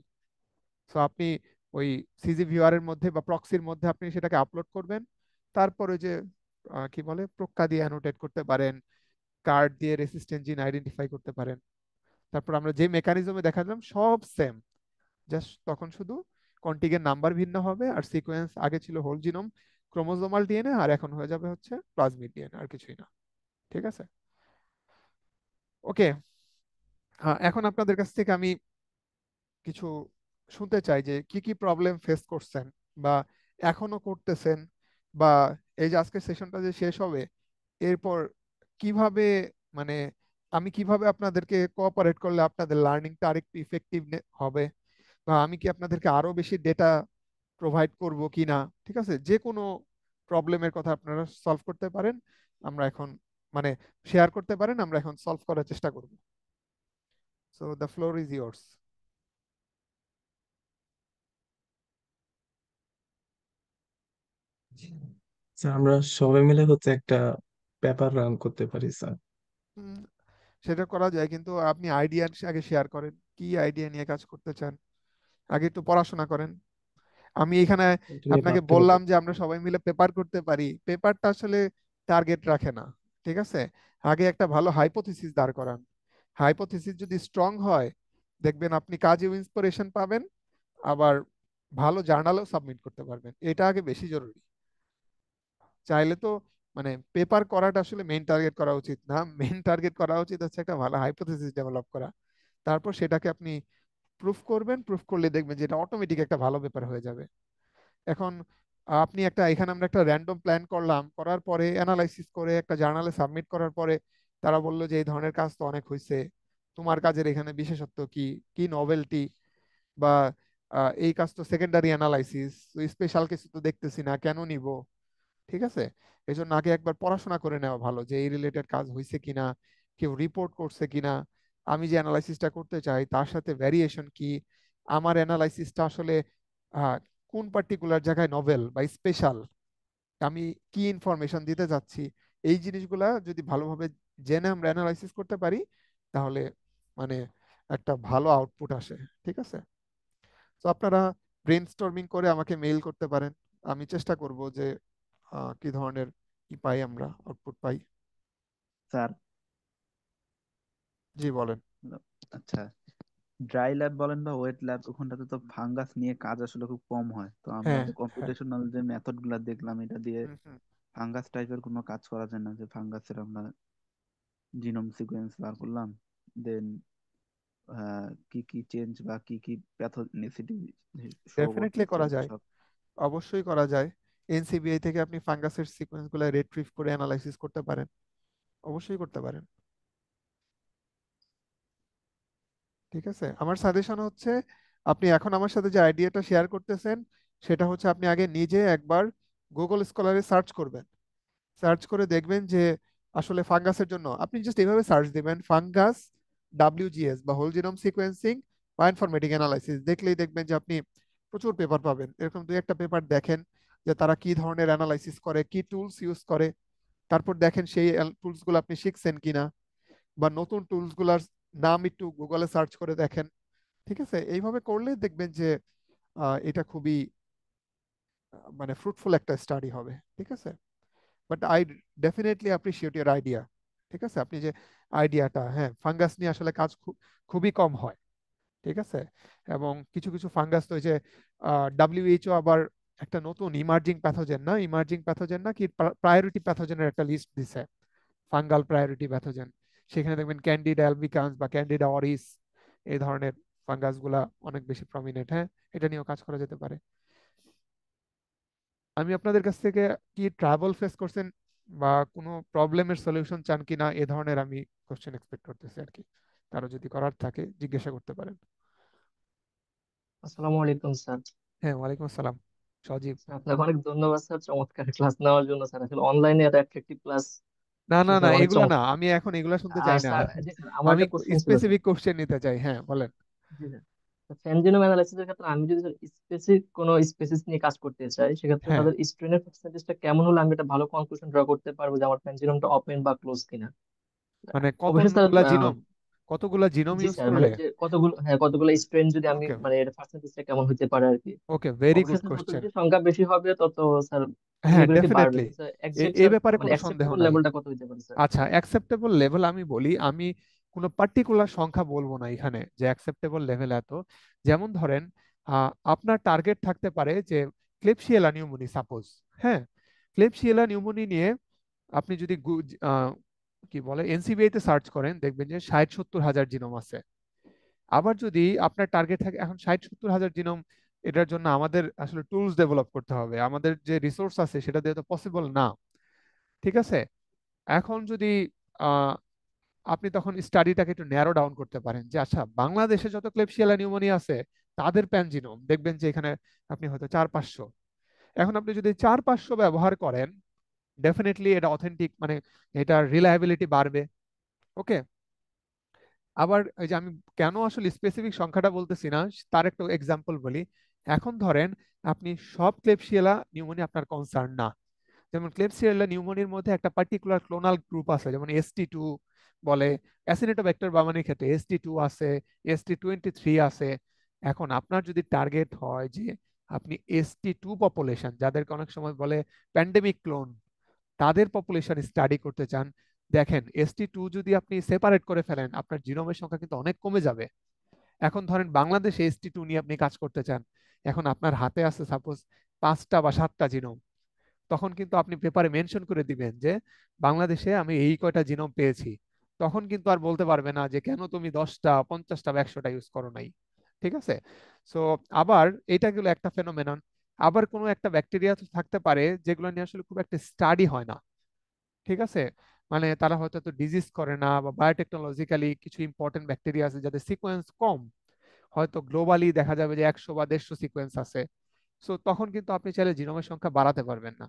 সো আপনি ওই সিজি ভিউয়ার এর মধ্যে বা প্রক্সির মধ্যে আপনি সেটাকে আপলোড করবেন। তারপরে যে কি বলে, প্রক্কা দিয়ে অ্যানোটেট করতে পারেন, কার্ড দিয়ে রেসিস্ট্যান্ট জিন আইডেন্টিফাই করতে পারেন। তারপর আমরা যে মেকানিজমে দেখালাম সব সেম, জাস্ট তখন শুধু কন্টিগের নাম্বার ভিন্ন হবে, আর সিকোয়েন্স আগে ছিল হোল জিনোম ক্রোমোজোমাল ডিএনএ, আর এখন হয়ে যাবে হচ্ছে প্লাজমিড ডিএনএ, আর কিছুই না। ঠিক আছে, ওকে। হ্যাঁ, এখন আপনাদের কাছ থেকে আমি কিছু শুনতে চাই যে কি কি প্রবলেম ফেস করছেন বা এখনো করতেছেন, বা এই যে আজকের সেশনটা যে শেষ হবে এরপর কিভাবে, মানে আমি কিভাবে আপনাদেরকে কোঅপারেট করলে আপনাদের লার্নিংটা আরেকটু ইফেক্টিভ হবে, বা আমি কি আপনাদেরকে আরো বেশি ডেটা প্রোভাইড করব কিনা। ঠিক আছে, যে কোনো প্রবলেমের কথা আপনারা সলভ করতে পারেন, আমরা এখন মানে শেয়ার করতে পারেন, আমরা এখন সলভ করার চেষ্টা করব। So the floor is yours. Sir আমরা সবাই মিলে হচ্ছে একটা পেপার রান করতে পারি স্যার। সেটা করা যায়, কিন্তু আপনি আইডিয়া আগে শেয়ার করেন, কি আইডিয়া নিয়ে কাজ করতে চান, আগে একটু পড়াশোনা করেন। আমি এখানে এটা নিয়ে আপনাকে ভাবতে হবে। বললাম যে আমরা সবাই মিলে পেপার করতে পারি, পেপারটা আসলে টার্গেট রাখে না। ঠিক আছে, আগে একটা ভালো হাইপোথিসিস দাঁড় করান। হাইপোথিসিস যদি স্ট্রং হয়, দেখবেন আপনি কাজেও ইন্সপিরেশন পাবেন, আবার ভালো জার্নালেও সাবমিট করতে পারবেন। এটা আগে বেশি জরুরি। চাইলে তো মানে পেপার করাটা আসলে মেইন টার্গেট করা উচিত না, মেইন টার্গেট করা উচিত হচ্ছে একটা ভালো হাইপোথিসিস ডেভেলপ করা। তারপর সেটাকে আপনি প্রুফ করবেন, প্রুফ করলে দেখবেন যে এটা অটোমেটিক একটা ভালো পেপার হয়ে যাবে। এখন আপনি একটা, এখানে আমরা একটা র্যান্ডম প্ল্যান করলাম, করার পরে অ্যানালাইসিস করে একটা জার্নালে সাবমিট করার পরে তারা বললো যে এই ধরনের কাজ তো অনেক হয়েছে, তোমার কাজের এখানে বিশেষত্ব কি, কি নভেলটি, বা এই কাজ তো সেকেন্ডারি অ্যানালাইসিস, স্পেশাল কিছু তো দেখতেছি না, কেন নিব। ঠিক আছে, এই জন্য আগে একবার পড়াশোনা করে নেওয়া ভালো যে এই রিলেটেড কাজ হয়েছে কিনা, কেউ রিপোর্ট করছে কিনা, আমি যে অ্যানালাইসিসটা করতে চাই তার সাথে ভ্যারিয়েশন কি, আমার অ্যানালাইসিসটা আসলে আহ, কোন পার্টিকুলার জায়গায় নভেল বা স্পেশাল, আমি কি ইনফরমেশন দিতে যাচ্ছি। এই জিনিসগুলা যদি ভালোভাবে জেনে আমরা অ্যানালাইসিস করতে পারি, তাহলে মানে একটা ভালো আউটপুট আসে। ঠিক আছে, তো আপনারা ব্রেনস্টর্মিং করে আমাকে মেইল করতে পারেন, আমি চেষ্টা করব যে কি ধরনের কি পাই, আমরা আউটপুট পাই। স্যার, জি বলেন। আচ্ছা, ড্রাই ল্যাব বলেন বা ওয়েট ল্যাব, ওখানটাতে তো ফাঙ্গাস নিয়ে কাজ আসলে খুব কম হয়। তো আমরা হ্যাঁ যে হ্যাঁ। কম্পিউটেশনাল যে মেথড গুলা দেখলাম, এটা দিয়ে হুম, হুম। ফাঙ্গাস টাইপের কোনো কাজ করা যায় না? যে ফাঙ্গাসের আমরা জিনোম সিকোয়েন্স বার করলাম, দেন কি কি চেঞ্জ বা কি কি প্যাথোজেনিসিটি শো ডেফিনেটলি করতেছে করা ওগুলো যায়, সব। অবশ্যই করা যায়। এনসিবিআই থেকে আপনি ফাঙ্গাসের সিকোয়েন্স গুলো রিট্রিভ করে অ্যানালাইসিস করতে পারেন, অবশ্যই করতে পারেন। ঠিক আছে, আমার সাজেশন হচ্ছে আপনি এখন আমার সাথে যে আইডিয়াটা শেয়ার করতেছেন, সেটা হচ্ছে আপনি আগে নিজে একবার গুগল স্কলারে সার্চ করবেন, সার্চ করে দেখবেন যে আসলে ফাঙ্গাসের জন্য আপনি জাস্ট এইভাবে সার্চ দিবেন ফাঙ্গাস ডাব্লিউজিএস বা হোল জিনোম সিকোয়েন্সিং বা ইনফরমেটিক অ্যানালাইসিস, দেখলেই দেখবেন যে আপনি প্রচুর পেপার পাবেন। এরকম দুই একটা পেপার দেখেন যে তারা কি ধরনের অ্যানালাইসিস করে, কি টুলস ইউজ করে, তারপর দেখেন সেই টুলস গুলো আপনি শিখছেন কিনা, বা নতুন টুলস গুলার নাম একটু গুগলে সার্চ করে দেখেন। ঠিক আছে, এইভাবে করলে দেখবেন যে এটা খুবই মানে ফ্রুটফুল একটা স্টাডি হবে। ঠিক আছে, but I definitely appreciate your idea. ঠিক আছে, আপনি যে আইডিয়াটা, হ্যাঁ ফাঙ্গাস নিয়ে আসলে কাজ খুবই কম হয়। ঠিক আছে, এবং কিছু কিছু ফাঙ্গাস তো ওই যে ডাব্লিউএইচও আবার একটা নতুন ইমার্জিং প্যাথোজেন না, ইমার্জিং প্যাথোজেন না কি, প্রায়োরিটি প্যাথোজেনের একটা লিস্ট দিছে, ফাঙ্গাল প্রায়োরিটি প্যাথোজেন। সেখানে দেখবেন ক্যান্ডিডা অ্যালবিকান্স বা ক্যান্ডিডা অরিস, এই ধরনের ফাঙ্গাস গুলা অনেক বেশি প্রমিনেন্ট। হ্যাঁ, এটা নিয়েও কাজ করা যেতে পারে। আমি আপনাদের কাছ থেকে কি ট্রাভেল ফেস করছেন বা কোনো প্রবলেমের সলিউশন চান কিনা, এ ধরনের আমি কোশ্চেন এক্সপেক্ট করতেছি আর কি। কারো যদি করার থাকে জিজ্ঞাসা করতে পারেন। আসসালামু আলাইকুম স্যার। হ্যাঁ, ওয়ালাইকুম আসসালাম সজীব। আপনাকে অনেক ধন্যবাদ স্যার চমৎকার ক্লাস নেওয়ার জন্য। স্যার আসলে অনলাইনে এত অ্যাট্রাকটিভ ক্লাস না না না, স্যার অনেক এগুলা না, চমৎকার। আমি এখন এগুলা শুনতে আর চাই না। স্যার জি স্যার আমার আমি একটা কোশ্চেন ছিল স্যার। স্পেসিফিক কোশ্চেন নিতে চাই। হ্যাঁ বলেন। জি স্যার। ফ্যানজিনোম অ্যানালাইসিসের ক্ষেত্রে আমি যদি স্পেসিফিক কোনো স্পেসিস নিয়ে কাজ করতে চাই, সেক্ষেত্রে হ্যাঁ, তাদের স্ট্রেনের পার্সেন্টেজটা কেমন হলে আমি একটা ভালো কনক্লুশন ড্র করতে পারবো যে আমার ফ্যানজিনোমটা ওপেন বা ক্লোজ কিনা। মানে অবশ্যই স্যার, কতগুলা জিনোম জি ইউজ স্যার, মানে করলে। যে কতগুলো স্ট্রেন যদি আমি, ওকে, মানে এর পার্সেন্টেজটা কেমন হতে পারে আর কি। ওকে, ভেরি অবশ্যই গুড স্যার, যত কোশ্চেন। বেশি সংখ্যা বেশি হবে তত স্যার হ্যাঁ, রিলায়েবিলিটি বাড়বে, ডেফিনেটলি, তো স্যার এক্সাক্ট এ স্যার ব্যাপারে মানে কোনো সন্দেহ অ্যাকসেপ্টেবল নাই। লেভেলটা কত হতে পারে স্যার? আচ্ছা, অ্যাকসেপ্টেবল লেভেল আমি বলি, আমি কোনো পার্টিকুলার সংখ্যা বলবো না এখানে যে অ্যাকসেপ্টেবল লেভেল এত। যেমন ধরেন, আপনার টার্গেট থাকতে পারে যে ক্লেবশিয়েলা নিউমোনি সাপোজ। হ্যাঁ, ক্লেবশিয়েলা নিউমোনি নিয়ে আপনি যদি কি বলে এনসিবিআই তে সার্চ করেন, দেখবেন যে 60-70 হাজার জিনোম আছে। আবার যদি আপনার টার্গেট থাকে এখন 60-70 হাজার জিনোম, এটার জন্য আমাদের আসলে টুলস ডেভেলপ করতে হবে, আমাদের যে রিসোর্স আছে সেটা দিয়ে তো পসিবল না। ঠিক আছে, এখন যদি আহ, আপনি তখন স্টাডিটাকে একটু ন্যারো ডাউন করতে পারেন যে আচ্ছা, বাংলাদেশে যত ক্লেবশিয়ালা নিউমোনিয়া আছে তাদের প্যানজিনোম দেখবেন যে এখানে আপনি হয়তো 400-500। এখন আপনি যদি 400-500 ব্যবহার করেন, ডেফিনেটলি এটা অথেন্টিক, মানে এটার রিলায়েবিলিটি বাড়বে। ওকে, আবার এই যে আমি কেন আসলে স্পেসিফিক সংখ্যাটা বলতেছি না তার একটা এক্সাম্পল বলি। এখন ধরেন আপনি সব ক্লেবশিয়ালা নিউমোনিয়া আপনার কনসার্ন না, যেমন ক্লেবসিয়েলা নিউমোনির মধ্যে একটা পার্টিকুলার ক্লোনাল গ্রুপ আছে, যেমন ST2 বলে, অ্যাসিনেটোব্যাক্টার বামানির ক্ষেত্রে ST2 আছে, ST23 আছে। এখন আপনার যদি টার্গেট হয় যে আপনি ST2 পপুলেশন, যাদেরকে অনেক সময় বলে প্যান্ডেমিক ক্লোন, তাদের পপুলেশন স্টাডি করতে চান, দেখেন ST2 যদি আপনি সেপারেট করে ফেলেন আপনার জিনোমের সংখ্যা কিন্তু অনেক কমে যাবে। এখন ধরেন বাংলাদেশে ST2 নিয়ে আপনি কাজ করতে চান, এখন আপনার হাতে আছে সাপোজ 5টা বা 7টা জিনোম, তখন কিন্তু আপনি পেপারে মেনশন করে দিবেন যে বাংলাদেশে আমি এই কয়টা জিনোম পেয়েছি। তখন কিন্তু আর বলতে পারবে না যে কেন তুমি 10টা 50টা বা 100টা ইউজ করো নাই। ঠিক আছে, সো আবার এটা গেলো একটা ফেনোমেনন। আবার কোনো একটা ব্যাকটেরিয়া থাকতে পারে যেগুলো নিয়ে আসলে খুব একটা স্টাডি হয় না। ঠিক আছে, মানে তারা হয়তো তো ডিজিজ করে না, বা বায়োটেকনোলজিক্যালি কিছু ইম্পর্টেন্ট ব্যাকটেরিয়া আছে যাদের সিকোয়েন্স কম, হয়তো গ্লোবালি দেখা যাবে যে 100 বা 150 সিকোয়েন্স আছে। সো তখন কিন্তু আপনি চাইলে জিনোমের সংখ্যা বাড়াতে পারবেন না।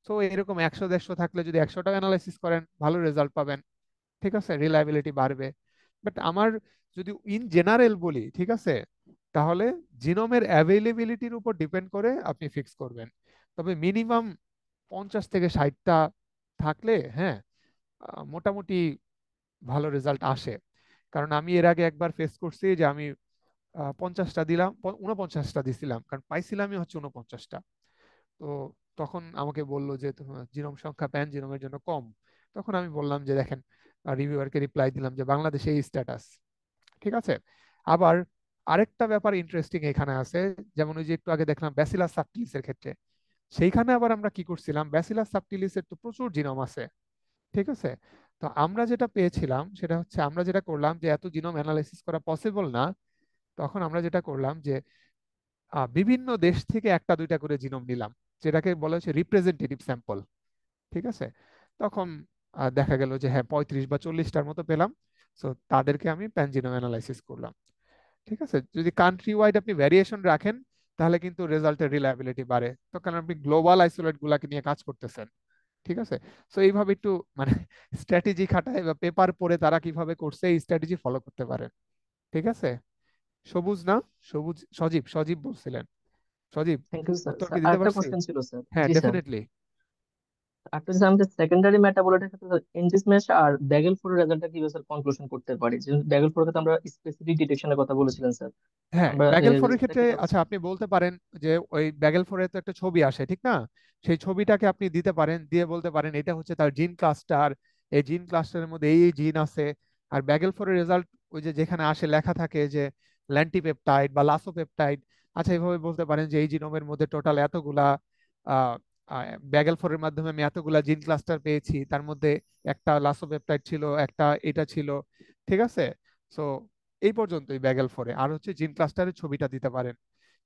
সো এরকম 100-150 থাকলে যদি 100টা অ্যানালাইসিস করেন ভালো রেজাল্ট পাবেন। ঠিক আছে, রিলায়েবিলিটি বাড়বে। বাট আমার যদি ইন জেনারেল বলি, ঠিক আছে, তাহলে জিনোমের অ্যাভেলেবিলিটির উপর ডিপেন্ড করে আপনি ফিক্স করবেন। তবে মিনিমাম 50 থেকে 60টা থাকলে, হ্যাঁ, মোটামুটি ভালো রেজাল্ট আসে। কারণ আমি এর আগে একবার ফেস করছি যে আমি 50টা দিলাম, 49টা দিছিলাম, কারণ পাইছিলামই হচ্ছে 49টা। তো তখন আমাকে বললো যে জিনোম সংখ্যা প্যান জিনোমের জন্য কম। তখন আমি বললাম যে দেখেন, রিভিউয়ারকে রিপ্লাই দিলাম যে বাংলাদেশে এই স্ট্যাটাস। ঠিক আছে, আবার আরেকটা ব্যাপার ইন্টারেস্টিং এখানে আছে, যেমন ওই যে একটু আগে দেখলাম ব্যাসিলাস সাবটিলিসের ক্ষেত্রে, সেইখানে আবার আমরা কি করছিলাম, ব্যাসিলাস সাবটিলিসের তো প্রচুর জিনোম আছে। ঠিক আছে, তো আমরা যেটা পেয়েছিলাম সেটা হচ্ছে আমরা যেটা করলাম যে এত জিনোম অ্যানালাইসিস করা পসিবল না, তখন আমরা যেটা করলাম যে বিভিন্ন দেশ থেকে 1টা-2টা করে জিনোম নিলাম, যেটাকে বলা হচ্ছে রিপ্রেজেন্টেটিভ স্যাম্পল। ঠিক আছে, তখন দেখা গেল যে হ্যাঁ 35 বা 40টার মতো পেলাম। সো তাদেরকে আমি প্যানজিনোম অ্যানালাইসিস করলাম। ঠিক আছে, যদি কান্ট্রি ওয়াইড আপনি ভ্যারিয়েশন রাখেন তাহলে কিন্তু রেজাল্টের রিলায়েবিলিটি বাড়ে, তো কারণ আপনি গ্লোবাল আইসোলেট গুলাকে নিয়ে কাজ করতেছেন। ঠিক আছে, সো এইভাবে একটু মানে স্ট্র্যাটেজি খাটায় বা পেপার পড়ে তারা কিভাবে করছে এই স্ট্র্যাটেজি ফলো করতে পারেন। ঠিক আছে, সবুজ না, সবুজ, সজীব সজীব বলছিলেন। সজীব, থ্যাংক ইউ স্যার। উত্তর স্যার কি দিতে আরেকটা পারছি? কোশ্চেন ছিল স্যার। হ্যাঁ, জি স্যার, ডেফিনেটলি। আরেকটা হচ্ছে আমাদের সেকেন্ডারি মেটাবোলাইটের ক্ষেত্রে এনজিসমেশ আর ব্যাগেল ফোরের রেজাল্টটা কিভাবে স্যার কনক্লুশন করতে পারি? যে ব্যাগেল ফোরের ক্ষেত্রে আমরা স্পেসিফিক ডিটেকশনের কথা বলেছিলেন স্যার, হ্যাঁ, আমরা ব্যাগেল ফোরের রেজাল্টটা ক্ষেত্রে কিভাবে আচ্ছা স্যার? আপনি বলতে পারেন যে ওই ব্যাগেল ফোরে তো একটা ছবি আসে, ঠিক না? সেই ছবিটাকে আপনি দিতে পারেন, দিয়ে বলতে পারেন এটা হচ্ছে তার জিন ক্লাস্টার, এই জিন ক্লাস্টারের মধ্যে এই জিন আছে। আর ব্যাগেল ফোরের রেজাল্ট ওই যে যেখানে আসে লেখা থাকে যে ল্যান্টিপেপটাইড বা লাসোপেপটাইড। আচ্ছা, এইভাবে বলতে পারেন যে এই জিনোমের মধ্যে টোটাল এতগুলা, আহ ব্যাগেল ফোরের মাধ্যমে আমি এতগুলা জিন ক্লাস্টার পেয়েছি, তার মধ্যে একটা লাসোপেপটাইড ছিল, একটা এটা ছিল। ঠিক আছে, সো এই পর্যন্তই ব্যাগেল ফোরে। আর হচ্ছে জিন ক্লাস্টারের ছবিটা দিতে পারেন।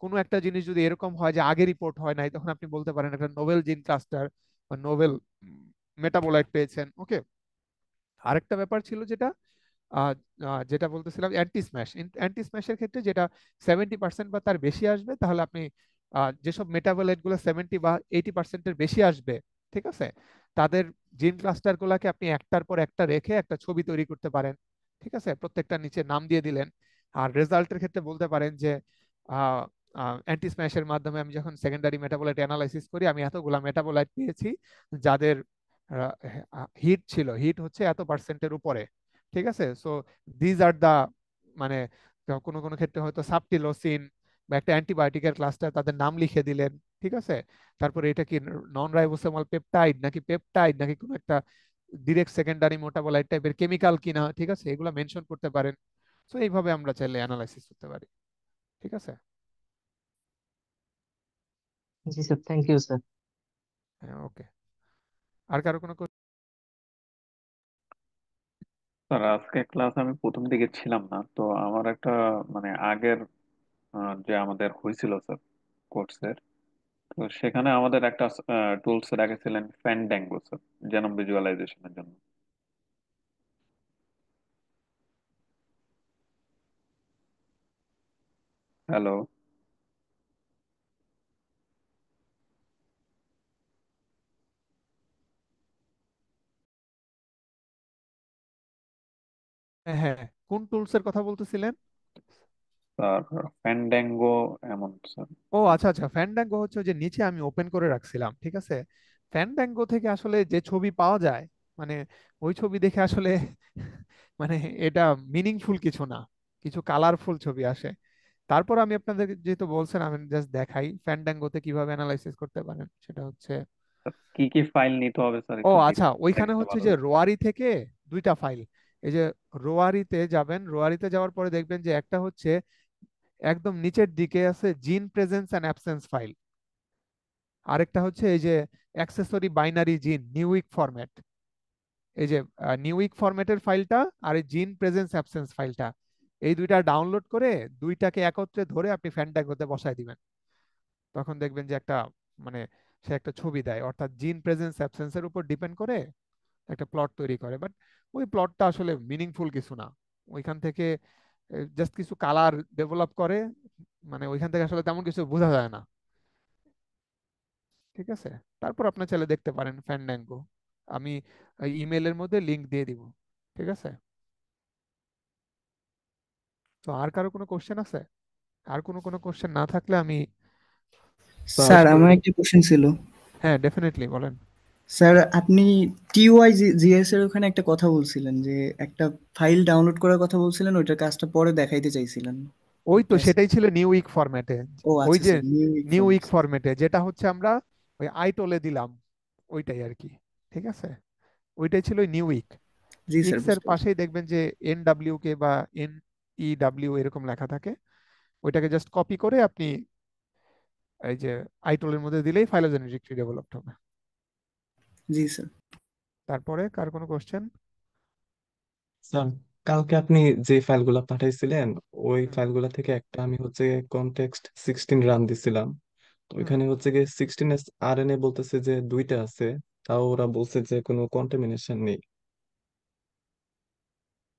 কোনো একটা জিনিস যদি এরকম হয় যে আগে রিপোর্ট হয় নাই, তখন আপনি বলতে পারেন একটা নোভেল জিন ক্লাস্টার বা নোভেল মেটাবোলাইট পেয়েছেন। ওকে, আরেকটা ব্যাপার ছিল যেটা আহ, যেটা বলতেছিলাম অ্যান্টি স্ম্যাশ। অ্যান্টি স্ম্যাশের ক্ষেত্রে যেটা 70% বা তার বেশি আসবে, তাহলে আপনি যেসব মেটাবোলাইট গুলো 70 বা 80%-এর বেশি আসবে, ঠিক আছে, তাদের জিন ক্লাস্টার গুলাকে আপনি একটার পর একটা রেখে একটা ছবি তৈরি করতে পারেন। ঠিক আছে, প্রত্যেকটা নিচে নাম দিয়ে দিলেন। আর রেজাল্টের ক্ষেত্রে বলতে পারেন যে অ্যান্টি স্ম্যাশের মাধ্যমে আমি যখন সেকেন্ডারি মেটাবোলাইট অ্যানালাইসিস করি, আমি এতগুলা মেটাবোলাইট পেয়েছি যাদের হিট ছিল, হিট হচ্ছে এত পার্সেন্টের উপরে। ঠিক আছে, সো দিজ আর দা, মানে কোনো কোনো ক্ষেত্রে হয়তো সাবটিলোসিন বা একটা অ্যান্টিবায়োটিকের ক্লাসটা তাদের নাম লিখে দিলেন। ঠিক আছে, তারপরে এটা কি নন রাইবোসোমাল পেপটাইড নাকি পেপটাইড নাকি কোনো একটা ডিরেক্ট সেকেন্ডারি মেটাবোলাইট টাইপের কেমিক্যাল কিনা, ঠিক আছে, এগুলো মেনশন করতে পারেন। সো এইভাবে আমরা চাইলে অ্যানালাইসিস করতে পারি। ঠিক আছে। জি স্যার, থ্যাংক ইউ স্যার। হ্যাঁ, ওকে। আর কারো কোনো স্যার আজকে ক্লাস আমি প্রথম দিকে ছিলাম না, তো আমার একটা মানে আগের যে আমাদের হয়েছিল স্যার কোর্সের, তো সেখানে আমাদের একটা টুলস রেখেছিলেন ফ্যান্ডাঙ্গো স্যার, জেনম ভিজুয়ালাইজেশনের জন্য। হ্যালো। হ্যাঁ হ্যাঁ, কোন টুলস এর কথা বলতেছিলেন? স্যার ফ্যান্ডাঙ্গো এমন স্যার। ও আচ্ছা আচ্ছা, ফ্যান্ডাঙ্গো হচ্ছে ওই যে নিচে আমি ওপেন করে রাখছিলাম। ঠিক আছে, ফ্যান্ডাঙ্গো থেকে আসলে যে ছবি পাওয়া যায়, মানে ওই ছবি দেখে আসলে মানে এটা মিনিংফুল কিছু না, কিছু কালারফুল ছবি আসে। তারপর আমি আপনাদের যেহেতু বলছেন, আমি জাস্ট দেখাই ফ্যান্ডাঙ্গোতে কিভাবে অ্যানালাইসিস করতে পারেন। সেটা হচ্ছে, কি কি ফাইল নিতে হবে স্যার ও একটু আচ্ছা, ডিটেইলস ওইখানে থাকলে হচ্ছে ভালো যে হতো। রোয়ারি থেকে দুইটা ফাইল। এই যে রোয়ারিতে যাবেন, রোয়ারিতে যাওয়ার পরে দেখবেন যে একটা হচ্ছে একদম নিচের দিকে আছে জিন প্রেজেন্স এন্ড অ্যাবসেন্স ফাইল, আরেকটা হচ্ছে এই যে অ্যাক্সেসরি বাইনারি জিন নিউইক ফরম্যাট। এই যে নিউইক ফরম্যাটের ফাইলটা আর এই জিন প্রেজেন্স অ্যাবসেন্স ফাইলটা, এই দুইটা ডাউনলোড করে দুইটাকে একত্রে ধরে আপনি ফ্যানটাঙ্গোতে বসায় দিবেন। তখন দেখবেন যে একটা, মানে সে একটা ছবি দেয়, অর্থাৎ জিন প্রেজেন্স অ্যাবসেন্সের উপর ডিপেন্ড করে একটা প্লট তৈরি করে। বাট ওই প্লটটা আসলে মিনিংফুল কিছু না, ওইখান থেকে জাস্ট কিছু কালার ডেভেলপ করে, মানে ওইখান থেকে আসলে তেমন কিছু বোঝা যায় না। ঠিক আছে, তারপর আপনি চাইলে দেখতে পারেন ফ্যান্ডাঙ্গো, আমি ইমেলের মধ্যে লিংক দিয়ে দিব। ঠিক আছে, তো আর কারো কোনো কোশ্চেন আছে? আর কোনো কোশ্চেন না থাকলে আমি স্যার স্যার শেষ করে আমার দিই। একটা কোশ্চেন ছিল। হ্যাঁ, ডেফিনেটলি বলেন। স্যার আপনি টিওয়াই জিএস এর ওখানে একটা কথা বলছিলেন যে একটা ফাইল ডাউনলোড করার কথা বলছিলেন, ওইটার কাজটা পরে দেখাইতে চাইছিলেন। ওই তো ওইটা সেটাই ছিল নিউ উইক ফরম্যাটে। ও ওই আচ্ছা যে sir, new week new week format. ফরম্যাটে যেটা হচ্ছে আমরা ওই আইটোলে দিলাম, ওইটাই আর কি। ঠিক আছে, ওইটাই ছিল নিউ উইক। জি স্যার, ইক্স এর বুঝতে পারছি। পাশেই দেখবেন যে NWK বা NEW এরকম লেখা থাকে, ওইটাকে জাস্ট কপি করে আপনি এই যে আইটোলের মধ্যে দিলেই ফাইলোজেনেটিক ট্রি ডেভেলপড হবে। জি স্যার। তারপরে কার কোনো কোশ্চেন? স্যার কালকে আপনি যে ফাইলগুলো পাঠাইছিলেন ওই ফাইলগুলো থেকে একটা আমি হচ্ছে কনটেক্সট 16 রান দিছিলাম। তো ওইখানে হচ্ছে গিয়ে 16S RNA বলতেছে যে দুইটা আছে, তাও ওরা বলছে যে কোনো কন্টামিনেশন নেই।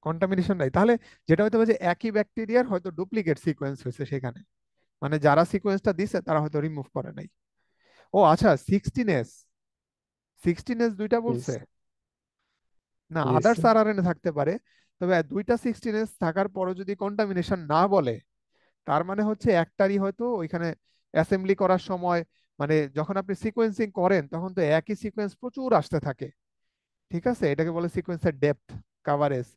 কন্টামিনেশন নাই, তাহলে যেটা হয়তো যে একই ব্যাকটেরিয়ার হয়তো ডুপ্লিকেট সিকোয়েন্স হয়েছে সেখানে, মানে যারা সিকোয়েন্সটা দিছে তারা হয়তো রিমুভ করে নাই। ও আচ্ছা, 16S দুইটা ইয়েস। বলছে না, ইয়েস আদার্স স্যার। RNA থাকতে পারে, তবে দুইটা 16S থাকার পরও যদি কন্টামিনেশন না বলে, তার মানে হচ্ছে একটারই হয়তো ওইখানে অ্যাসেম্বলি করার সময়, মানে যখন আপনি সিকোয়েন্সিং করেন তখন তো একই সিকোয়েন্স প্রচুর আসতে থাকে। ঠিক আছে, এটাকে বলে সিকোয়েন্সের ডেপথ কাভারেজ।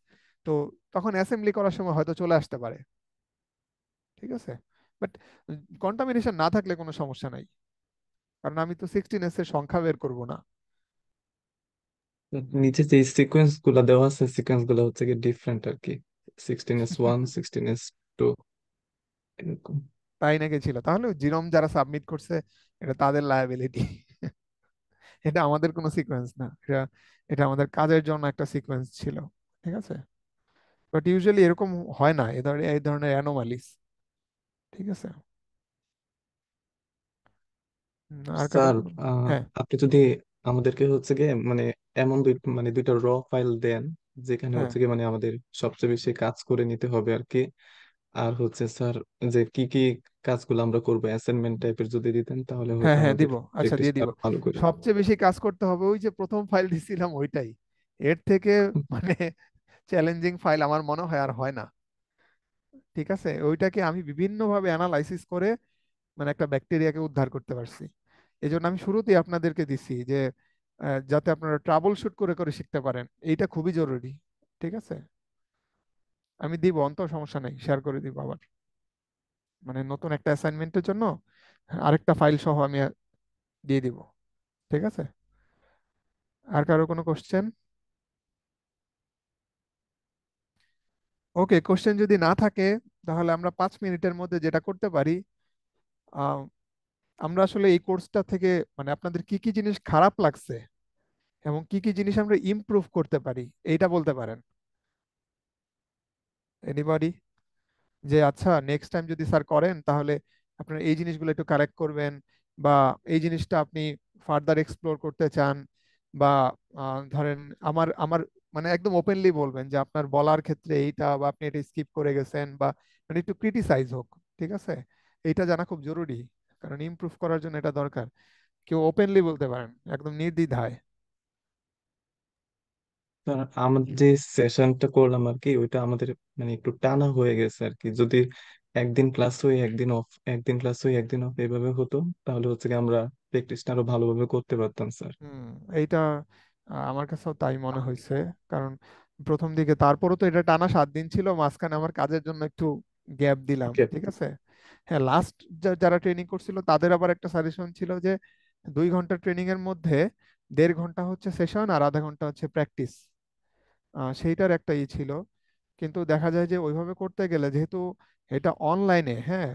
তো তখন অ্যাসেম্বলি করার সময় হয়তো চলে আসতে পারে। ঠিক আছে, বাট কন্টামিনেশন না থাকলে কোনো সমস্যা নাই, কারণ আমি তো 16S এর সংখ্যা বের করব না। নিচে যে সিকোয়েন্স গুলো দেওয়া আছে সিকোয়েন্স গুলো হচ্ছে কি ডিফারেন্ট আর কি, 16S1 16S2 এরকম। তাই নাকি? ছিল তাহলে জিনোম যারা সাবমিট করছে এটা তাদের লায়াবিলিটি, এটা আমাদের কোনো সিকোয়েন্স না, এটা এটা আমাদের কাজের জন্য একটা সিকোয়েন্স ছিল। ঠিক আছে, বাট ইউজুয়ালি এরকম হয় না, এই ধরনের অ্যানোমালিস। ঠিক আছে, আর কারো স্যার কোনো? হ্যাঁ আপনি যদি আমাদেরকে হচ্ছে গিয়ে মানে এমন মানে দুইটা র ফাইল দেন যেখানে হ্যাঁ হচ্ছে গিয়ে মানে আমাদের সবচেয়ে বেশি কাজ করে নিতে হবে আর কি। আর হচ্ছে স্যার যে কি কি কাজগুলো আমরা করবো অ্যাসাইনমেন্ট টাইপের যদি দিতেন তাহলে হ্যাঁ হয়তো হ্যাঁ, আমাদের দিব, আচ্ছা দিয়ে প্র্যাকটিসটা দিব। আরো ভালো করে। সবচেয়ে বেশি কাজ করতে হবে ওই যে প্রথম ফাইল দিছিলাম ওইটাই, এর থেকে মানে চ্যালেঞ্জিং ফাইল আমার মনে হয় আর হয় না। ঠিক আছে, ওইটাকে আমি বিভিন্নভাবে অ্যানালাইসিস করে মানে একটা ব্যাকটেরিয়াকে উদ্ধার করতে পারছি। এই জন্য আমি শুরুতেই আপনাদেরকে দিছি যে যাতে আপনারা ট্রাবল শুট করে করে শিখতে পারেন, এইটা খুবই জরুরি। ঠিক আছে, আমি দিব অন্ত, সমস্যা নেই, শেয়ার করে দিব আবার, মানে নতুন একটা অ্যাসাইনমেন্টের জন্য আরেকটা ফাইল সহ আমি দিয়ে দিব। ঠিক আছে, আর কারো কোনো কোশ্চেন? ওকে, কোশ্চেন যদি না থাকে তাহলে আমরা 5 মিনিটের মধ্যে যেটা করতে পারি, আহ, আমরা আসলে এই কোর্সটা থেকে মানে আপনাদের কি কি জিনিস খারাপ লাগছে এবং কি কি জিনিস আমরা ইমপ্রুভ করতে পারি এইটা বলতে পারেন এনিবডি? যে আচ্ছা নেক্সট টাইম যদি স্যার করেন তাহলে আপনারা এই জিনিসগুলো একটু কারেক্ট করবেন, বা এই জিনিসটা আপনি ফার্দার এক্সপ্লোর করতে চান, বা ধরেন আমার আমার মানে একদম ওপেনলি বলবেন যে আপনার বলার ক্ষেত্রে এইটা, বা আপনি এটা স্কিপ করে গেছেন, বা মানে একটু ক্রিটিসাইজ হোক। ঠিক আছে, এইটা জানা খুব জরুরি, কারণ ইমপ্রুভ করার জন্য এটা দরকার। কেউ ওপেনলি বলতে পারেন একদম নির্দ্বিধায়। স্যার আমাদের যে সেশনটা করলাম আর কি, ওইটা আমাদের মানে একটু টানা হয়ে গেছে আর কি। যদি একদিন ক্লাস হয়ে একদিন অফ, একদিন ক্লাস হয়ে একদিন অফ এভাবে হতো, তাহলে হচ্ছে কি আমরা প্র্যাকটিসটা আরো ভালোভাবে করতে পারতাম স্যার। হুম, এইটা আমার কাছেও তাই মনে হয়েছে। কারণ প্রথম দিকে, তারপরও তো এটা টানা 7 দিন ছিল, মাঝখানে আমার কাজের জন্য একটু গ্যাপ দিলাম। Okay. ঠিক আছে, হ্যাঁ, লাস্ট যারা ট্রেনিং করছিল তাদের আবার একটা সাজেশন ছিল যে 2 ঘন্টা ট্রেনিং এর মধ্যে 1.5 ঘন্টা হচ্ছে সেশন আর আধা ঘন্টা হচ্ছে প্র্যাকটিস, সেইটার একটা ছিল। কিন্তু দেখা যায় যে ওইভাবে করতে গেলে, যেহেতু এটা অনলাইনে, হ্যাঁ,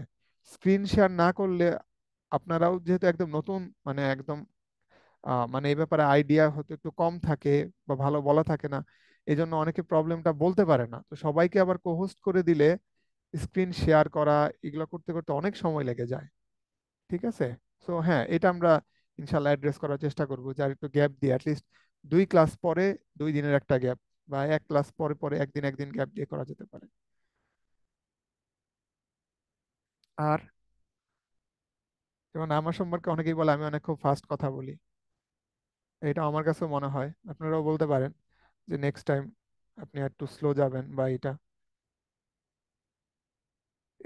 স্ক্রিন শেয়ার না করলে আপনারাও যেহেতু একদম নতুন, মানে একদম মানে এই ব্যাপারে আইডিয়া হয়তো একটু কম থাকে বা ভালো বলা থাকে না, এই জন্য অনেকে প্রবলেমটা বলতে পারে না। তো সবাইকে আবার কোহোস্ট করে দিলে স্ক্রিন শেয়ার করা, এগুলো করতে করতে অনেক সময় লেগে যায়। ঠিক আছে, তো হ্যাঁ, এটা আমরা ইনশাল্লাহ অ্যাড্রেস করার চেষ্টা করবো, যে আর একটু গ্যাপ দিয়ে অ্যাটলিস্ট 2 ক্লাস পরে 2 দিনের একটা গ্যাপ, বা 1 ক্লাস পরে পরে একদিন একদিন গ্যাপ দিয়ে করা যেতে পারে। আর যেমন আমার সম্পর্কে অনেকেই বলে আমি অনেক খুব ফাস্ট কথা বলি, এটা আমার কাছেও মনে হয়। আপনারাও বলতে পারেন যে নেক্সট টাইম আপনি একটু স্লো যাবেন বা এটা,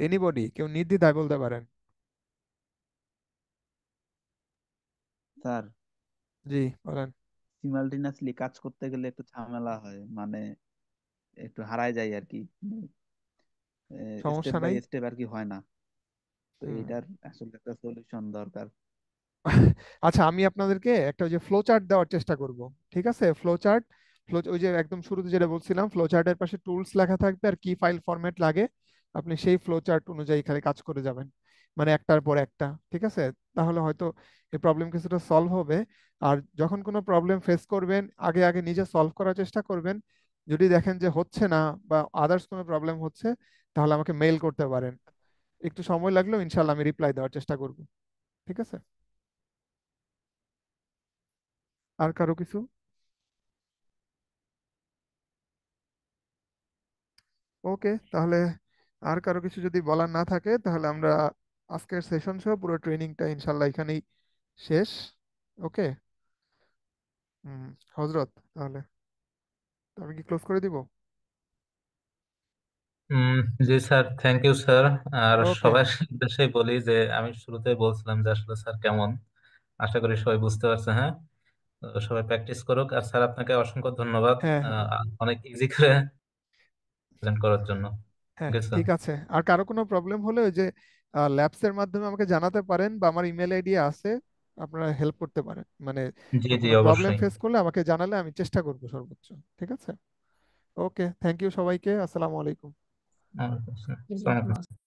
এনিবডি, কেউ নির্দ্বিধায় বলতে পারেন। স্যার, জি বলেন। সিমালটেনিয়াসলি কাজ করতে গেলে একটু ঝামেলা হয়, মানে একটু হারায় যায় আর কি, স্টেপ সমস্যা বাই নাই। স্টেপ আর কি হয় না। তো হুম। এটার আসলে একটা সলিউশন দরকার। আচ্ছা, আমি আপনাদেরকে একটা ওই যে ফ্লো চার্ট দেওয়ার চেষ্টা করব। ঠিক আছে, ফ্লো চার্ট, ওই যে একদম শুরুতে যেটা বলছিলাম, ফ্লো চার্টের পাশে টুলস লেখা থাকবে আর কি ফাইল ফরম্যাট লাগে, আপনি সেই ফ্লো চার্ট অনুযায়ী খালি কাজ করে যাবেন, মানে একটার পর একটা। ঠিক আছে, তাহলে হয়তো এই প্রবলেম কিছুটা সলভ হবে। আর যখন কোনো প্রবলেম ফেস করবেন, আগে আগে নিজে সলভ করার চেষ্টা করবেন। যদি দেখেন যে হচ্ছে না বা আদার্স কোনো প্রবলেম হচ্ছে, তাহলে আমাকে মেইল করতে পারেন। একটু সময় লাগলেও ইনশাল্লাহ আমি রিপ্লাই দেওয়ার চেষ্টা করব। ঠিক আছে, আর কারো কিছু? ওকে, তাহলে আর কারো কিছু যদি বলার না থাকে তাহলে আমরা আজকের সেশন সহ পুরো ট্রেনিংটা ইনশাল্লাহ এখানেই শেষ। ওকে, হজরত, তাহলে আমি কি ক্লোজ করে দিব? উম, জি স্যার, থ্যাংক ইউ স্যার। আর ওকে, সবার উদ্দেশ্যে বলি যে আমি শুরুতে বলছিলাম যে আসলে স্যার কেমন, আশা করি সবাই বুঝতে পারছে। হ্যাঁ, তো সবাই প্র্যাকটিস করুক। আর স্যার আপনাকে অসংখ্য ধন্যবাদ হ্যাঁ হ্যাঁ অনেক ইজি করে প্রেজেন্ট করার জন্য। হ্যাঁ, ঠিক আছে। ঠিক আছে। আর কারো কোনো প্রবলেম হলে ওই যে ল্যাবসের মাধ্যমে আমাকে জানাতে পারেন, বা আমার ইমেল আইডি আছে, আপনারা হেল্প করতে পারেন, মানে জি জি, কোনো প্রবলেম অবশ্যই। ফেস করলে আমাকে জানালে আমি চেষ্টা করবো সর্বোচ্চ। ঠিক আছে, ওকে, থ্যাংক ইউ সবাইকে, আসসালামু আলাইকুম। আসসালামু আলাইকুম।